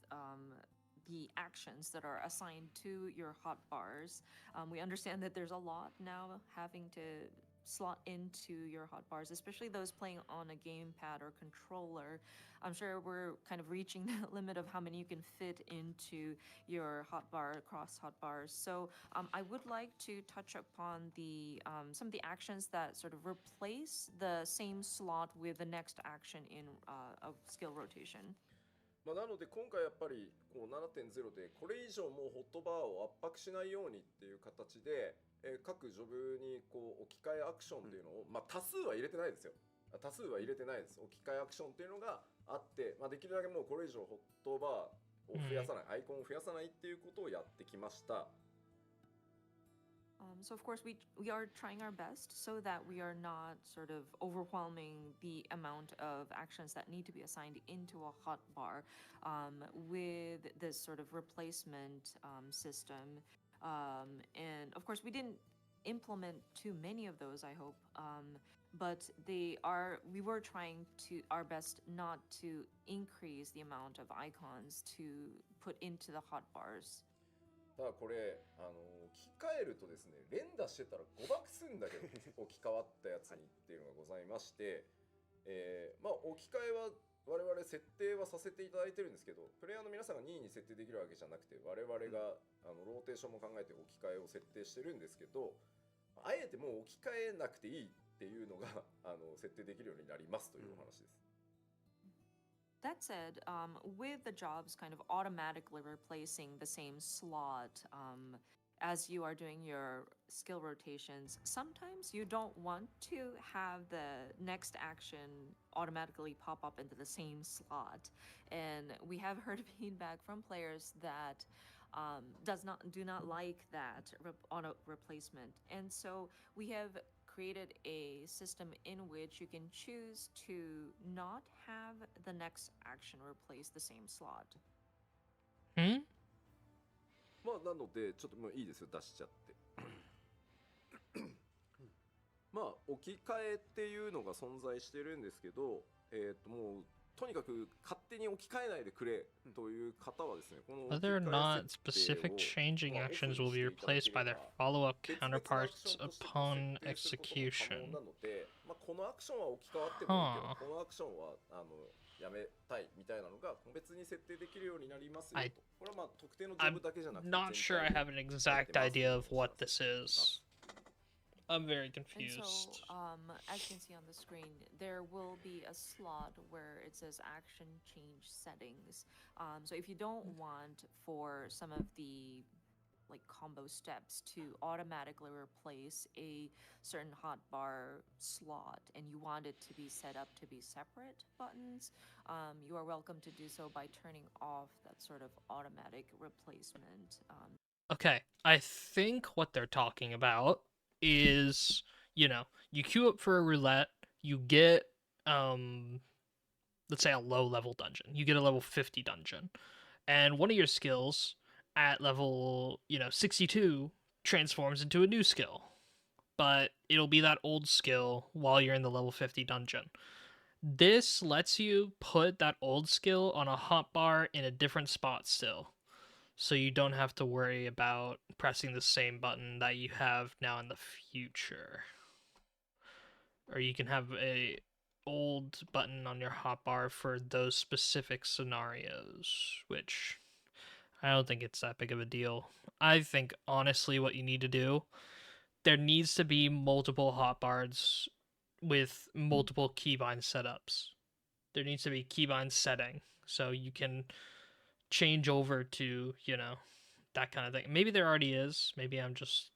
the actions that are assigned to your hotbars. We understand that there's a lot now having to slot into your hotbars, especially those playing on a gamepad or controller. I'm sure we're kind of reaching the limit of how many you can fit into your hotbar across hotbars. So I would like to touch upon the some of the actions that sort of replace the same slot with the next action in of skill rotation. まあ、なので今回やっぱりこう 7.0 でこれ以上もうホットバーを圧迫しないようにっていう形で、各ジョブにこう置き換えアクションっていうのを、まあ、多数は入れてないですよ多数は入れてないです置き換えアクションっていうのがあって、まあ、できるだけもうこれ以上ホットバーを増やさない、アイコンを増やさないっていうことをやってきました。So of course we are trying our best so that we are not sort of overwhelming the amount of actions that need to be assigned into a hotbar with this sort of replacement system. And of course we didn't implement too many of those, I hope. But we were trying to our best not to increase the amount of icons to put into the hotbars. ただこれ置き換えるとですね連打してたら誤爆するんだけど置き換わったやつにっていうのがございまして、まあ置き換えは我々設定はさせていただいてるんですけどプレイヤーの皆さんが任意に設定できるわけじゃなくて我々がローテーションも考えて置き換えを設定してるんですけどあえてもう置き換えなくていいっていうのが設定できるようになりますというお話です。That said, with the jobs kind of automatically replacing the same slot as you are doing your skill rotations, sometimes you don't want to have the next action automatically pop up into the same slot. And we have heard feedback from players that do not like that auto replacement. And so we have created a system in which you can choose to not have the next action replace the same slot. Hmm? まあなのでちょっともういいですよ出しちゃってまあ置き換えっていうのが存在してるんですけどもうとにかく勝手に置き換えないでくれという方はですねこの置き Whether or 換え not 設定 specific を changing まあオフ actions に will し be ていただ replaced けれ by ば their follow-up 別々のアクション counterparts としてこう upon 設定することが可 execution. 能なので、まあ、このアクションは置き換わってもいいけど、 Huh. このアクションはやめたいみたいなのが個別に設定できるようになりますよ I- と。これはまあ特定のジョ I'm ブだけじゃなくて not sure I 全体 have で an やって exact ます idea と of お知ら what せ this しています is. I'm very And confused. so, as you can see on the screen, there will be a slot where it says action change settings. So if you don't want for some of the like combo steps to automatically replace a certain hotbar slot and you want it to be set up to be separate buttons, you are welcome to do so by turning off that sort of automatic replacement. Okay, I think what they're talking about is, you queue up for a roulette, you get, let's say a low level dungeon. You get a level 50 dungeon. And one of your skills at level, 62 transforms into a new skill. But it'll be that old skill while you're in the level 50 dungeon. This lets you put that old skill on a hotbar in a different spot still. So you don't have to worry about pressing the same button that you have now in the future. Or you can have a old button on your hotbar for those specific scenarios, which I don't think it's that big of a deal. I think honestly what you need to do, there needs to be multiple hotbars with multiple keybind setups. There needs to be keybind setting so you can change over to, that kind of thing. Maybe there already is. Maybe I'm just,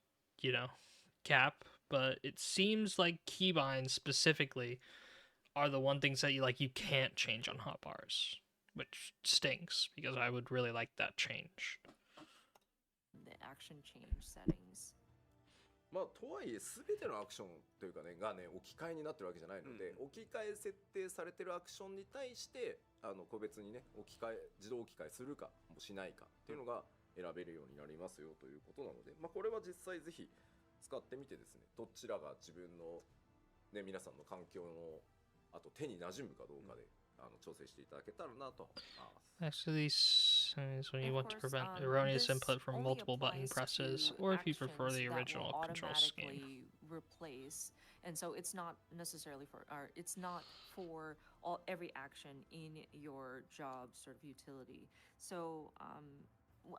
cap, but it seems like keybinds specifically are the one things that you can't change on hotbars, which stinks because I would really like that changed. The action change settings. まあとはいえ全てのアクションというかねがね置き換えになってるわけじゃないので、置き換え設定されてるアクションに対して個別にね自動置き換えするかもしないかっていうのが選べるようになりますよということなので、まあこれは実際ぜひ使ってみてですね、どちらが自分のね皆さんの環境のあと手に馴染むかどうかで調整していただけたらなと思います。Actually, says when you Of want to course, prevent erroneous this input from only multiple button applies presses, to or if you prefer actions the that will original control scheme. automatically replace, and so it's not necessarily for, or it's not for every action in your job sort of utility. So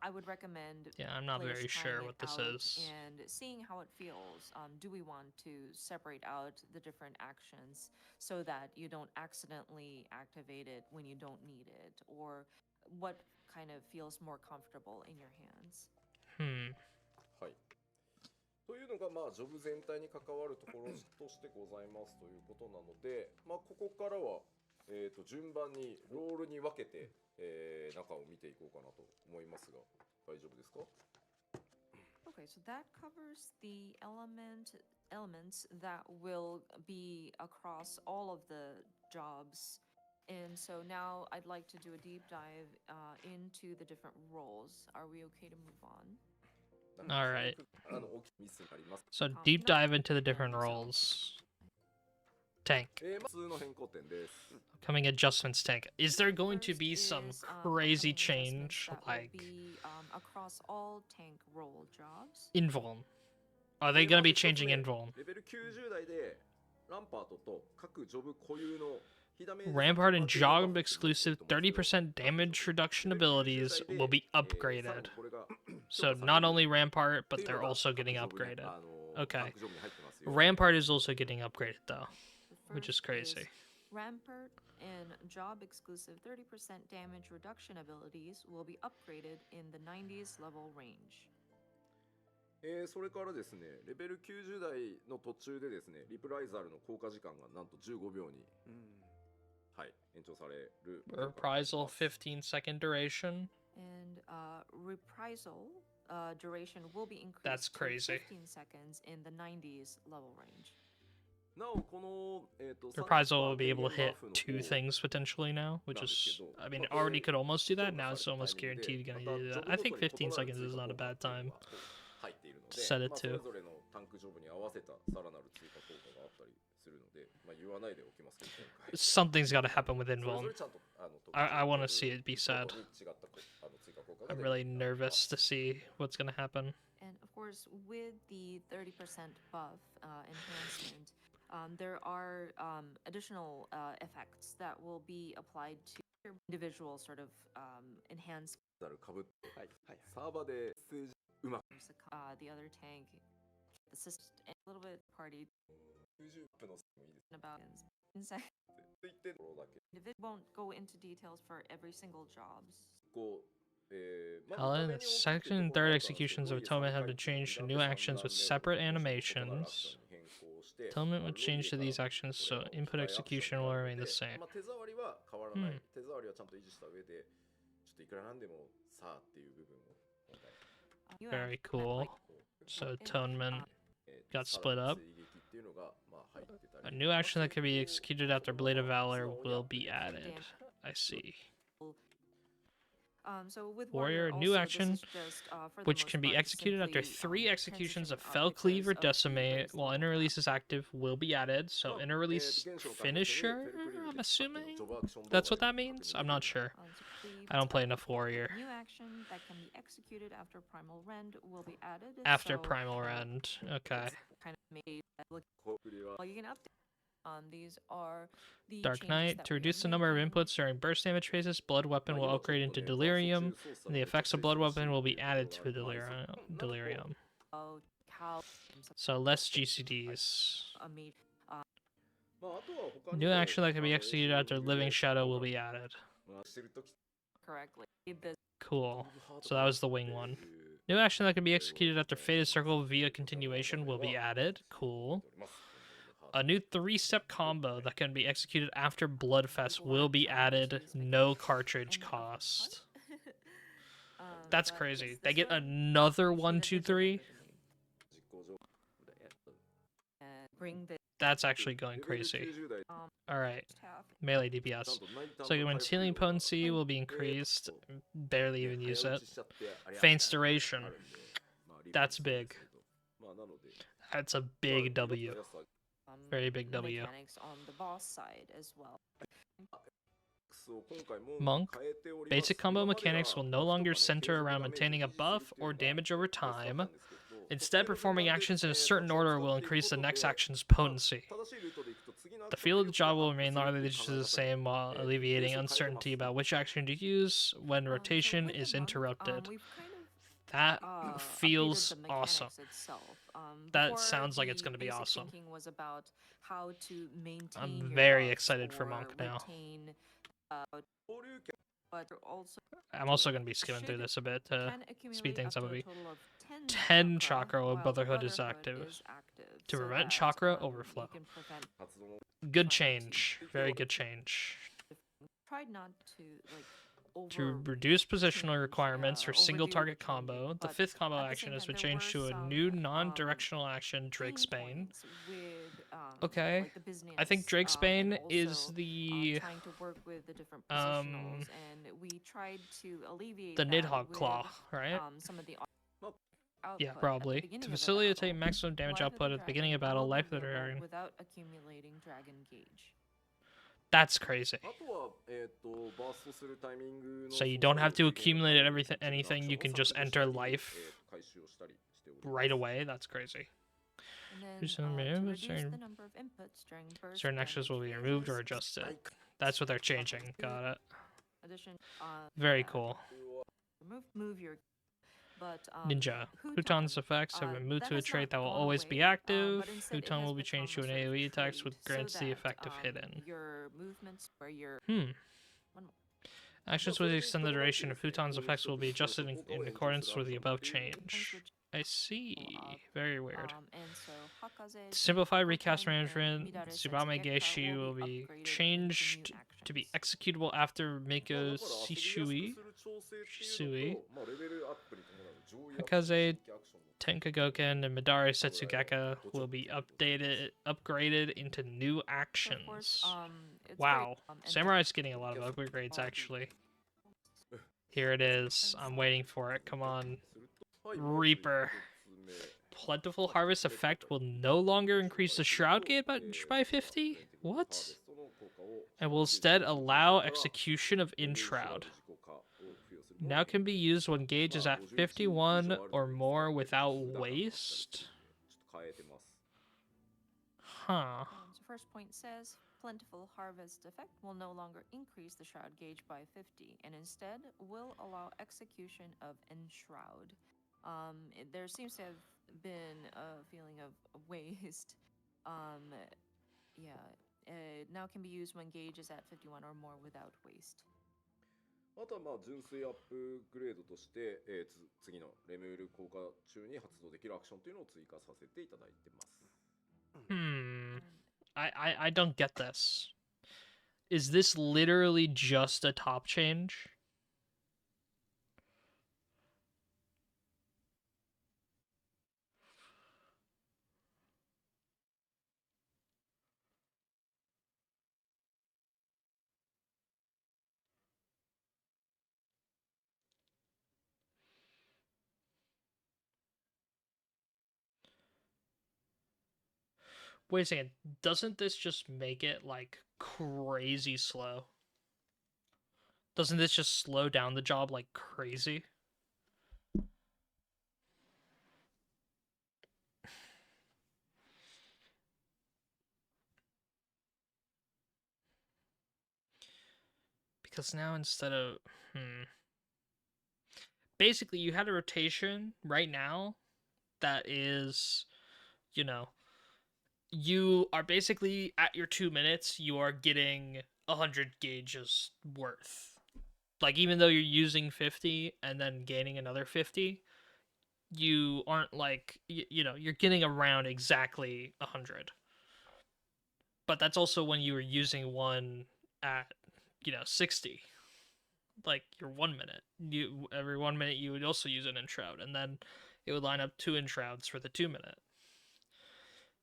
I would recommend Yeah, I'm not players very trying sure it what this out is. and seeing how it feels. Do we want to separate out the different actions so that you don't accidentally activate it when you don't need it, or what kind of feels more comfortable in your hands? はい。というのがまあジョブ全体に関わるところとしてございますということなので、まあここからは順番にロールに分けて、中を見ていこうかなと思いますが、大丈夫ですか？ Okay, so that covers the elements that will be across all of the jobs. And so now I'd like to do a deep dive into the different roles. Are we okay to move on? All right. 大きいミスになります。 So deep dive into the different roles. Tank. まあ普通の変更点です。 Coming adjustments tank. Is there going to First be some is, crazy upcoming change adjustments that will like be, across all tank role jobs? invuln? Are they going to be changing invuln? レベル90台でランパートと各ジョブ固有の Rampart and Job exclusive 30% damage reduction abilities will be upgraded. So not only Rampart, but they're also getting upgraded. Okay. Rampart is also getting upgraded though, The which is first crazy. Rampart and job exclusive 30% damage reduction abilities will be upgraded in the 90s level range. それからですね、レベル90台の途中でですね、リプライザルの効果時間がなんと15秒に、はい、延長される。Reprisal 15-second duration. And reprisal duration will be increased That's to crazy. 15 seconds in the 90s level range. なおこのReprisal will be able to hit 2 things potentially now, which is, I mean, it already could almost do that. Now it's almost guaranteed going to do that. I think 15 seconds is not a bad time to set it それ to. ぞれのタンクジョブに合わせたさらなる追加効果があったりするので、まあ言わないでおきますけど、今回 Something's got to happen with それぞ Invuln. れちゃんとI want to see it be 特徴 said. に違った追加効果が I'm 出る really nervous to see what's going to happen. And of course, with the 30% buff enhancement, there are additional effects that will be applied to your individual sort of enhanced ざるかぶってはいはいサーバーで数字うまく the other tank, the system, and a little bit party 90分のもいいです about in sec. と言ってところだけ It won't go into details for every single jobs. こう Helen, second and third executions of Atonement have been changed to new actions with separate animations. Atonement will change to these actions, so input execution will remain the same. 手触りは変わらない、手触りはちゃんと維持した上でちょっといくらなんでもさあっていう部分を今回 You Very add, cool. So Atonement got split up. A new action that can be executed after Blade of Valor will be added. I see. So with Warrior, also, new this action, is just, for the which most can be part, executed after simply, 3 executions of transition Fell Cleave or because of the Decimate raised while level inner release cap. is active will be added. So inner release finisher, I'm assuming that's what that means? I'm not sure. So cleave I don't play enough Warrior. New action that can be executed after Primal Rend will be added. After so, Primal Rend. Okay. it's kind of made look well, you can update. These are the Dark changes Knight. that To we are reduce the number of making. inputs during burst damage phases, Blood Weapon will upgrade into Delirium, and the effects of Blood Weapon will be added to Delirium. How So less GCDs. a major New action that can be executed after Living Shadow will be added. correctly. This Cool. So that was the wing one. New action that can be executed after Fated Circle via continuation will be added. Cool. A new 3-step combo that can be executed after Bloodfest will be added. No cartridge cost. That's but crazy. yes, They this get one another should 1, 2, 3. and bring the That's actually going crazy. Alright. half Melee DPS. So when healing potency will be increased. Barely even use it. Feint's duration. That's big. That's a big W. Very big W. mechanics on the boss side as well. Monk. Basic combo mechanics will no longer center around maintaining a buff or damage over time. Instead, performing actions in a certain order will increase the next action's potency. The feel of the job will remain largely the same while alleviating uncertainty about which action to use when rotation is interrupted. We've kind of That updated feels the mechanics awesome. itself. That Before, sounds like it's the gonna be basic awesome. Thinking was about how to maintain I'm your very buffs excited for or Monk now. retain, but also I'm also going to be skimming through this a bit to can accumulate speed things up up to a a bit. total of 10 chakra while when Brotherhood is active. To so prevent that, chakra you overflow. can prevent. Good change. Very good change. Tried not to like To over reduce positional requirements for overdo single the target changes, combo, the but 5th combo at the action same has time, been there changed were to a some, new non-directional action, pain Drakesbane. points with, Okay. like the business, I think and Drakesbane is also, the trying to work with the different um, positionals, and we tried to alleviate the that Nidhogg with, Claw, right? some of the Yeah, output at the probably. beginning To of the facilitate battle. maximum damage Life of the output at the beginning of Dragon battle, will life be of the available dragon. without accumulating dragon gauge. That's crazy. So you don't have to accumulate anything, you can just enter life right away. That's crazy. And then, Who's to removed? reduce Certain- the number of inputs during burst Certain actions will be damage removed or phases, adjusted. That's what they're changing. Got it. Addition, Very yeah, cool. move your. But Ninja. Huton's effects have been moved that to a has trait not that will gone always away, be active. but instead it Huton has will be become changed to a an sort of AoE attacks which trait grants so the that, effect of hidden. Your movements where your Actions which extend the duration of Huton's effects will be adjusted in accordance with the above change. I see. Very weird. And so Hakaze, Simplified Tenkoku recast Ken, and management. Midare Tsubame Setsugekka Geshi will be upgraded into new changed to be actions. executable after まあ、 Miko だから遊びやすく Shisui. する調整っていう Shisui. のと、まあ、レベルアップに伴う上位アクション、 Hakaze, 新規アクションの追加 Tenkagoken, and Midare ぐらいは Setsugekka どちら will も be 兼ねてございます upgraded into new So of course, actions. it's Wow. very, and Samurai's getting a lot of upgrades, actually. Here it is. I'm waiting for it. Come on. すると、はい、まず Reaper. 一つ目 Plentiful Harvest effect will no longer increase the Shroud gauge by 50? What? And will instead allow execution of In-Shroud. Now can be used when gauge is at 51 or more without waste? Huh. So first point says plentiful harvest effect will no longer increase the shroud gauge by 50 and instead will allow execution of enshroud. There seems to have been a feeling of waste. Now can be used when gauge is at 51 or more without waste. あとはまあ純粋アップグレードとして、次のレムール効果中に発動できるアクションというのを追加させていただいてます。I don't get this. Is this literally just a top change? Wait a second. Doesn't this just make it like crazy slow? Doesn't this just slow down the job like crazy? Because now instead of basically you had a rotation right now that is, you know, you are basically at your 2 minutes, you are getting 100 gauges worth. Like, even though you're using 50 and then gaining another 50, you aren't like, you know, you're getting around exactly 100. But that's also when you were using one at, 60. Like, your 1 minute. Every 1 minute you would also use an enshroud, and then it would line up 2 enshrouds for the 2 minute.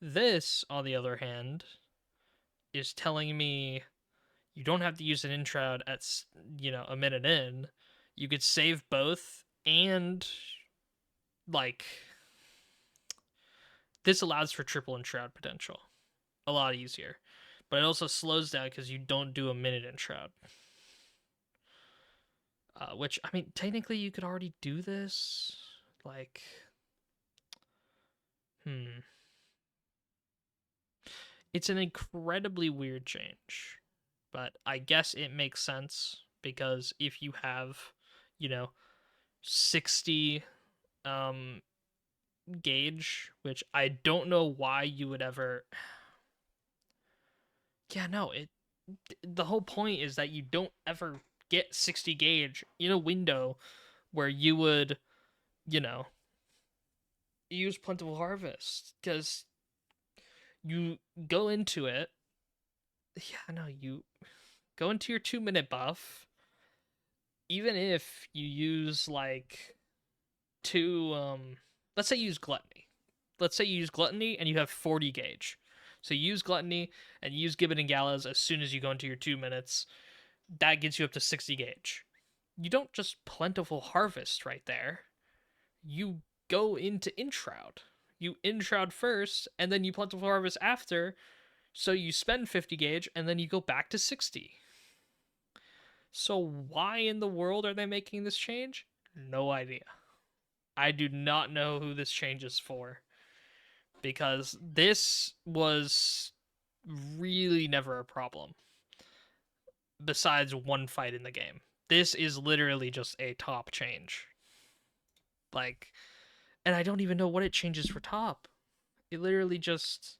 This, on the other hand, is telling me you don't have to use an enshroud at, a minute in. You could save both, and, like, this allows for triple enshroud potential. A lot easier. But it also slows down because you don't do a minute enshroud. Which, I mean, technically you could already do this. Like, It's an incredibly weird change, but I guess it makes sense because if you have, 60 gauge, which I don't know why you would ever. Yeah, no, the whole point is that you don't ever get 60 gauge in a window where you would, use Plentiful Harvest, because you go into it. Yeah, no, you go into your 2 minute buff. Even if you use like let's say you use Gluttony. Let's say you use Gluttony and you have 40 gauge. So you use Gluttony and you use Gibbet and Gallows as soon as you go into your 2 minutes. That gets you up to 60 gauge. You don't just Plentiful Harvest right there. You go into Enshroud. You Enshroud first, and then you Plentiful Harvest after. So you spend 50 gauge, and then you go back to 60. So why in the world are they making this change? No idea. I do not know who this change is for. Because this was really never a problem. Besides one fight in the game. This is literally just a top change. Like, and I don't even know what it changes for top. It literally just...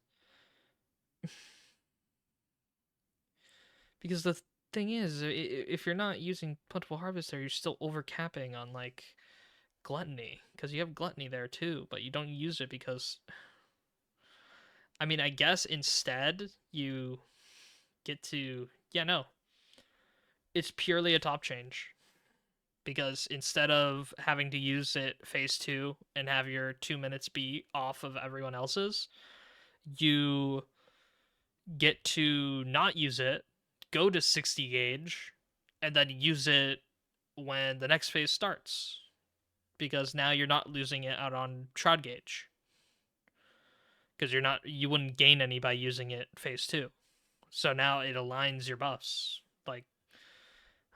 Because the thing is, if you're not using Plentiful Harvest there, you're still overcapping on, like, gluttony, because you have gluttony there too, but you don't use it because, I mean, I guess instead you get to, yeah, no, it's purely a top change. Because instead of having to use it phase 2 and have your 2 minutes be off of everyone else's, you get to not use it, go to 60 gauge, and then use it when the next phase starts. Because now you're not losing it out on Shroud gauge. Because you wouldn't gain any by using it phase 2. So now it aligns your buffs. Like,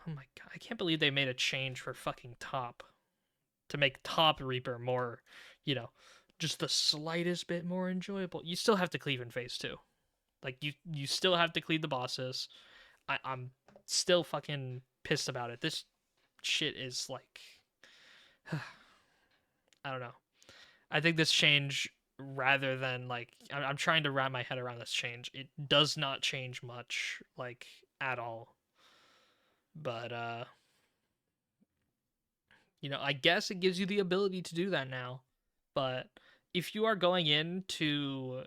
oh my god, I can't believe they made a change for fucking top. To make top Reaper more, just the slightest bit more enjoyable. You still have to cleave in phase 2. Like, you still have to cleave the bosses. I'm still fucking pissed about it. This shit is like, I don't know. I think this change, rather than like, I'm trying to wrap my head around this change. It does not change much, like, at all. But I guess it gives you the ability to do that now. But if you are going into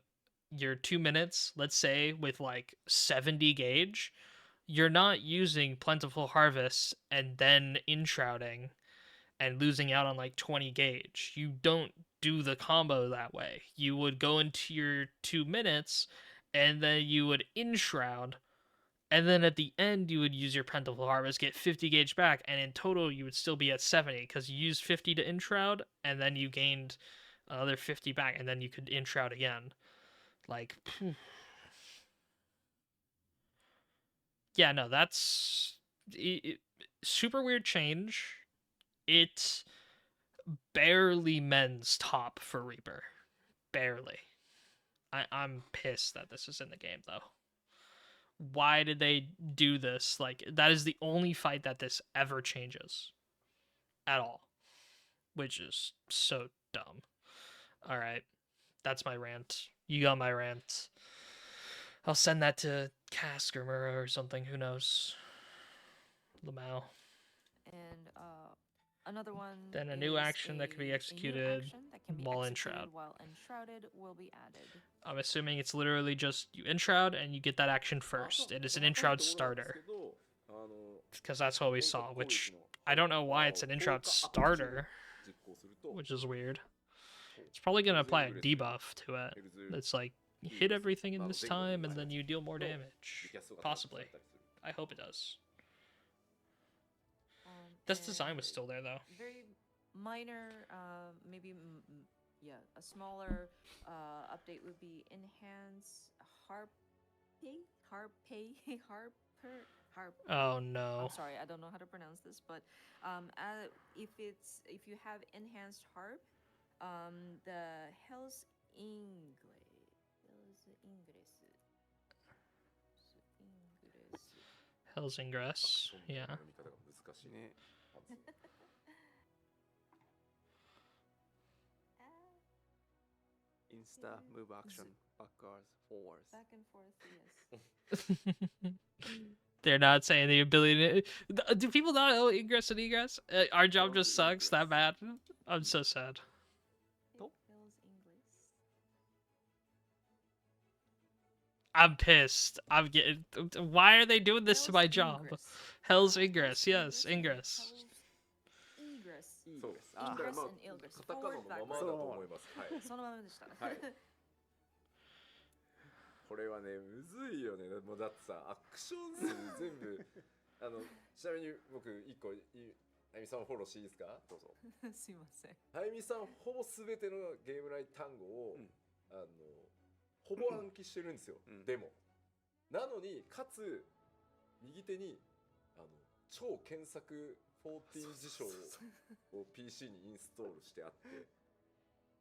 your 2 minutes, let's say with like 70 gauge, you're not using Plentiful Harvest and then enshrouding and losing out on like 20 gauge. You don't do the combo that way. You would go into your 2 minutes and then you would enshroud, and then at the end you would use your Plentiful Harvest, get 50 gauge back, and in total you would still be at 70 because you used 50 to enshroud and then you gained another 50 back, and then you could enshroud again. Like, yeah, no, that's super weird change. It barely mends top for Reaper. Barely. I'm pissed that this is in the game, though. Why did they do this? Like, that is the only fight that this ever changes. At all. Which is so dumb. Alright. That's my rant. You got my rant. I'll send that to Cask or Mura or something. Who knows? Lamau. And another one. Then a new action that can be executed while enshrouded. While enshrouded will be added. I'm assuming it's literally just you enshroud and you get that action first. It is an enshroud starter. Because that's what we saw, which I don't know why it's an enshroud starter, which is weird. It's probably going to apply a debuff to it. It's like, hit everything in this time and then you deal more damage. Possibly. I hope it does. This design was still there, though. Very minor, maybe, a smaller update would be enhance Oh no. I'm sorry, I don't know how to pronounce this, but if you have enhanced harp, the Hell's Ingress, yeah. ね。インスタ、move action, backwards, forwards. Back and forth, yes. They're not saying the ability to... Do people not know ingress and egress? Our job just sucks that bad. I'm so sad. Nope. I'm pissed. I'm getting... Why are they doing this to my job? Hell's Ingress, yes, Ingress. Ingress. そう。 あだからまあ Ingress and Ilgress. カタカナのままだと思います。はい。そのままでした。はい。これはね、むずいよね。もうだってさ、アクション数全部ちなみに僕一個あゆみさんをフォローしていいですか？どうぞ。すいません。あゆみさんほぼすべてのゲーム内単語を、ほぼ暗記してるんですよ。でもなのにかつ右手に超検索14辞書を PC にインストールしてあって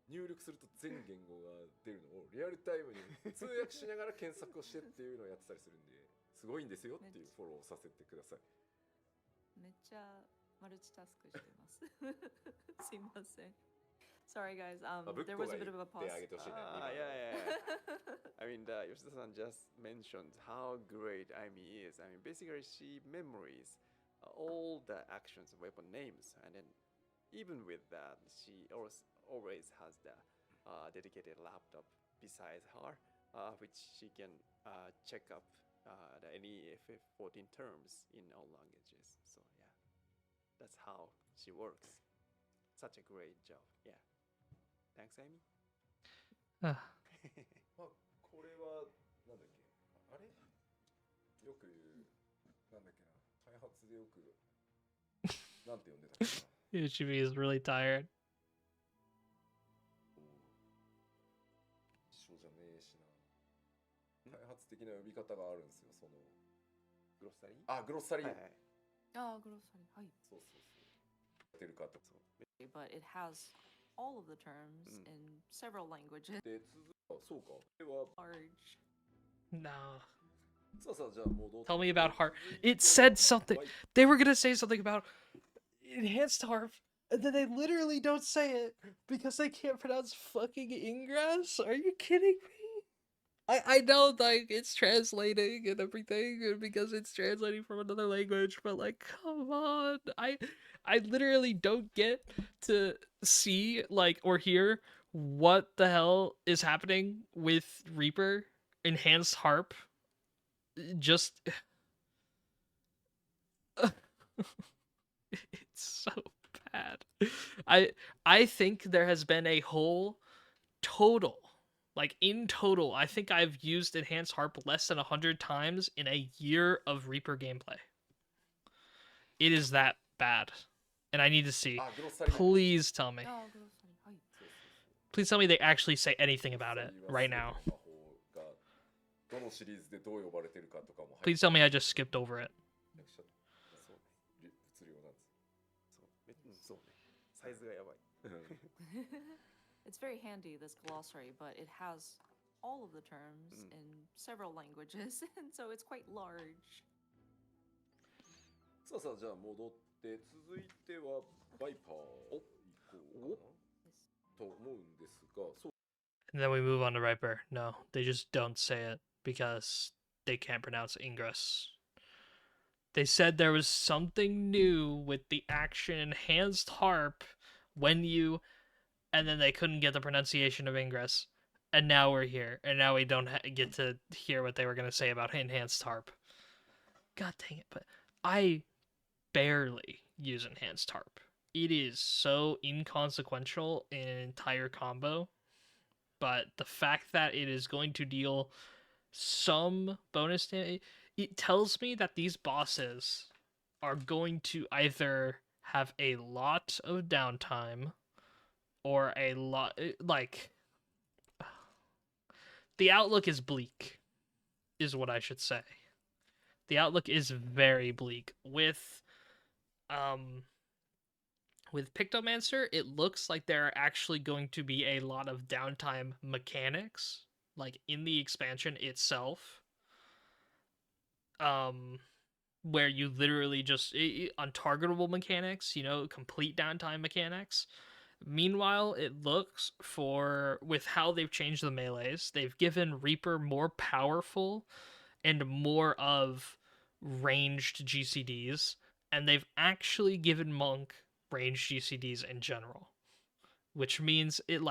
入力すると全言語が出るのをリアルタイムに通訳しながら検索をしてっていうのをやってたりするんですごいんですよっていうフォローをさせてください。めっちゃマルチタスクしてます。すいません。Sorry guys, there was a bit of a pause. Yeah. I mean, Yoshida-san just mentioned how great Aimi is. I mean, basically she memories all the actions, weapon names, and then even with that, she always has the dedicated laptop beside her, which she can check up any FF14 terms in all languages. So yeah, that's how she works. Such a great job. Yeah. Thanks, Amy. あまあこれはなんだっけあれよくなんだっけな開発でよくなんて呼んでたっけな Ichibi is really tired. 一緒じゃねえしな開発的な呼び方があるんですよそのグロッサリーあグロッサリー、はいはい。Oh, grocery. Hi. そうそうそうやってるかと But it has all of the terms in several languages. でそうかでは Large. No. さあさあじゃあ戻って Tell me about harp. It said something. They were gonna say something about enhanced harp, and then they literally don't say it because they can't pronounce fucking ingress. Are you kidding me? I know like it's translating and everything and because it's translating from another language, but like come on. I literally don't get to see like or hear what the hell is happening with Reaper enhanced harp. Just it's so bad. I think there has been a whole total, like in total, I think I've used enhanced harp less than 100 times in a year of Reaper gameplay. It is that bad. And I need to see. あグロッサリー Please tell me. Oh, grocery. Hi. Please tell me they actually say anything about it right now. 魔法がどのシリーズでどう呼ばれてるかとかも Please tell me I just skipped over it. そうね。物量なんですそうね。サイズがやばい。 It's very handy, this glossary, but it has all of the terms in several languages, and so it's quite large. さあさあじゃあ戻って続いてはバイパー行こうかなと思うんですがそう And then we move on to Riper. No, they just don't say it because they can't pronounce ingress. They said there was something new with the action enhanced harp when you, and then they couldn't get the pronunciation of ingress. And now we're here, and now we don't get to hear what they were going to say about enhanced harp. God dang it, but I barely use enhanced harp. It is so inconsequential in an entire combo, but the fact that it is going to deal some bonus damage, it tells me that these bosses are going to either have a lot of downtime or a lot, like, the outlook is bleak, is what I should say. The outlook is very bleak. With Pictomancer, it looks like there are actually going to be a lot of downtime mechanics, like in the expansion itself, where you literally just untargetable mechanics, you know, complete downtime mechanics. Meanwhile, it looks with how they've changed the melees, they've given Reaper more powerful and more of ranged GCDs, and they've actually given Monk ranged GCDs in general, which means it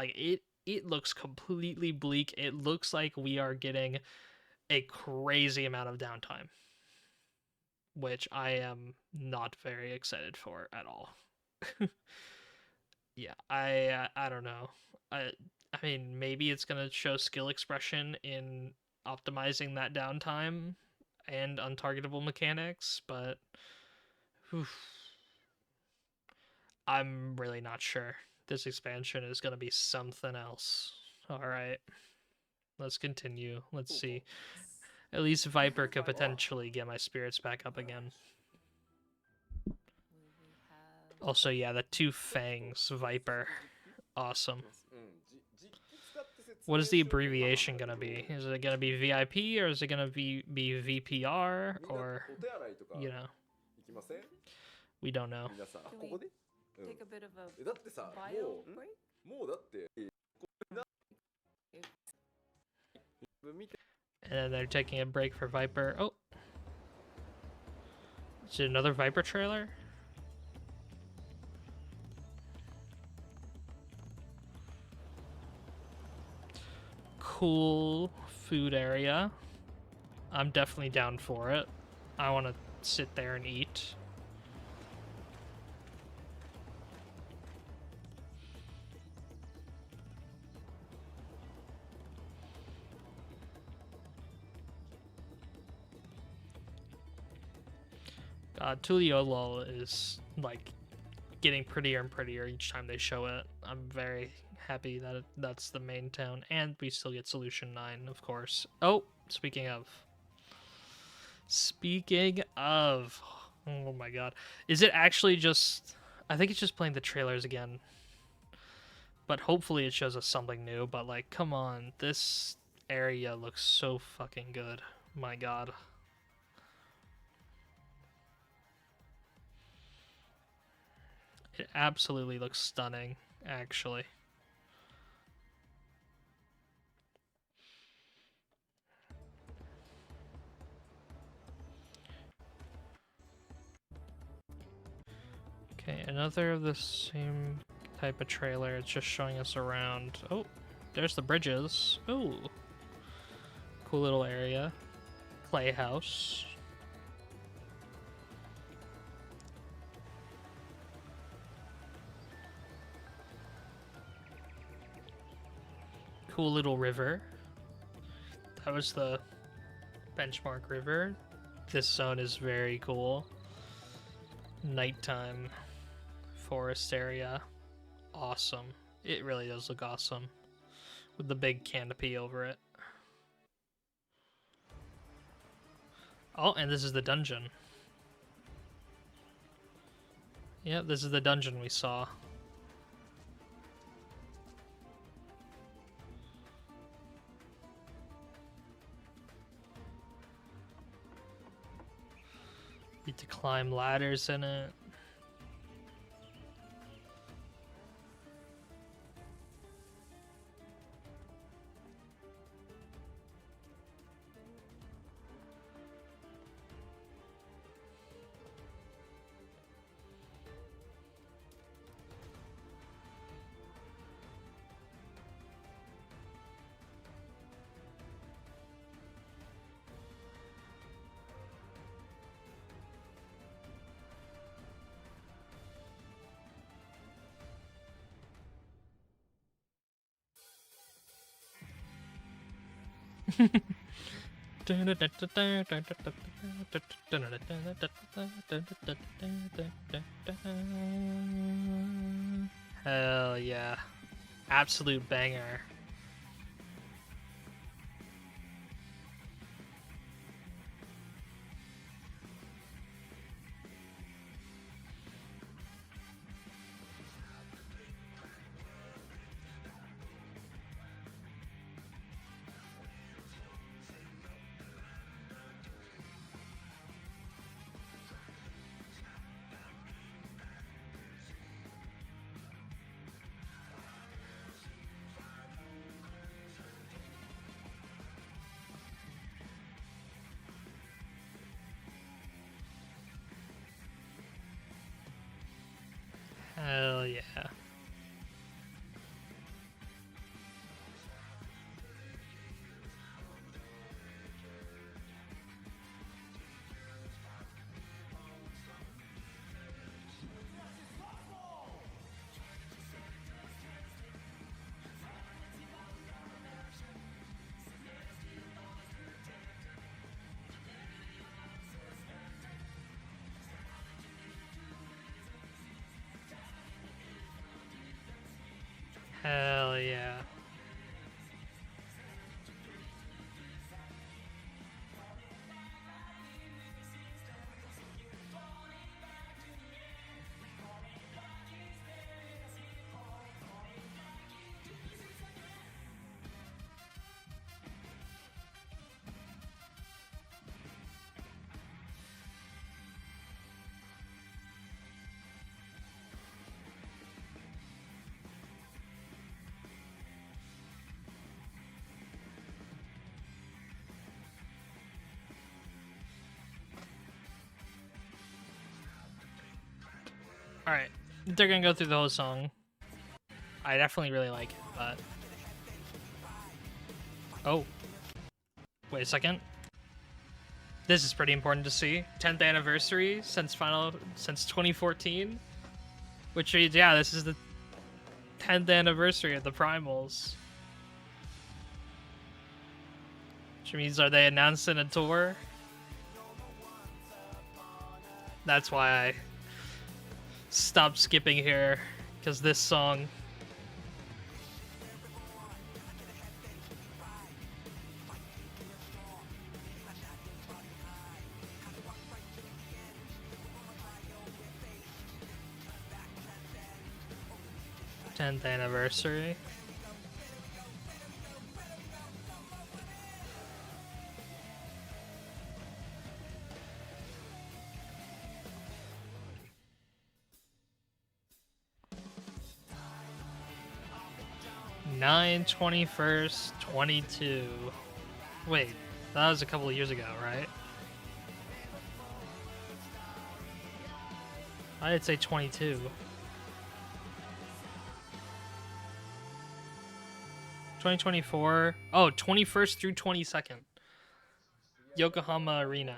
looks completely bleak. It looks like we are getting a crazy amount of downtime, which I am not very excited for at all. Yeah, I don't know. I mean, maybe it's gonna show skill expression in optimizing that downtime and untargetable mechanics, but I'm really not sure. This expansion is gonna be something else. All right, let's continue. Let's see. At least Viper could potentially get my spirits back up again. We have Also, yeah, the two fangs Viper, awesome. What is the abbreviation gonna be? Is it gonna be VIP or is it gonna be VPR or, you know, 行きません we don't know. 皆さん Can ここで take a bit of a だってさ bio break? もうだって And then they're taking a break for Viper. Oh, is it another Viper trailer? cool food area. I'm definitely down for it. I want to sit there and eat. God, Tuliolol is like getting prettier and prettier each time they show it. I'm very happy that that's the main town, and we still get Solution 9, of course. Oh, speaking of, oh my god, is it actually just? I think it's just playing the trailers again, but hopefully it shows us something new. But like, come on, this area looks so fucking good. My god. It absolutely looks stunning, actually. Okay, another of the same type of trailer. It's just showing us around. Oh, there's the bridges. Oh, cool little area. Playhouse. Cool little river. That was the benchmark river. This zone is very cool. Nighttime forest area. Awesome. It really does look awesome. With the big canopy over it. Oh, and this is the dungeon. Yep, this is the dungeon we saw. Need to climb ladders in it. Hell yeah. Absolute banger. Hell yeah. Hell yeah. Alright, they're gonna go through the whole song. I definitely really like it, but Oh. Wait a second. This is pretty important to see. 10th anniversary since 2014. Which means, yeah, this is the 10th anniversary of the Primals. Which means, are they announcing a tour? That's why I stopped skipping here, because this song. Tenth anniversary. Nine 21st 22. Wait, that was a couple of years ago, right? I'd say 22. 2024. Oh, 21st through 22nd. Yokohama Arena.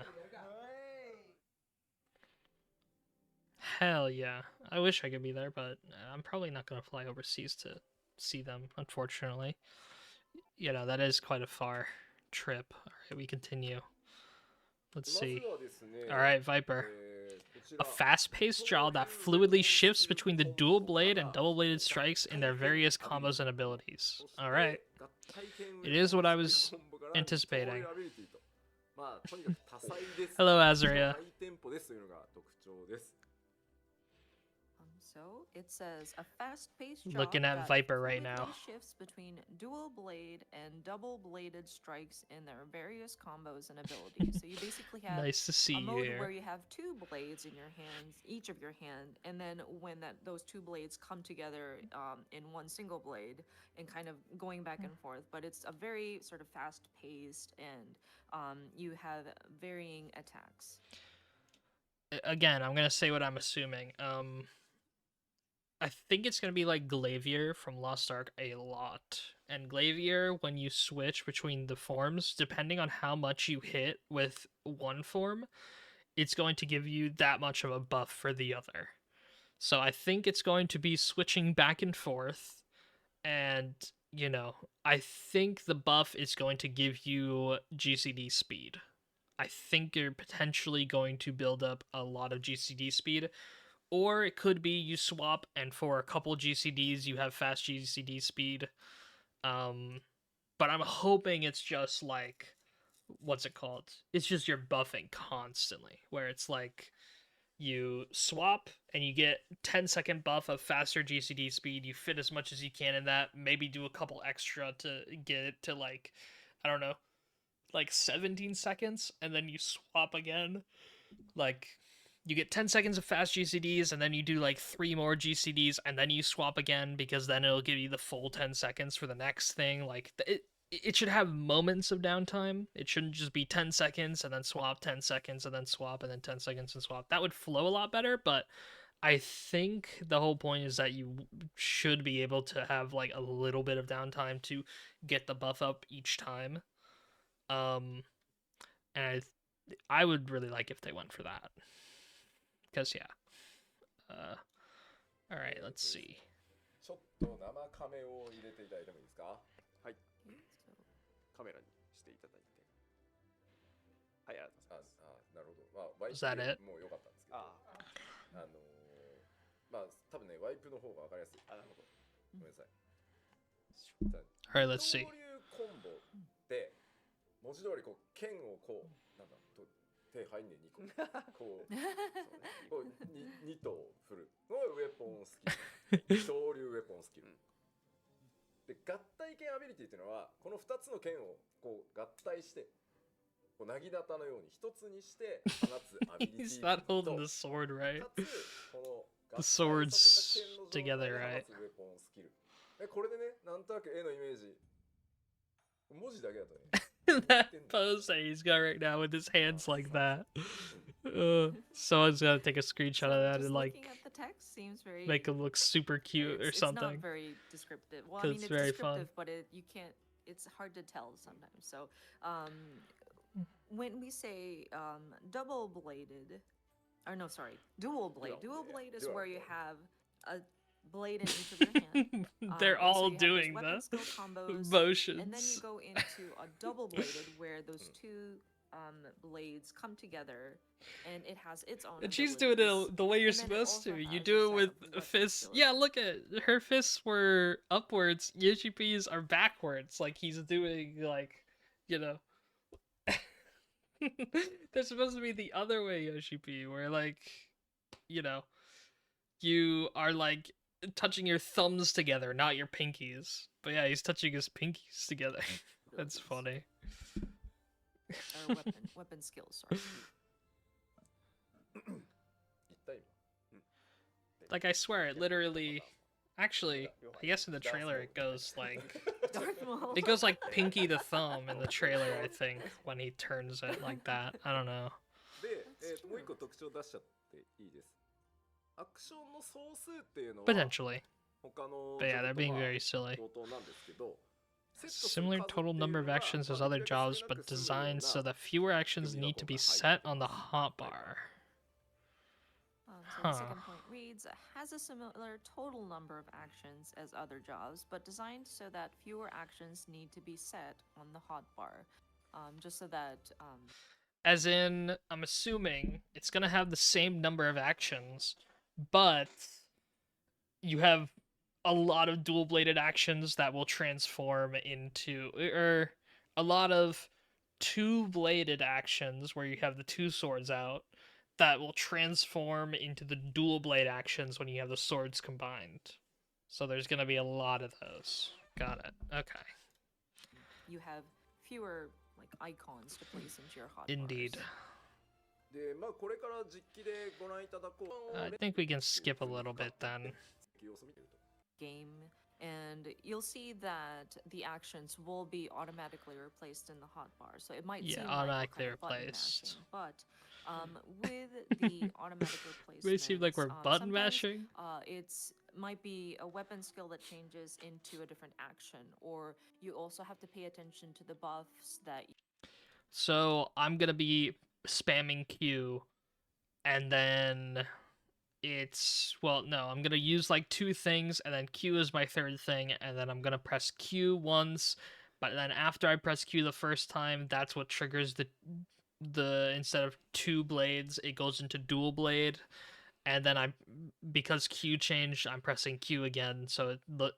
Hell yeah. I wish I could be there, but I'm probably not going to fly overseas to see them, unfortunately. You know, that is quite a far trip. Alright, we continue. Let's see. Alright, Viper. A fast-paced draw that fluidly shifts between the dual blade and double-bladed strikes in their various combos and abilities. Alright. It is what I was anticipating. Hello, Azaria. So it says a fast-paced draw Looking at that Viper right now. fluidly shifts between dual blade and double-bladed strikes in their various combos and abilities. So you basically have Nice to see a you mode here. where you have two blades in your hands, each of your hand, and then when those two blades come together in one single blade and kind of going back and forth. But it's a very sort of fast-paced, and you have varying attacks. Again, I'm gonna say what I'm assuming. I think it's gonna be like Glavier from Lost Ark a lot. And Glavier, when you switch between the forms, depending on how much you hit with one form, it's going to give you that much of a buff for the other. So I think it's going to be switching back and forth. And, you know, I think the buff is going to give you GCD speed. I think you're potentially going to build up a lot of GCD speed. Or it could be you swap, and for a couple GCDs, you have fast GCD speed. But I'm hoping it's just like, what's it called? It's just you're buffing constantly, where it's like you swap and you get 10-second buff of faster GCD speed. You fit as much as you can in that. Maybe do a couple extra to get it to like, I don't know, like 17 seconds, and then you swap again. Like, you get 10 seconds of fast GCDs, and then you do like 3 more GCDs, and then you swap again, because then it'll give you the full 10 seconds for the next thing. Like, it should have moments of downtime. It shouldn't just be 10 seconds, and then swap, 10 seconds, and then swap, and then 10 seconds, and swap. That would flow a lot better, but I think the whole point is that you should be able to have like a little bit of downtime to get the buff up each time. And I would really like if they went for that. Because, yeah. Alright, let's see. ちょっと生カメを入れていただいてもいいですか？はい。カメラにしていただいて。はい、ありがとうございます。なるほど。まあ、ワイ Is that it? プも良かったんですけど、あまあ、多分ね、ワイプの方が分かりやすい。なるほど。ごめんなさい。 Alright, let's see. 恐竜コンボで、文字通りこう剣をこう、なんだ、手入んねえ2個。こう、こう2頭振る。これウェポンスキル。恐竜ウェポンスキル。で、合体剣アビリティっていうのは、この2つの剣をこう合体して、こうなぎだたのように一つにして放つアビリテ He's ィ not と、 holding the sword, right? かつこの The swords together, right? ウェポンスキル。これでね、なんとなく絵のイメージ、文字だけだとね。That pose that he's got right now with his hands like that. Someone's gotta take a screenshot of that and like looking at the text seems make him look super cute or it's not something. very descriptive. Well, I 'Cause mean, it's it's very descriptive, fun. but you can't it's hard to tell sometimes. So when we say double bladed, or no, sorry, dual blade. Dual blade is where you have a blade in each of your hand. They're and so all you have those doing weapon the skill combos, motions. and then you go into a double bladed where those two blades come together, and it has its own. And she's doing it the way you're And then it supposed to. also You has do a it set with of weapon fists. skills. Yeah, look at her fists were upwards. Yoshipi's are backwards. Like he's doing like, you know. They're supposed to be the other way, Yoshipi, where like, you know, you are like touching your thumbs together, not your pinkies. But yeah, he's touching his pinkies together. That's funny. Or weapon skills, sorry. 言った今 Like I swear, it literally. Actually, I guess in the trailer it goes like Darth Maul. it goes like pinky to thumb in the trailer. I think when he turns it like that. I don't know. で、もう一個特徴出しちゃっていいです。アクションの総数っていうのは Potentially, 他の but yeah, they're being ジョブと very silly. 同等なんですけど、セットする Similar 数って total いう number の of が actions as まあ other できるだけ jobs, 少な but く済むよう designed so な that fewer actions 組みの need to 方 be が入 set って on the ます。 hotbar. So the Huh. second point reads, has a similar total number of actions as other jobs, but designed so that fewer actions need to be set on the hotbar. Just so that As in, I'm assuming it's gonna have the same number of actions, but you have a lot of dual-bladed actions that will transform into, or a lot of two-bladed actions where you have the two swords out that will transform into the dual blade actions when you have the swords combined. So there's gonna be a lot of those. Got it. Okay. you have fewer like icons to place into your hotbars. Indeed. で、まあこれから実機でご覧いただこう。 I think we can skip a little bit then. 様子見てると Game, and you'll see that the actions will be automatically replaced in the hotbar. So it might Yeah, seem automatically like we're kind of button replaced. mashing, but with the automatic replacement, May seem like we're button mashing. It's might be a weapon skill that changes into a different action, or you also have to pay attention to the buffs that. So I'm gonna be spamming Q, and then it's, well, no, I'm gonna use like two things, and then Q is my third thing, and then I'm gonna press Q once, but then after I press Q the first time, that's what triggers the instead of two blades, it goes into dual blade, and then because Q changed, I'm pressing Q again, so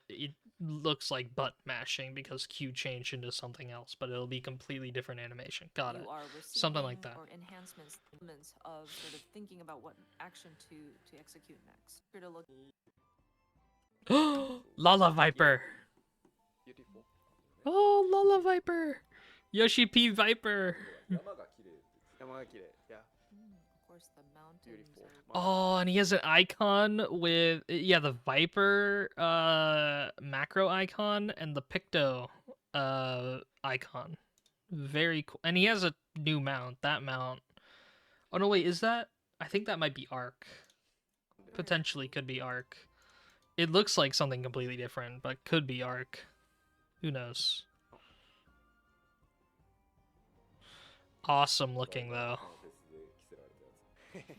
it looks like butt mashing because Q changed into something else, but it'll be completely different animation. Got it. You are Something like that. Or enhancements of sort of thinking about what action to execute next. Here to look. Lala Viper. Beautiful. Oh, Lala Viper. Yoshi P Viper. 山が綺麗って言って山が綺麗。Yeah. Of course, the mountains. Beautiful. Oh, and he has an icon with, yeah, the Viper macro icon and the Picto icon. Very cool. And he has a new mount. That mount. Oh no, wait, is that? I think that might be Arc. Potentially could be Arc. It looks like something completely different, but could be Arc. Who knows? Awesome looking though. フェスで着せられたやつ。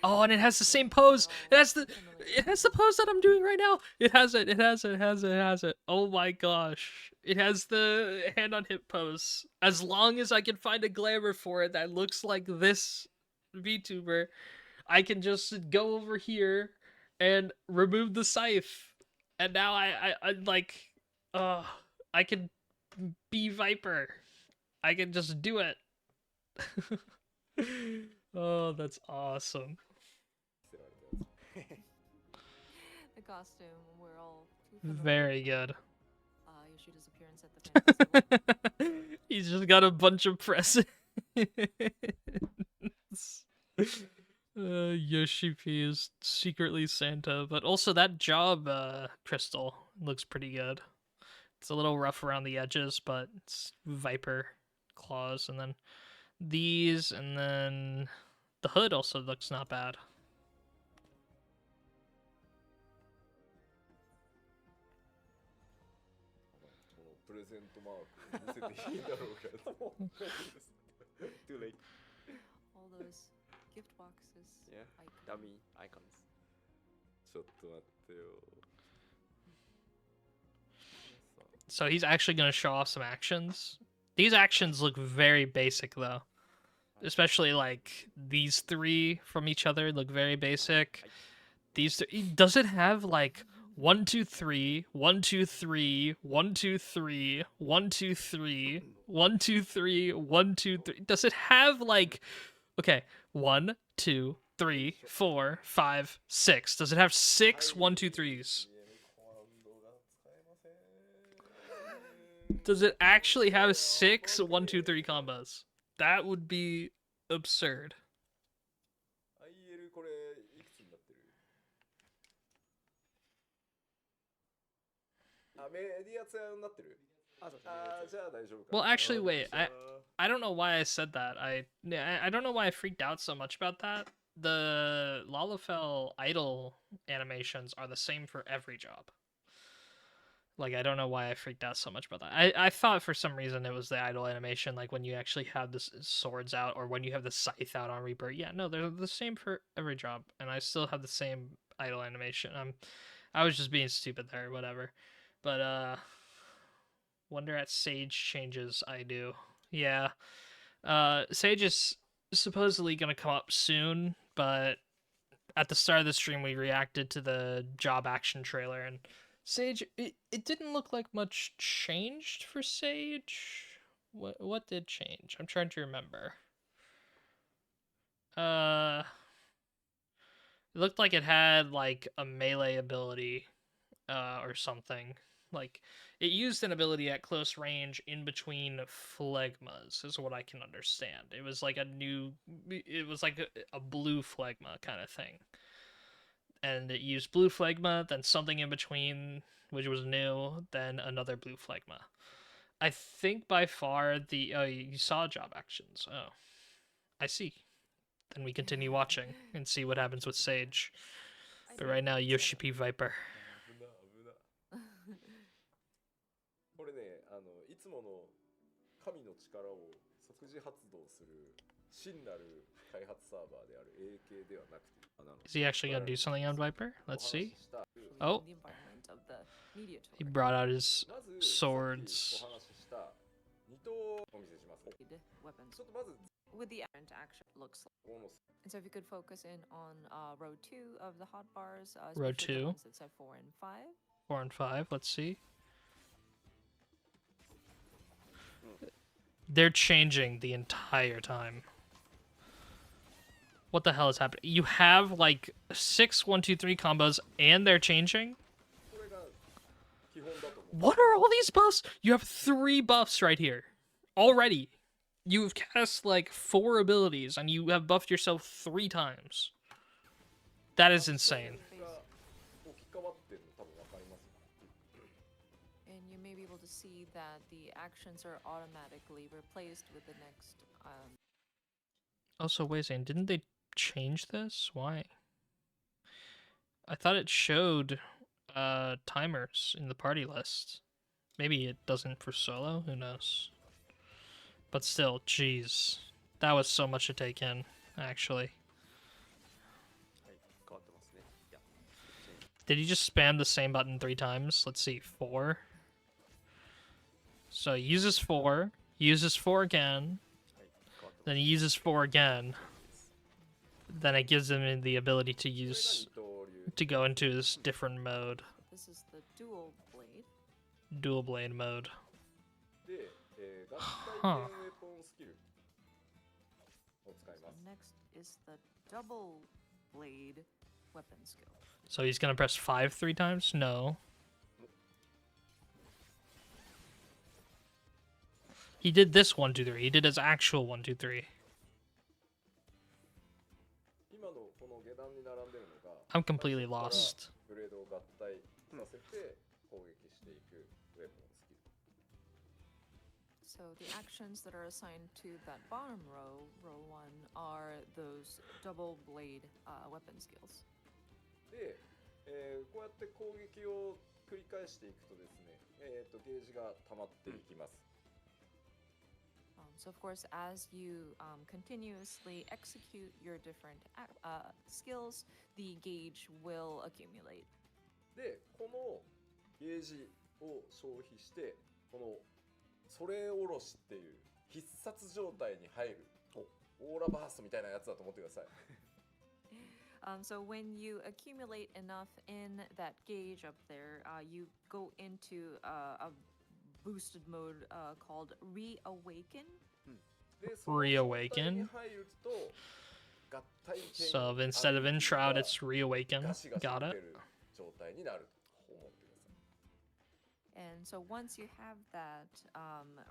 Oh, and it has the same pose. It has the pose that I'm doing right now. It has it. Oh my gosh. It has the hand on hip pose. As long as I can find a glamour for it that looks like this VTuber, I can just go over here and remove the scythe. And now I like I can be Viper. I can just do it. Oh, that's awesome. 着せられたやつ。 The costume, we're all too familiar Very with, good. Yoshida's appearance at the fantasy. He's just got a bunch of presents. Yoshi P is secretly Santa, but also that job crystal looks pretty good. It's a little rough around the edges, but it's Viper claws, and then these, and then the hood also looks not bad. このプレゼゼントマークを見せていいだろうかと。Too late. All those gift boxes. Yeah. icons. Dummy icons. ちょっと待ってよ。 So he's actually going to show off some actions. These actions look very basic, though. Especially, like, these three from each other look very basic. These three... Does it have, like, 1, 2, 3, 1, 2, 3, 1, 2, 3, 1, 2, 3, 1, 2, 3, 1, 2, 3? Does it have, like... Okay, 1, 2, 3, 4, 5, 6. Does it have 6 1, 2, 3s? Does it actually have 6 1, 2, 3 combos? That would be absurd. IL これいくつになってる？あ、メディアツヤになってる？あ、じゃあ大丈夫か。 Well, actually, wait. I don't know why I said that. I don't know why I freaked out so much about that. The Lalafell idol animations are the same for every job. Like, I don't know why I freaked out so much about that. I thought for some reason it was the idle animation, like when you actually have the swords out or when you have the scythe out on Rebirth. Yeah, no, they're the same for every job, and I still have the same idle animation. I was just being stupid there, whatever. But wonder at Sage changes. I do. Yeah. Sage is supposedly gonna come up soon, but at the start of the stream we reacted to the job action trailer, and Sage, it didn't look like much changed for Sage. What did change? I'm trying to remember. It looked like it had like a melee ability, or something. Like it used an ability at close range in between phlegmas, is what I can understand. It was like a blue phlegma kind of thing. And it used blue phlegma, then something in between, which was new, then another blue phlegma. I think by far the... Oh, you saw job actions. Oh. I see. Then we continue watching and see what happens with Sage. But right now, Yoshipi Viper. これね、いつもの神の力を即時発動する真なる開発サーバーである AK ではなくて、Is he actually gonna do something on Viper? Let's see. お Oh. He brought out his swords. お話しした2頭をお見せします。 weapons ちょっとまず with the errant action looks like. この And so if you could focus in on row 2 of the hotbars, Row especially the 2. ones that said 4 and 5. 4 and 5. Let's see. They're changing the entire time. What the hell is happening? You have like 6 1 2 3 combos and they're changing? これが基本だと思う。 What are all these buffs? You have 3 buffs right here. Already. You've cast like 4 abilities and you have buffed yourself 3 times. That is insane. が置き換わってるの多分わかります。 And you may be able to see that the actions are automatically replaced with the next. Also, wait a second. Didn't they change this? Why? I thought it showed timers in the party list. Maybe it doesn't for solo. Who knows? But still, jeez. That was so much to take in, actually. はい、変わってますね。いや、 Did you just spam the same button 3 times? Let's see. 4. So he uses 4. Uses 4 again. はい、変わってます。 Then he uses 4 again. Then it gives him the ability to これが use 二刀流。 to go into this different mode, This is the dual blade. dual blade mode. で、合体系 Huh. ウェポンスキルを使います。 And next is the double blade weapon skill. So he's gonna press 5 3 times? No. He did this 1 2 3. He did his actual 1 2 3. 今のこの下段に並んでるのが I'm completely lost. ブレードを合体させて攻撃していくウェポンスキル。 So the actions that are assigned to that bottom row, row 1, are those double blade weapon skills. で、こうやって攻撃を繰り返していくとですね、ゲージが溜まっていきます。So of course, as you continuously execute your different skills, the gauge will accumulate. で、このゲージを消費して、このそれおろしっていう必殺状態に入るオーラバーストみたいなやつだと思ってください。So when you accumulate enough in that gauge up there, you go into a boosted mode called Reawaken. で、その状態 Reawaken? に入ると合体剣 So instead of Enshroud, it's Reawaken. ガシガシ Got 打 it. てる状態になると思ってください。 And so once you have that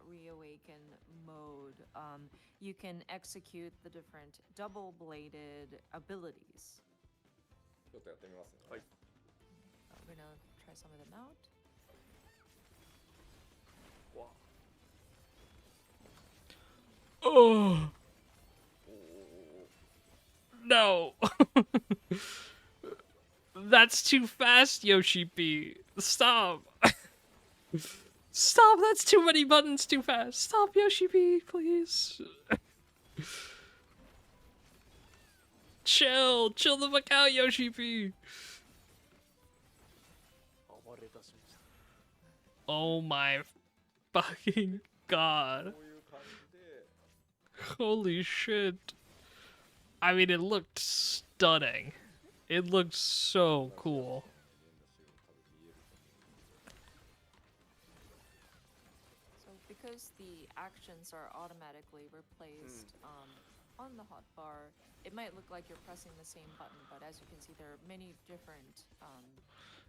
Reawaken mode, you can execute the different double-bladed abilities. ちょっとやってみますね。はい。 We're gonna try some of them out. わ Oh no! That's too fast, Yoshi P. Stop! Stop! That's too many buttons too fast. Stop, Yoshi P, please. Chill the fuck out, Yoshi P. 暴れ出しました。 Oh my fucking god. こういう感じで Holy shit. I mean, it looked stunning. It looked so cool. So because the actions are automatically replaced on the hotbar, it might look like you're pressing the same button, but as you can see, there are many different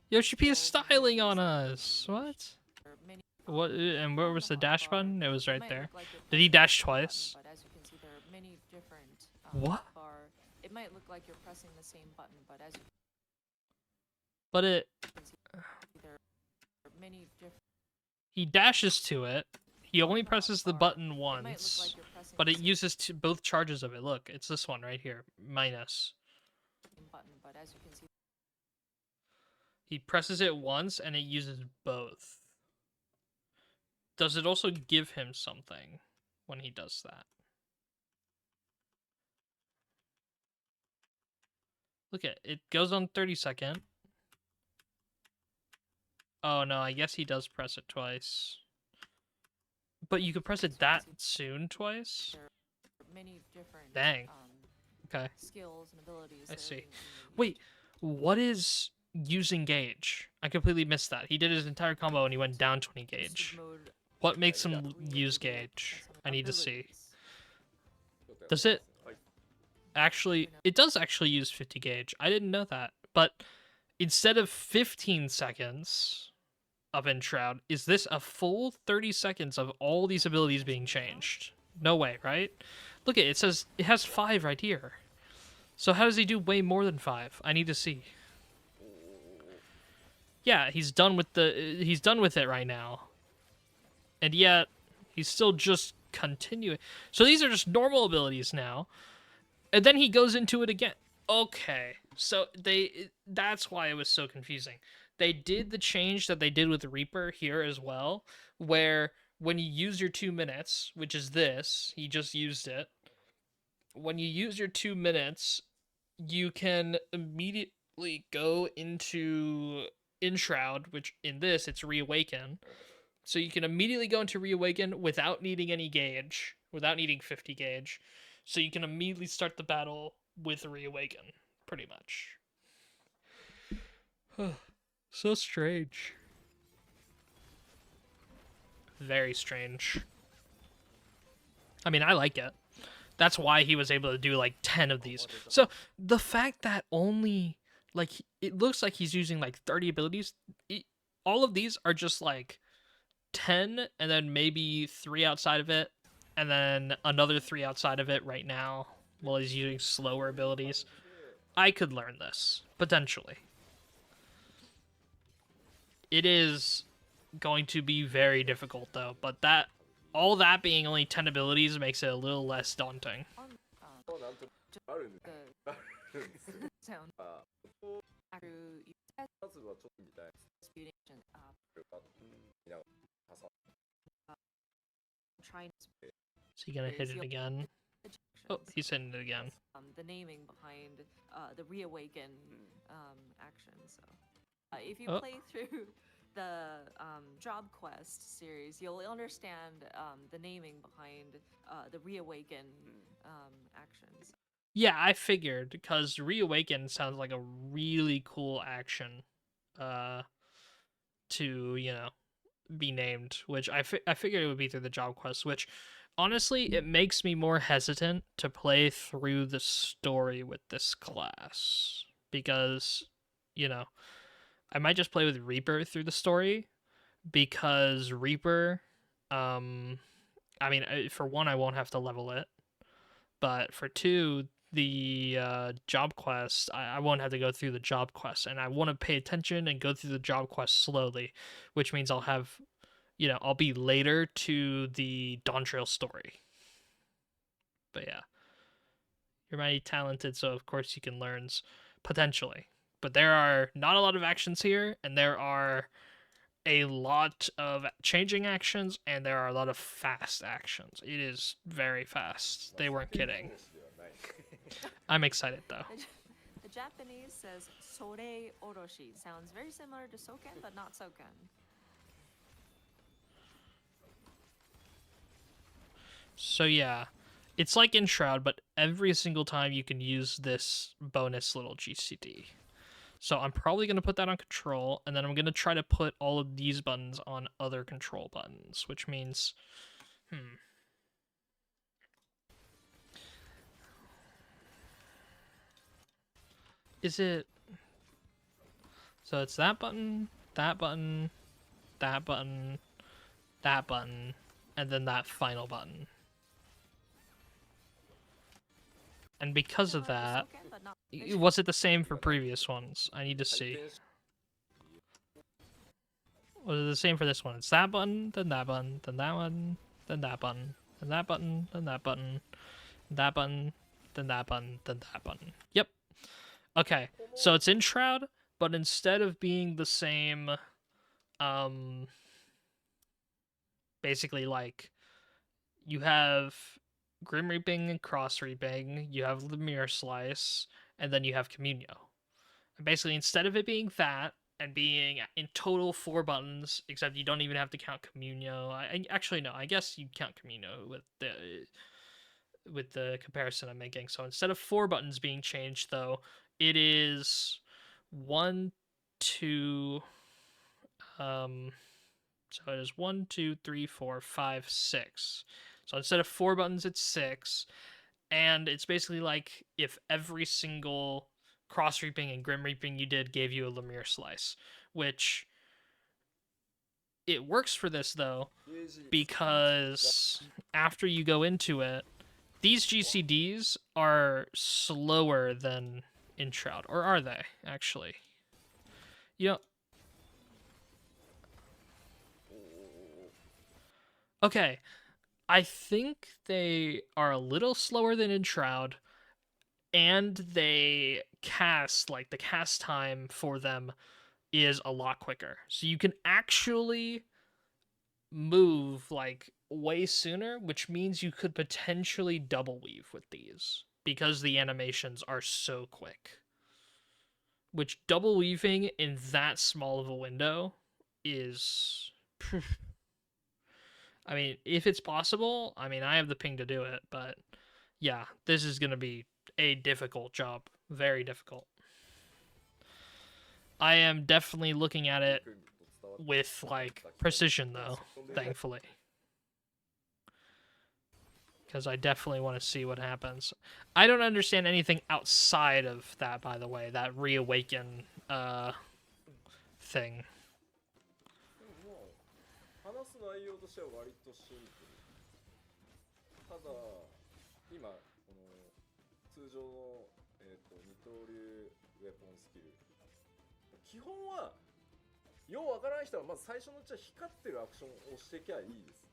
Yoshi P is styling on us. What? there are many What? And where was the dash button? It was It right might there. look like you're Did he pressing the dash same button, twice? but as you can see, there are many different What? hotbar. It might look like you're pressing the same button, but as you But it. can see, there are many different. He dashes to it. He only presses the button It might look once. like you're pressing But the it uses both charges of it. Look, it's this one right here. Minus. same button, but as you can see, He presses it once and it uses both. Does it also give him something when he does that? Look at it. Goes on 30-second. Oh no, I guess he does press it twice. But you could press it that soon twice? there are many different Dang. Okay. skills and abilities. I that are see. in Wait, what is using gauge? I completely missed that. He did his entire combo and he went down 20 boosted gauge. mode What makes him Reawaken use and gauge? some I need to see. abilities. ちょっとやってみますね。 Does it はい。 actually... It does actually use 50 gauge. I didn't know that. But instead of 15 seconds of Enshroud, is this a full 30 seconds of all these abilities being changed? No way, right? Look at it. It says it has 5 right here. So how does he do way more than 5? I need to see. Yeah, he's done with it right now. And yet he's still just continuing. So these are just normal abilities now. And then he goes into it again. Okay. So that's why it was so confusing. They did the change that they did with Reaper here as well, where when you use your 2 minutes, which is this, he just used it. When you use your 2 minutes, you can immediately go into Enshroud, which in this, it's Reawaken. So you can immediately go into Reawaken without needing any gauge, without needing 50 gauge. So you can immediately start the battle with Reawaken, pretty much. So strange. Very strange. I mean, I like it. That's why he was able to do like 10 of these. So the fact that only like it looks like he's using like 30 abilities, all of these are just like 10 and then maybe 3 outside of it and then another 3 outside of it right now while he's using slower abilities. I could learn this potentially. It is going to be very difficult though, but all that being only 10 abilities makes it a little less daunting. なんとあるんです The sound. がここ through you まずはちょっとみたいな disputing trying to Is he gonna hit it again? Oh, he's hitting it again. the naming behind the reawaken action. So if you Oh. play through the job quest series, you'll understand the naming behind the reawaken actions. Yeah, I figured because reawaken sounds like a really cool action to, be named, which I figured it would be through the job quest, which honestly it makes me more hesitant to play through the story with this class because, I might just play with Reaper through the story because Reaper I mean, for one I won't have to level it, but for two the job quest I won't have to go through the job quest, and I want to pay attention and go through the job quest slowly, which means I'll have I'll be later to the Dawn Trail story. But yeah, you're mighty talented, so of course you can learn potentially, but there are not a lot of actions here, and there are a lot of changing actions, and there are a lot of fast actions. It is very fast. They weren't kidding. I'm excited though. The Japanese says sore oroshi. Sounds very similar to soken, but not soken. So yeah, it's like in Shroud, but every single time you can use this bonus little GCD. So I'm probably going to put that on control, and then I'm going to try to put all of these buttons on other control buttons, which means, Is it... So it's that button, that button, that button, that button, and then that final button. And because of that, was it the same for previous ones? I need to see. Was it the same for this one? It's that button, then that button, then that one, then that button, then that button, then that button, that button, then that button, then that button. Yep. Okay, so it's in Shroud, but instead of being the same, basically like, you have Grim Reaping and Cross Reaping, you have the Mirror Slice, and then you have Communio. And basically, instead of it being that, and being in total 4 buttons, except you don't even have to count Communio. Actually, no, I guess you count Communio with the comparison I'm making. So instead of 4 buttons being changed, though, it is 1, 2, so it is 1, 2, 3, 4, 5, 6. So instead of 4 buttons, it's 6. And it's basically like if every single Cross Reaping and Grim Reaping you did gave you a Lemire Slice, which it works for this though, because after you go into it, these GCDs are slower than in Shroud, or are they actually? Okay, I think they are a little slower than in Shroud, and they cast, like, the cast time for them is a lot quicker. So you can actually move, like, way sooner, which means you could potentially double weave with these, because the animations are so quick. Which double weaving in that small of a window is... I mean, if it's possible, I mean, I have the ping to do it, but yeah, this is going to be a difficult job. Very difficult. I am definitely looking at it with, like, precision, though, thankfully. Because I definitely want to see what happens. I don't understand anything outside of that, by the way, that reawaken thing. 話す内容としては割とシンプル。ただ今この通常の二刀流ウェポンスキル、基本はようわからない人はまず最初のうちは光ってるアクションをしていきゃいいです。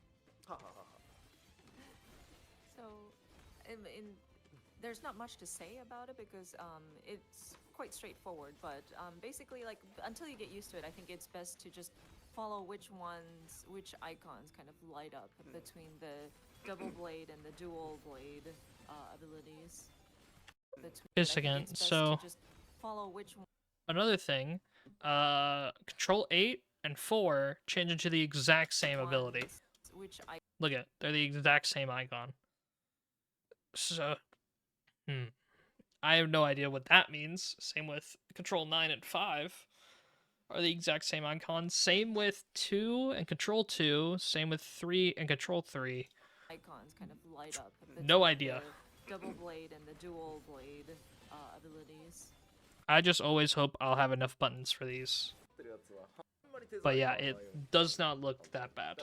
はははは。So, in there's not much to say about it because it's quite straightforward. But basically, like until you get used to it, I think it's best to just follow which icons kind of light up between the double blade and the dual blade abilities. Just again, so just follow which one. Another thing, Control 8 and 4 change into the exact same ability. Look at, they're the exact same icon. So, I have no idea what that means. Same with Control 9 and 5 are the exact same icons. Same with 2 and Control 2. Same with 3 and Control 3. Icons kind of light up. No idea. Double blade and the dual blade abilities. I just always hope I'll have enough buttons for these. But yeah, it does not look that bad.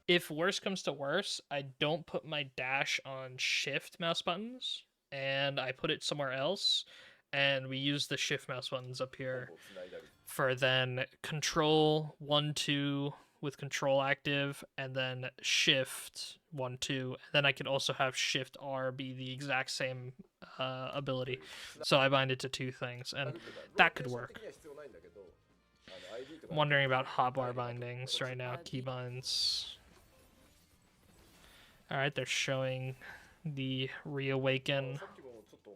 If worse comes to worse, I don't put my dash on shift mouse buttons, and I put it somewhere else, and we use the shift mouse buttons up here for then control 1, 2 with control active, and then shift 1, 2. Then I can also have shift R be the exact same ability. So I bind it to 2 things, and that could work. I'm wondering about hotbar bindings right now, keybinds. Alright, they're showing the reawaken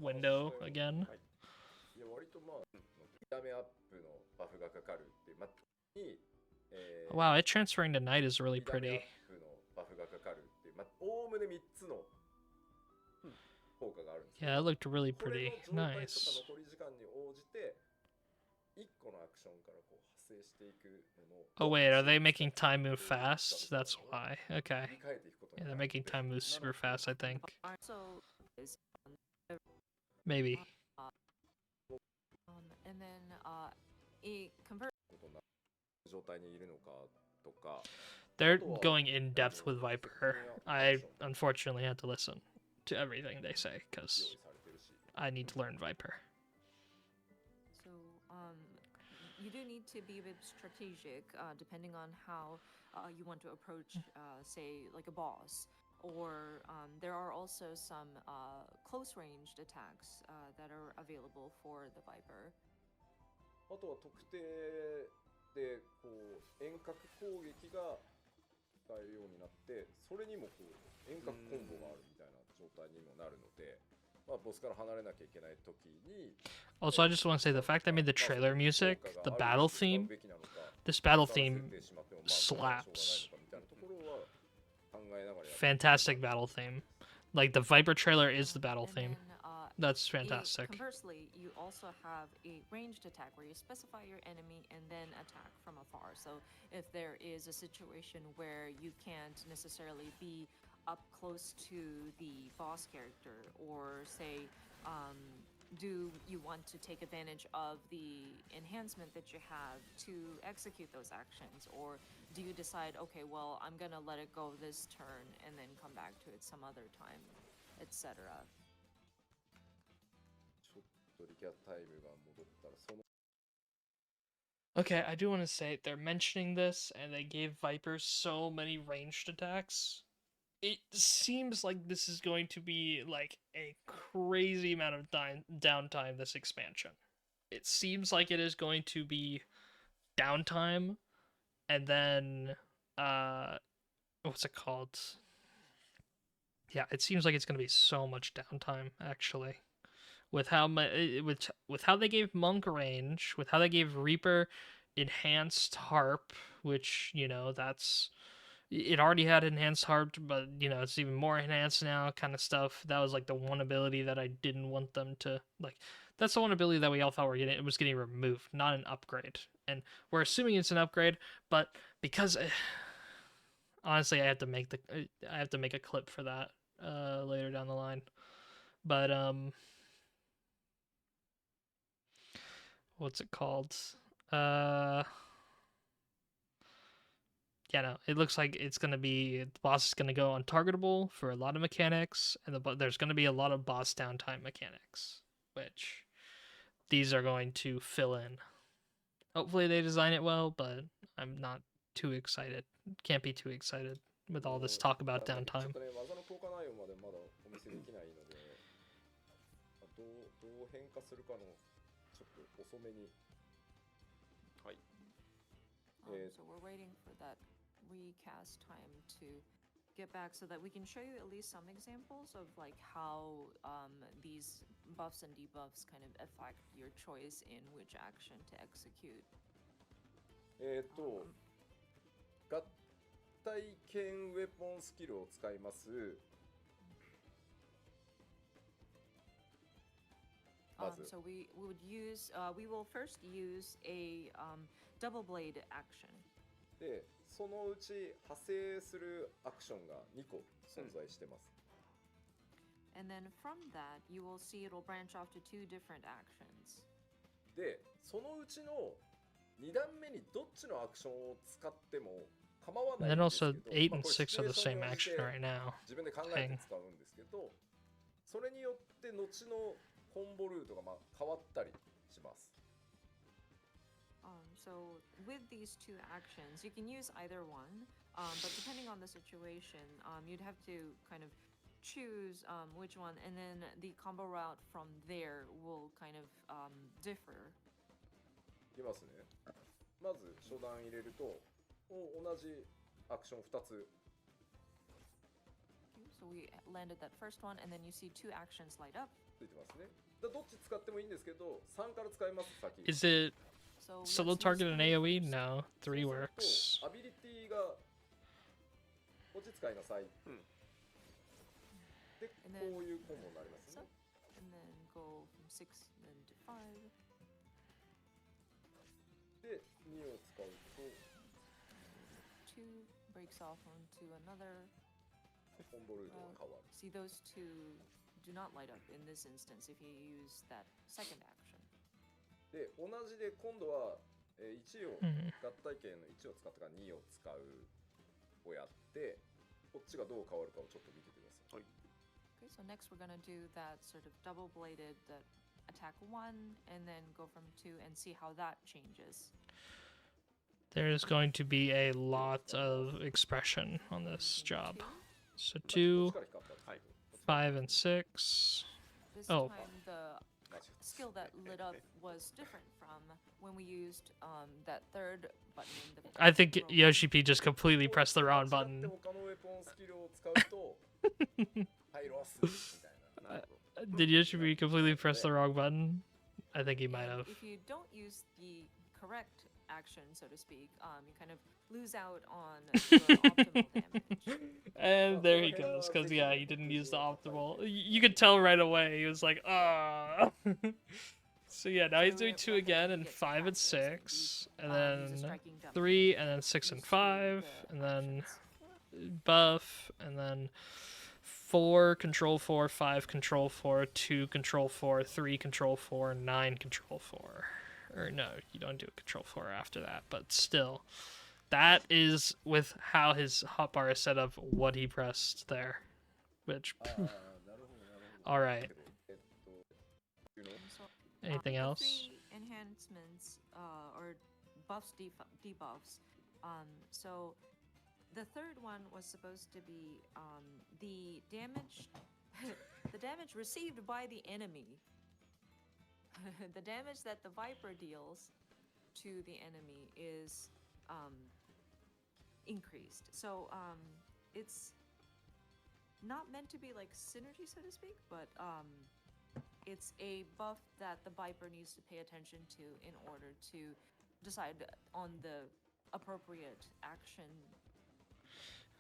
window again. Wow, it transferring to night is really pretty. Yeah, it looked really pretty. Nice. Oh wait, are they making time move fast? That's why. Okay. Yeah, they're making time move super fast, I think. Maybe. And then it converts. They're going in depth with Viper. I unfortunately had to listen to everything they say because I need to learn Viper. So you do need to be a bit strategic depending on how you want to approach, say, like a boss. Or there are also some close-ranged attacks that are available for the Viper. あとは特定でこう遠隔攻撃が使えるようになって、それにもこう遠隔コンボがあるみたいな状態にもなるので、まあボスから離れなきゃいけない時に。Also, I just want to say the fact they made the trailer music, the battle theme, this battle theme slaps. Fantastic battle theme. Like the Viper trailer is the battle theme. That's fantastic. Conversely, you also have a ranged attack where you specify your enemy and then attack from afar. So if there is a situation where you can't necessarily be up close to the boss character, or say, do you want to take advantage of the enhancement that you have to execute those actions, or do you decide, okay, well, I'm gonna let it go this turn and then come back to it some other time, etc. Okay, I do want to say they're mentioning this and they gave Viper so many ranged attacks. It seems like this is going to be like a crazy amount of downtime this expansion. It seems like it is going to be downtime and then what's it called? Yeah, it seems like it's going to be so much downtime actually. With how with how they gave Monk range, with how they gave Reaper enhanced harp, which, you know, that's it already had enhanced harp, but you know, it's even more enhanced now, kind of stuff. That was like the one ability that I didn't want them to like. That's the one ability that we all thought it was getting removed, not an upgrade. And we're assuming it's an upgrade, but because honestly, I have to make a clip for that later down the line. But what's it called? Yeah, no, it looks like it's gonna be the boss is gonna go untargetable for a lot of mechanics, and there's gonna be a lot of boss downtime mechanics, which these are going to fill in. Hopefully they design it well, but I'm not too excited. Can't be too excited with all this talk about downtime. できないので、どう変化するかのちょっと遅めに。はい。So we're waiting for that recast time to get back so that we can show you at least some examples of like how these buffs and debuffs kind of affect your choice in which action to execute. 合体剣ウェポンスキルを使います。So we will first use a double blade action. で、そのうち派生するアクションが2個存在してます。And then from that, you will see it'll branch off to two different actions. で、そのうちの2段目にどっちのアクションを使っても構わないん And then ですけ also ど、 8 and これ 6 are the シチュエーション same に応じ action て right now. 自分で考えて使うんですけど、それによって後のコンボルートが変わったりします。So with these two actions, you can use either one, but depending on the situation, you'd have to kind of choose which one, and then the combo route from there will kind of differ. いきますね。まず初段入れると同じアクション2つ。So we landed that first one, and then you see two actions light up. ついてますね。どっち使ってもいいんですけど、3から使います先。 Is it So solo let's use target and three AoE? first. No, 3 works. アビリティがこっち使いなさい。で、こういうコンボになりますね。 And then go from 6 then to 5. で、2を使うと 2 breaks off onto another. コンボルートが変わる。 See, those two do not light up in this instance if you use that second action. で、同じで今度は1を合体剣の1を使ってから2を使うをやって、こっちがどう変わるかをちょっと見てください。Okay, so next we're gonna do that sort of double-bladed that attack 1 and then go from 2 and see how that changes. There's going to be a lot of expression on this job. So 2, 5, and 6. This Oh. time the skill that lit up was different from when we used that third button in the I think rope. Yoshi P just completely pressed the wrong 間違 button. って他のウェポンスキルを使うとはいロスみたいな。なるほど。 Did Yoshi P completely press the wrong button? I think he might And have. if you don't use the correct action, so to speak, you kind of lose out on your optimal damage. And there he goes, because yeah, he didn't use the optimal. You could tell right away. He was like, ah. So yeah, now he's doing 2 again, and 5 and 6, and then 3, and then 6 and 5, and then buff, and then 4, control 4, 5, control 4, 2, control 4, 3, control 4, 9, control 4. Or no, you don't do a control 4 after that, but still. That is with how his hotbar is set up, what he pressed there. Which, alright. So, Anything the else? 3 enhancements or buffs, debuffs. So the third one was supposed to be the damage, the damage received by the enemy. The damage that the Viper deals to the enemy is increased. So it's not meant to be like synergy, so to speak, but it's a buff that the Viper needs to pay attention to in order to decide on the appropriate action.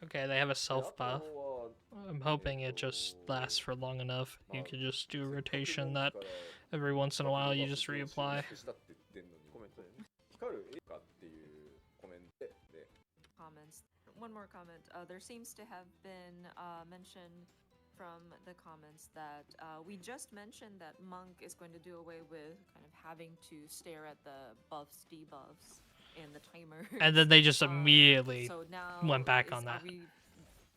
Okay, they have a であ self と buff. は I'm hoping it just lasts for long enough. You could just do a せっかく rotation 文句 that から every once in a while you just バフ reapply. したって言ってんのにコメントでね。光る映画っていうコメントで Comments. One more comment. There seems to have been mention from the comments that we just mentioned that Monk is going to do away with kind of having to stare at the buffs, debuffs, and the timer. And then they just immediately so now went back on that. Are we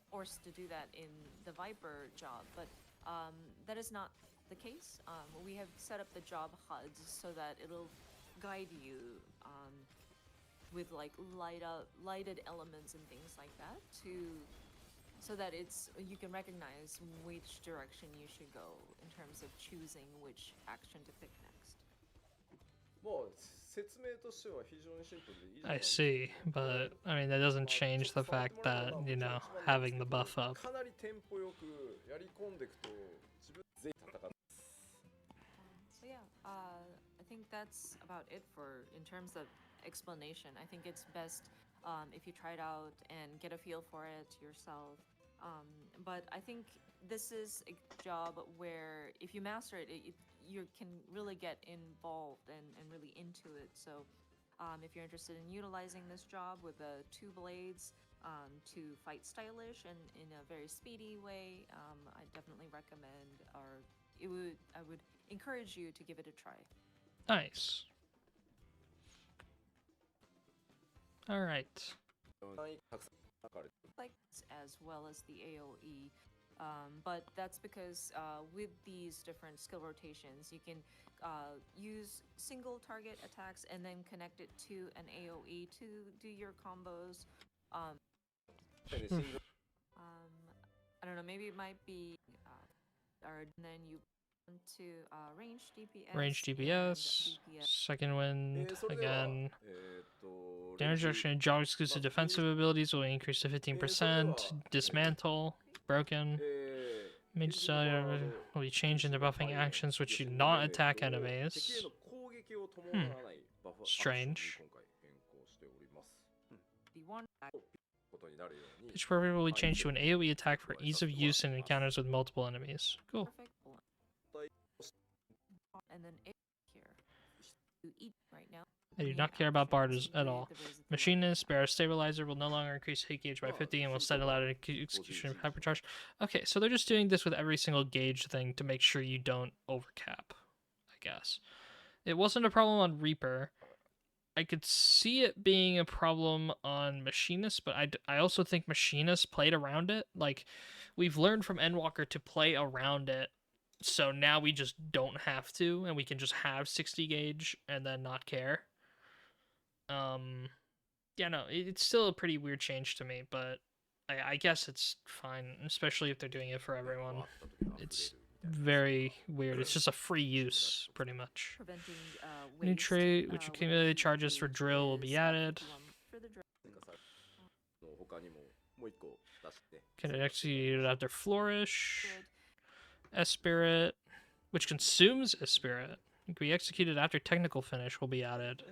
forced to do that in the Viper job? But that is not the case. We have set up the job HUDs so that it'll guide you with like lighted elements and things like that to so that you can recognize which direction you should go in terms of choosing which action to pick next. もう説明としては非常にシンプルでいいじゃない I ですか。 see, but I mean that doesn't まあ change ちょっ the と触って fact もらう that のがも you ちろん know 一番なんです having け the ど buff up. かなりテンポよくやり込んでいくと自分全員戦って So yeah, I think that's about it for in terms of explanation. I think it's best if you try it out and get a feel for it yourself. But I think this is a job where if you master it, you can really get involved and really into it. So if you're interested in utilizing this job with the 2 blades to fight stylish and in a very speedy way, I definitely recommend I would encourage you to give it a try. Nice. All right. たくさん書かれてる Like as well as the AOE. But that's because with these different skill rotations, you can use single target attacks and then connect it to an AOE to do your combos. で心臓 I don't know, maybe it might be, or then you to range DPS. Range and DPS. Second wind それでは again. レン Damage ジ reduction and job exclusive defensive abilities will increase to 15%. Dismantle. Broken. え Mage Cellular will be changed into buffing actions which do not attack 敵へ enemies. の攻撃を伴わないバフアクションに Strange. 今回変更しております the one ことになるように Pitch Perfect will be changed to an AoE attack for ease of use in encounters with multiple enemies. Cool. perfect blend. And then here. You eat right now. I do Main not care about actions bards at with all. the Raise of the Machinist, Bear Stabilizer will no longer increase hit gauge by 50 and will instead allow an execution of hypercharge. Okay, so they're just doing this with every single gauge thing to make sure you don't overcap, I guess. It wasn't a problem on Reaper. I could see it being a problem on Machinist, but I also think Machinist played around it. Like, we've learned from Endwalker to play around it, so now we just don't have to, and we can just have 60 gauge and then not care. Yeah, no, it's still a pretty weird change to me, but I guess it's fine, especially if they're doing it for everyone. It's very weird. It's just a free use, pretty much. preventing New waste, trait, which with accumulated the charges for gauge drill will is, be added. 51 for the drill. 追加されるの他にももう一個出して Can it execute after Flourish? Good. Spirit, which consumes a spirit. It can be executed after technical finish will be added.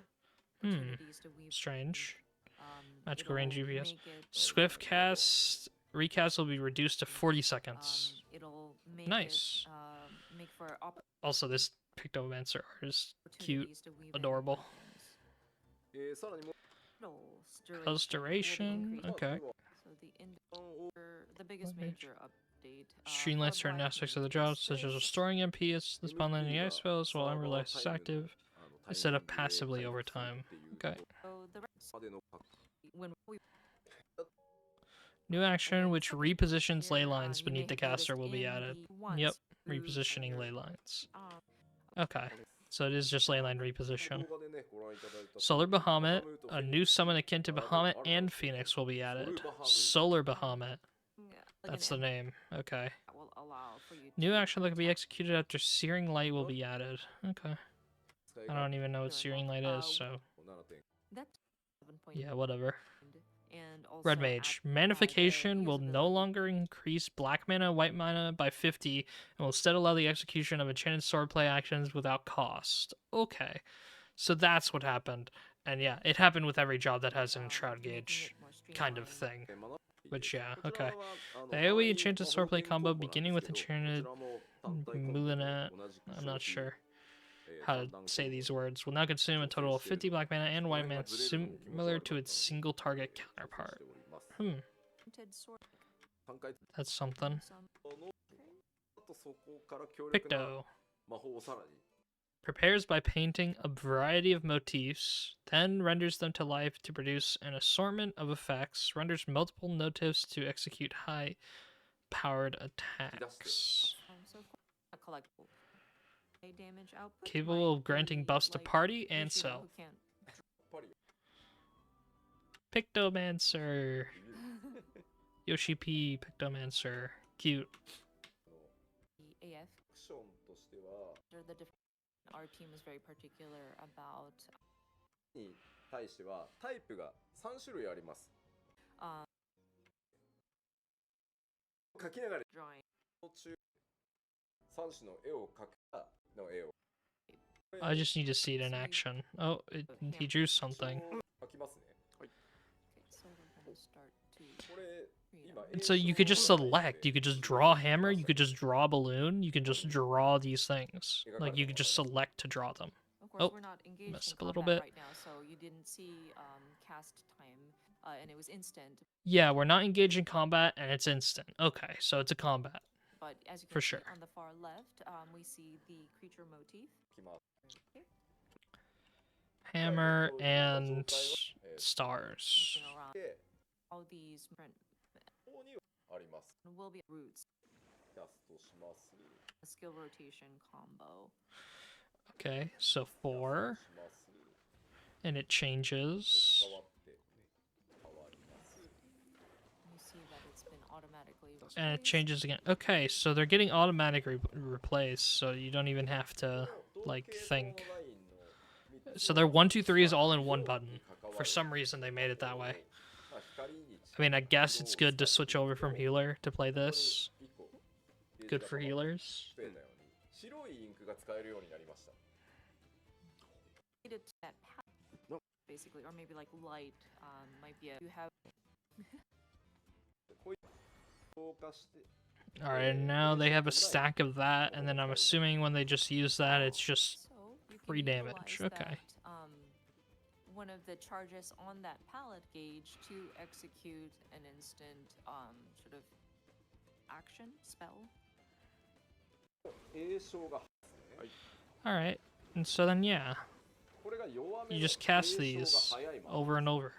Opportunities to weave Strange. in. Magical range It'll UVS. make it, Swift cast recast will be reduced to 40 seconds. It'll make Nice. It, make for Also, this Pictomancer art is cute, opportunities to weave in adorable. weapons. さらにも It'll Close duration. will be increased. Okay. So the biggest What mage? major update. Streamlines for certain Black aspects of the Mage job, is such as this. restoring MP as the spawn landing ice spells while Unrealized is active, あの instead of タイミングで passively 回 over 復する time. っていう Okay. So the rest, までの確 when we New action which repositions ley here, lines you beneath may the have noticed caster will be in added. the once Yep, through repositioning under, ley lines. um, Okay, so it is just ley line reposition. 動画でねご覧いただいた Solar Bahamut, バハムート a new summon akin to Bahamut and Phoenix will be added. Solar Bahamut, like that's an the end name. Okay. that will allow for you New to action that can be attack. executed after Searing Light will be added. Okay. 使い I が don't even know what Searing Light is, so 7点 That's 7.9. yeah, whatever. And also Red Mage. Magnification will no longer increase black mana, white mana by 50, and will instead allow the execution of enchanted swordplay actions without cost. Okay. So that's what happened. And yeah, it happened with every job that has an Enshroud Gauge kind of thing. Which, yeah, okay. The AoE Enchanted Swordplay combo beginning with Enchanted Moulinet, I'm not sure how to say these words, will now consume a total of 50 black mana and white mana similar to its single target counterpart. Enchanted sword 3回 That's something. some あとそこから強力な Picto. 魔法をさらに Prepares by painting a variety of motifs, then renders them to life to produce an assortment of effects, renders multiple motifs to execute high-powered attacks. so a collectible. A damage output Capable might of granting be buffs to like party and Yoshida self. who can't やっぱり Pictomancer. Yoshi P, Pictomancer, cute. The AF アクションとしては or the different. Our team was very particular about に対してはタイプが3種類あります。 um, 描きながら drawing. 途中3種の絵を描くかの絵を I just need to see it in action. Oh, he drew something. 描きますね。 Okay, so we're gonna start to これ create 今 our- And so you could just select. You could just draw hammer. You could just draw balloon. You can just draw these things. Like you could just select to draw them. Of course, Oh, we're not engaged messed in up a little combat bit. right now, so you didn't see cast time, and it was instant. Yeah, we're not engaged in combat, and it's instant. Okay, so it's a combat. But as you can For see sure. on the far left, we see the creature motif. 描きます。 Okay, Hammer and stars. moving around. で All these different ここにあります。 will be roots, キャストします。 a skill rotation combo. Okay, so 4, します。 and it changes. 変わって、ね、変わります。 You see that it's been automatically And it replaced. changes again. Okay, so they're getting automatic replaced, so you don't even have to, like, think. So their 1, 2, 3 is all in one button. For some reason, they made it that way. I mean, I guess it's good to switch over from healer to play this. Good for healers. 増えたように白いインクが使えるようになりました。 Needed that palette, basically, or maybe like light might be. You have こういう透過して Alright, now they have a stack of that, and then I'm assuming when they just use that, it's just so you can free damage. utilize Okay. that, one of the charges on that palette gauge to execute an instant sort of action spell. 栄唱が、はい、 alright. And so then, yeah, これが弱め you の just cast 栄唱 these が早いマン over and over.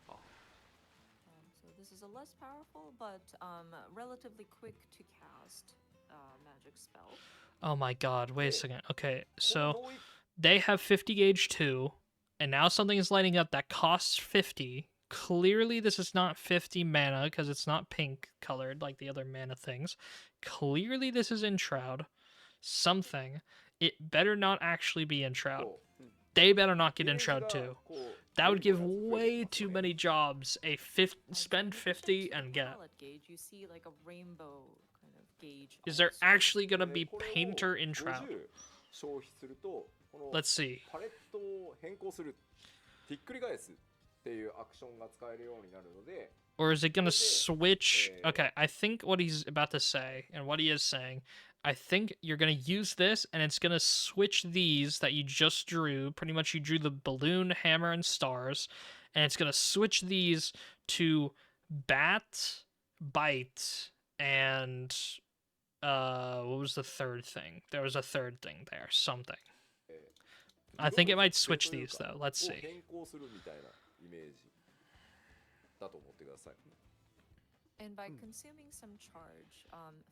So this is a less powerful but relatively quick to cast magic spell. Oh my god, wait a second. Okay, この so もう一 they have 50 gauge too, and now something is lighting up that costs 50. Clearly, this is not 50 mana because it's not pink colored like the other mana things. Clearly, this is Enshroud. Something. It better not actually be Enshroud. 個 They better not ゲ get ージが Enshroud too. こう That would give 増え way てきます too ね many jobs. Spend 50 and get. Palette gauge, you see like a rainbow kind of gauge. Is there also. actually gonna で be これを Painter Enshroud? 50消費するとこの Let's see. パレットを変更するひっくり返すっていうアクションが使えるようになるので Or is it gonna switch? Okay, I think what he's about to say and what he is saying, I think you're gonna use this and it's gonna switch these that you just drew. Pretty much you drew the balloon, hammer, and stars, and it's gonna switch these to bat, bite, and what was the third thing? There was a third thing there, something. I think it might switch these though. Let's を see. 変更するみたいなイメージだと思ってください。 And by consuming some charge,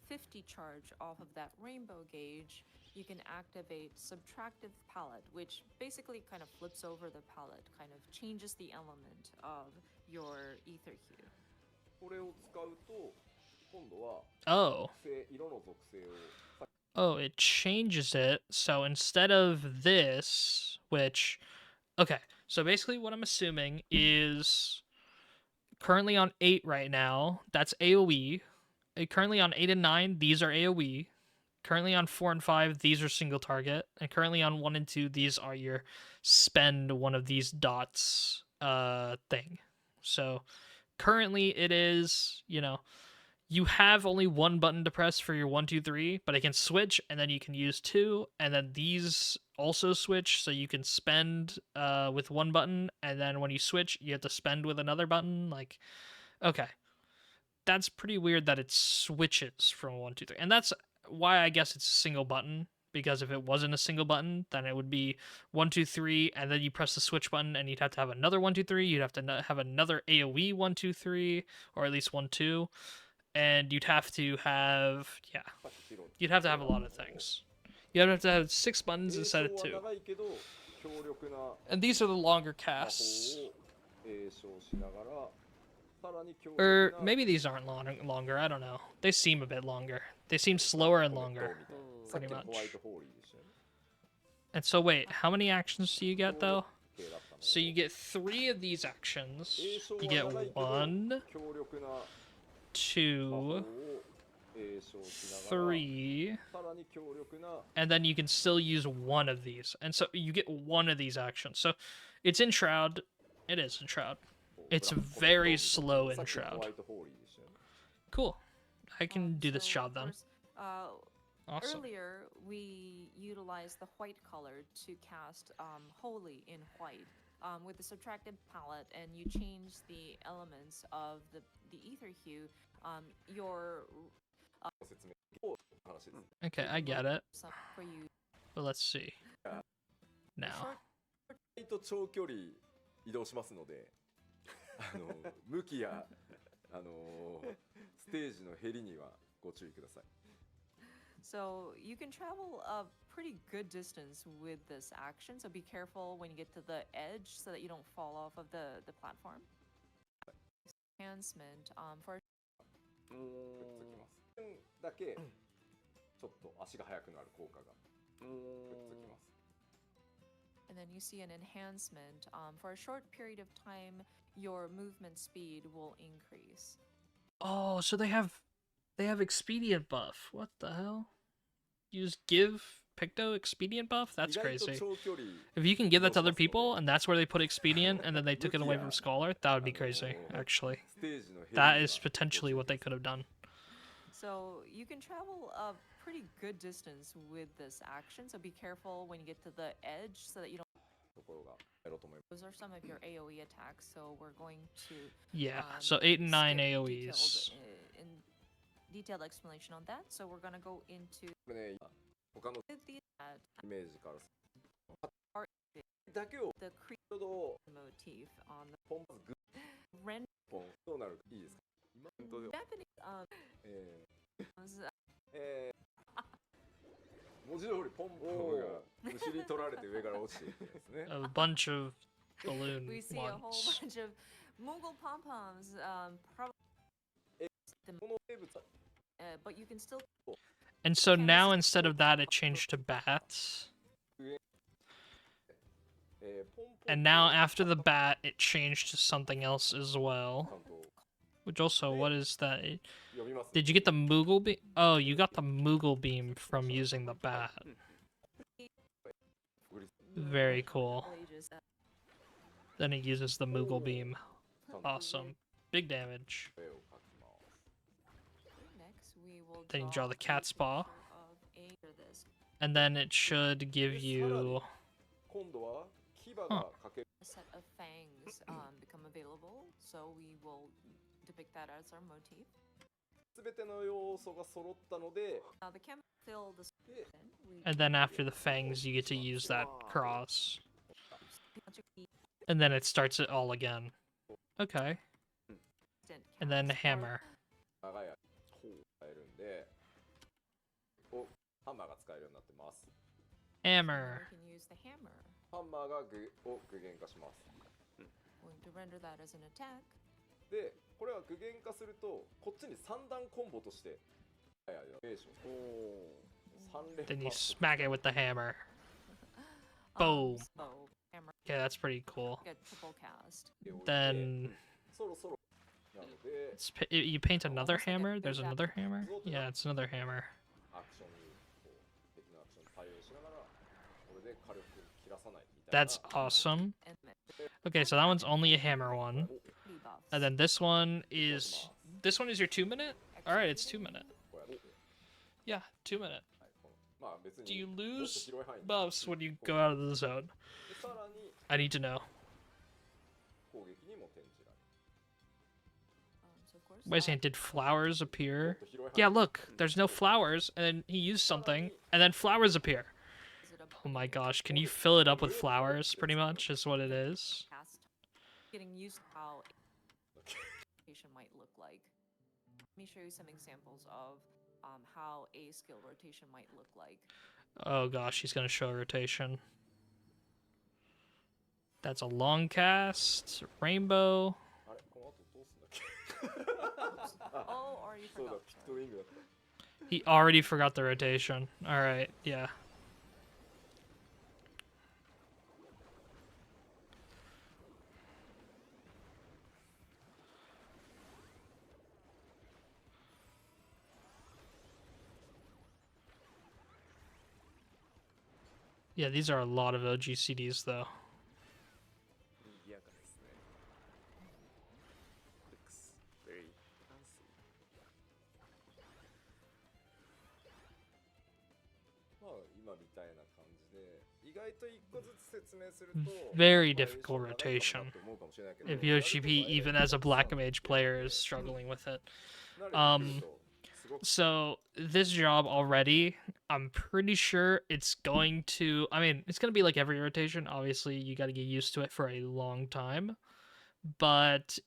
50 charge off of that rainbow gauge, you can activate Subtractive Palette, which basically kind of flips over the palette, kind of changes the element of your ether hue. これを使うと今度は Oh. 属性色の属性を Oh, it changes it. So instead of this, which, okay, so basically what I'm assuming is currently on 8 right now, that's AoE. Currently on 8 and 9, these are AoE. Currently on 4 and 5, these are single target. And currently on 1 and 2, these are your spend one of these dots thing. So currently it is, you know, you have only one button to press for your 1, 2, 3, but it can switch, and then you can use 2, and then these also switch, so you can spend with one button, and then when you switch, you have to spend with another button. Like, okay, that's pretty weird that it switches from 1, 2, 3, and that's why I guess it's a single button. Because if it wasn't a single button, then it would be 1, 2, 3, and then you press the switch button, and you'd have to have another 1, 2, 3. You'd have to have another AOE 1, 2, 3, or at least 1, 2. And you'd have to have, yeah, you'd have to have a lot of things. You'd have to have 6 buttons 栄 instead 唱 of は 2. 長いけど強力な And these are the longer 魔法 casts. を栄唱しながら Or maybe these aren't longer. I don't know. They seem a bit longer. They seem slower and longer. さっきの Pretty ホワイ much. トホーリーでしたよね And so wait, how many actions do you get though? 系だったの So you get 3 of these actions. 栄称 You は get 長いけど 1, 強力な魔法 2, を栄称しながら 3, さらに強力な and then you can still use one of these. And so you get one of these actions. So it's in Shroud. It is in Shroud. It's ブラック very コメント slow さ in っきのホ Shroud. ワイトホーリーでしたよね Cool. I can do this So, job of then. course, Awesome. earlier, we utilized the white color to cast Holy in white with the subtracted palette, and you change the elements of the ether hue. Your 説明を話です Okay, I get it. for you. But let's see. Now. 意外と長距離移動しますので向きやステージの減りにはご注意ください So you can travel a pretty good distance with this action. So be careful when you get to the edge so that you don't fall off of the platform. Enhancement for くっつきますだけちょっと足が速くなる効果がくっつきます and then you see an enhancement. For a short period of time, your movement speed will increase. Oh, so they have expedient buff. What the hell? You just give Picto expedient buff? That's 意外と crazy. 長距離 If you can give that to other people and that's where they put expedient and then they took it away from Scholar, that would be crazy, actually. ステージの減りに That は is potentially what they could have done. So you can travel a pretty good distance with this action. So be careful when you get to the edge so that you don't. ところがやろうと思います Those are some of your AoE attacks. So we're going to Yeah, so 8 and 9 skip AoEs. detailed explanation on that. So we're gonna go into これね他の the イメージからす art だけを the creep ちょうど motif on the ポンパスグッ render ポンどうなるかいいですか今本当で Japanese え was, 文字通りポンポンがむしり取られて上から落ちていくんですね A bunch of balloon we see a whole ones. bunch of Mongol pom poms. Probably, この生物 but you can still And so now instead of that, it changed to bats. ポンポン And now after the bat, it changed to something else as ちゃ well. んと Which also, what is that? 読みます Did you get the Moogle beam? Oh, you got the Moogle beam from using the bat. Very cool. just Then it uses the Moogle beam. Awesome. Big damage. 絵を描きます next we will Then you draw the a cat's paw. picture of this And then it should give you... 今度は牙がかける a set of fangs become available. So we will depict that as our motif. すべての要素が揃ったので Now the camera fill the Yeah. we And then after the fangs, you get to use that cross. instant And then it starts it all again. Okay. And then cast, or hammer. 長い間使えるんでハンマーが使えるようになってます Hammer. we can use the hammer. ハンマーがを具現化します Going to render that as an attack. でこれは具現化するとこっちに3段コンボとして3連 Then you 発 smack it with the hammer. Boom. So hammer Okay, that's pretty cool. get triple cast. でおいて Then そろそろなので you paint another hammer? There's another hammer? Yeah, it's another hammer. アクションにこう敵のアクションに対応しながらこれで火力切らさないみたいな That's awesome. And then Okay, so that one's only a hammer one. debuffs. And then this one is your 2 minute? Alright, it's 2 minute. こうやって Yeah, 2 minute. はいこのまあ別に Do you もっと lose 広い範囲に buffs when you go out of the zone? でさらに I need to know. 攻撃にも転じられる So of course, Wait a second, did flowers も appear? っと広い範囲 Yeah, look, there's no flowers, and then he used something, and then flowers appear. is it a Oh my gosh, can you fill it up with flowers, pretty much, is what it is? cast? Getting used to how rotation might look like. Let me show you some examples of how a skill rotation might look like. Oh gosh, he's gonna show rotation. That's a long cast, rainbow. あれこの後どうすんだっけ Oh, or you そうだ forgot. ピットウィングだった He already forgot the rotation. All right, yeah. Yeah, these are a lot of OG CDs though. 賑やかですね。Looks very fancy. まあ今みたいな感じで意外と一個ずつ説明すると Very まあ difficult 長いかも rotation. なって思うかもしれないけど If やること Yoshi P, はやれ even ば as a たくさん Black Mage で player, き is て struggling with it. 慣れてくるとすごく So this job already, I'm pretty sure it's going to. I mean, it's going to be like every rotation. Obviously, you got to get used to it for a long time. But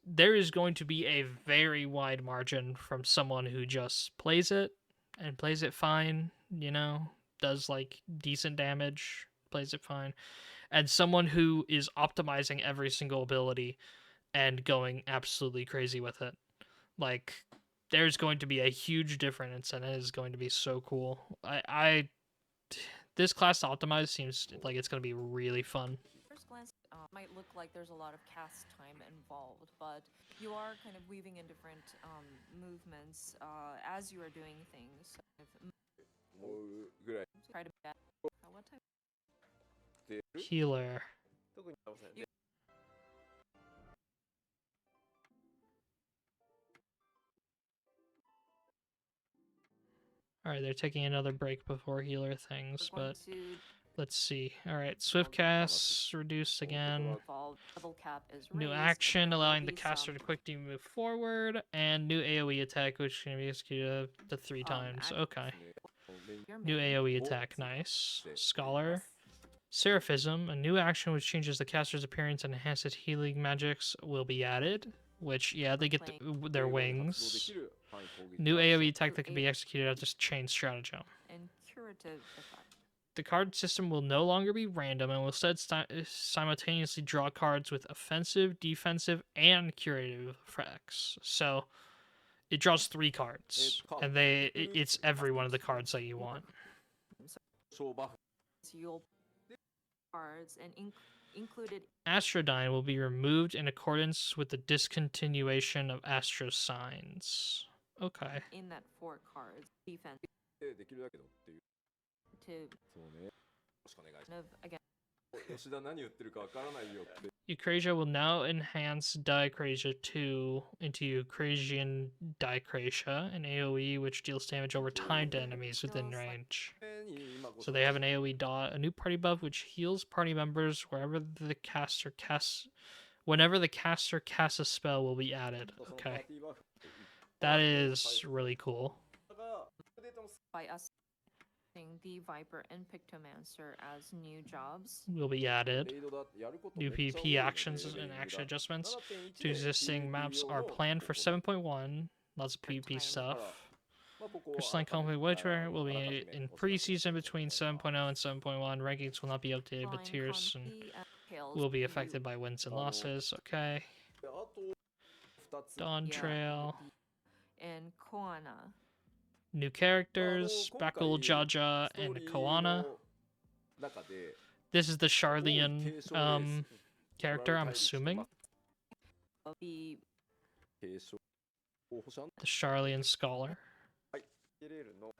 there is going to be a very wide margin from someone who just plays it and plays it fine, does like decent damage, plays it fine, and someone who is optimizing every single ability and going absolutely crazy with it. Like, there's going to be a huge difference, and it is going to be so cool. This class optimized seems like it's going to be really fun. First glance, might look like there's a lot of cast time involved, but you are kind of weaving in different movements as you are doing things. So 思うぐらい try to what type? で Healer. 特にありませんね。 All right, they're taking another break before healer things, We're going but to let's see. All right, swift casts reduced again. evolve. Level cap is New raised, action there will allowing the be caster some, to quickly move forward, and new AoE attack which can be executed up to 3 times. Okay. ね your New main AoE attack, nice. Scholar. Seraphism, a new action which changes the caster's appearance and enhances healing magics will be added. Which, yeah, they get their 英語で発動で wings. きる範囲攻撃 New が AoE attack that can be executed as a chain stratagem. and curative effect. The card system will no longer be random and will instead simultaneously draw cards with offensive, defensive, and curative effects. So it draws 3 cards, and it's every one of the cards that you want. 小バフ So you'll cards and included Astrodyne will be removed in accordance with the discontinuation of Astro Signs. Okay. in that 4 cards defense でできるだけどっていう to そうねよろしくお願いし kind of again ます吉田何言ってるかわからないよって Eucrasia will now enhance Diacrasia 2 into Eucrasian Diacrasia, an AoE which deals damage over time to enemies within range. に今こ So they have an AoE dot, a new party buff which heals party members wherever the caster casts. Whenever the caster casts a spell will be added. そのパー Okay, ティーバフ that is really cool. がデータも by us the Viper and Pictomancer as new jobs. Will be added. レイドだってやること New めっちゃ多い PvP よね actions レイ and ド action が adjustments 7.1 to で existing PvP maps 用 are の planned for 7.1. Lots of PvP stuff. まあここは Crystalline 改め Conflict Witcher will あらか be じめ in お知らせ preseason して between おき 7.0 ま and す 7.1. Rankings will not be updated, but Line tiers and Confi and Tails will be review. affected by wins and losses. Okay. であと2つ Dawn Yeah. Trail. And Koana. New まあ characters. 今回 Bakul, Jaja, ストー and リー Koana. の中で This is the 多い Charlian 継承レース character, I'm assuming. Will be 継承候補者 The Charlian Scholar. 入れるの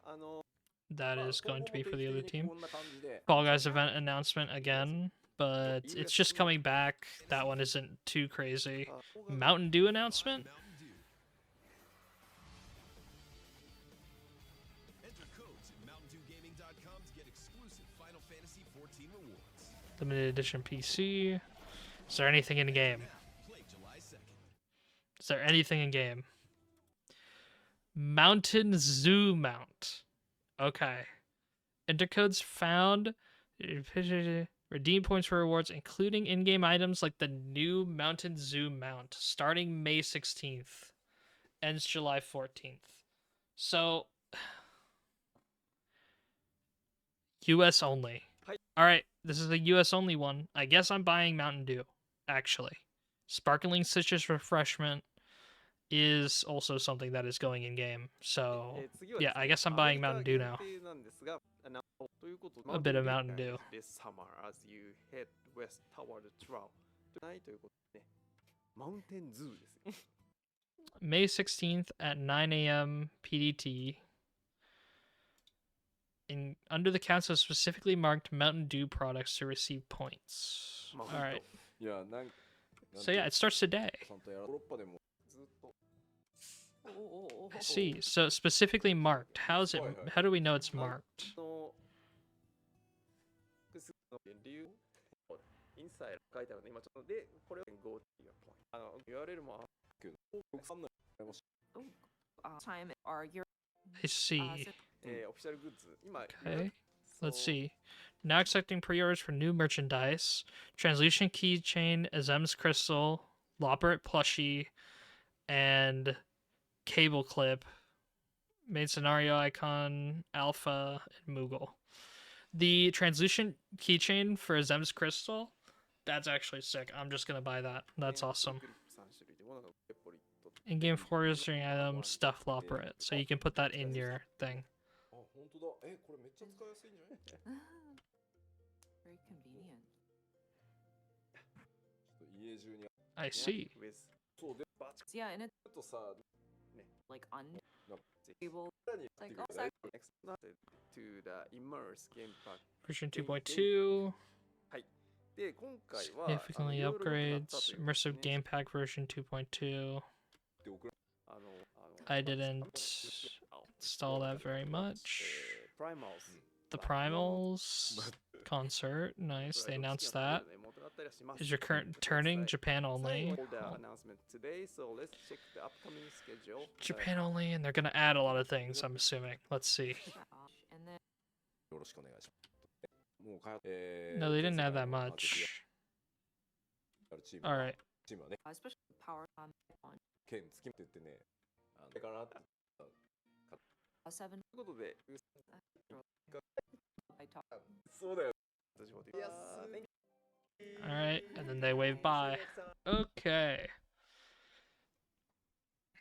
That まあ is 今 going 後 to も be 定 for the 期 other 的に team. こんな感じで Fall Guys event announcement again, but it's just coming back. That one isn't too crazy. あ Mountain Dew announcement? Enter codes at MountainDewGaming.com to get exclusive Final Fantasy 14 rewards. Limited edition PC. Is there anything in the game? Play July 2nd. Is there anything in game? Mountain Zoo Mount. Okay. Enter codes found. Redeem points for rewards, including in-game items like the new Mountain Zoo Mount, starting May 16th. Ends July 14th. So, US only. Alright, this is a US only one. I guess I'm buying Mountain Dew, actually. Sparkling Citrus Refreshment. is also something that is going in game. So 次は yeah, です I ね guess I'm アメ buying リカ Mountain 限 Dew now. 定なんですが、ということで、 A bit of Mountain Dew. This summer as you head west toward the trail. ないということでね、マウンテンズーですよ。 May 16th at 9 a.m. PDT. Under the council of specifically marked Mountain Dew products to receive points. まあ All right. いや、なん So yeah, it starts today. ちゃんとやらヨーロッパでもずっと。おおおお I see. So specifically marked. How's it? How do we know it's marked? の複数の理由インサイド書いてあるので、今ちょっとで、これを go to your point。URL もけど、僕さんのもし Time are your I see. オフィシャルグッズ。今、 Okay. Let's see. Now accepting pre-orders for new merchandise. Translucent keychain, Azem's crystal, Loperet plushie, and cable clip. Made scenario icon, alpha, and Moogle. The translucent keychain for Azem's crystal, that's actually sick. I'm just gonna buy that. That's awesome. In-game foraging item, stuff Loperet. So you can put that in your thing. あ、本当だ。これめっちゃ使いやすいんじゃないちょ very convenient. っと家中に I see. そうで、バチ Yeah, and it's ッとさ、 like on な table. 何や Like ってく oh, れない sorry. to the immerse game pack Version 2.2. で今回は Significantly いろいろ良くなったと upgrades. いうことですね Immersive game pack version 2.2. って送ら I didn't install that very much. Primals The Primals concert. Nice. They announced that. Is your current turning Japan only? Oh, announcement today, so let's check the upcoming schedule. Japan only, and they're gonna add a lot of things, I'm assuming. Let's see. And then よろしくお願いします。もうNo, they didn't add that much. チーム Alright. チームはね、 especially power on 剣つきって言ってね、あれかなって seven. ということで I talk. そうだよ。 Alright, and then they wave bye. Okay.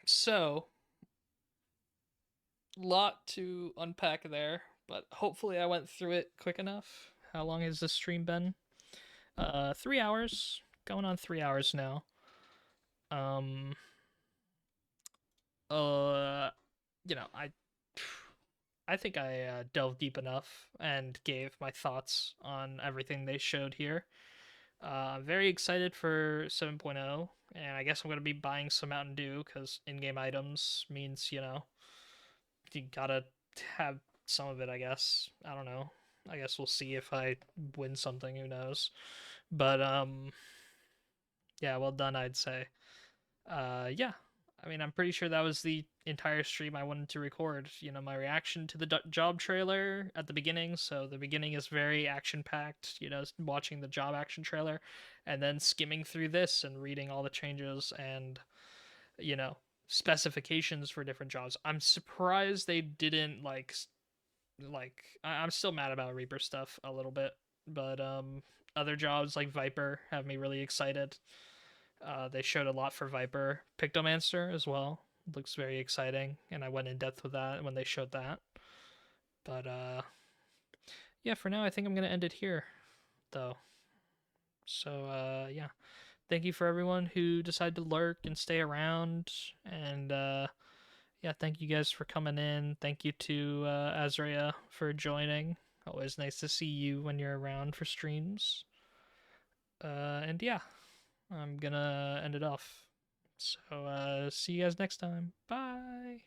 So, lot to unpack there, but hopefully I went through it quick enough. How long has this stream been? 3 hours. Going on 3 hours now. You know, I think I delved deep enough and gave my thoughts on everything they showed here. I'm very excited for 7.0, and I guess I'm going to be buying some Mountain Dew, because in-game items means, you know, you gotta have some of it, I guess. I don't know. I guess we'll see if I win something, who knows. But, yeah, well done, I'd say. Yeah. I mean, I'm pretty sure that was the entire stream I wanted to record. You know, my reaction to the job trailer at the beginning. So the beginning is very action-packed, you know, watching the job action trailer, and then skimming through this and reading all the changes and, you know, specifications for different jobs. I'm surprised they didn't, like I'm still mad about Reaper stuff a little bit, but other jobs like Viper have me really excited. They showed a lot for Viper. Pictomancer as well. Looks very exciting, and I went in depth with that when they showed that. But yeah, for now I think I'm gonna end it here, though. So yeah, thank you for everyone who decided to lurk and stay around, and yeah, thank you guys for coming in. Thank you to Azria for joining. Always nice to see you when you're around for streams. And yeah, I'm gonna end it off. So see you guys next time. Bye.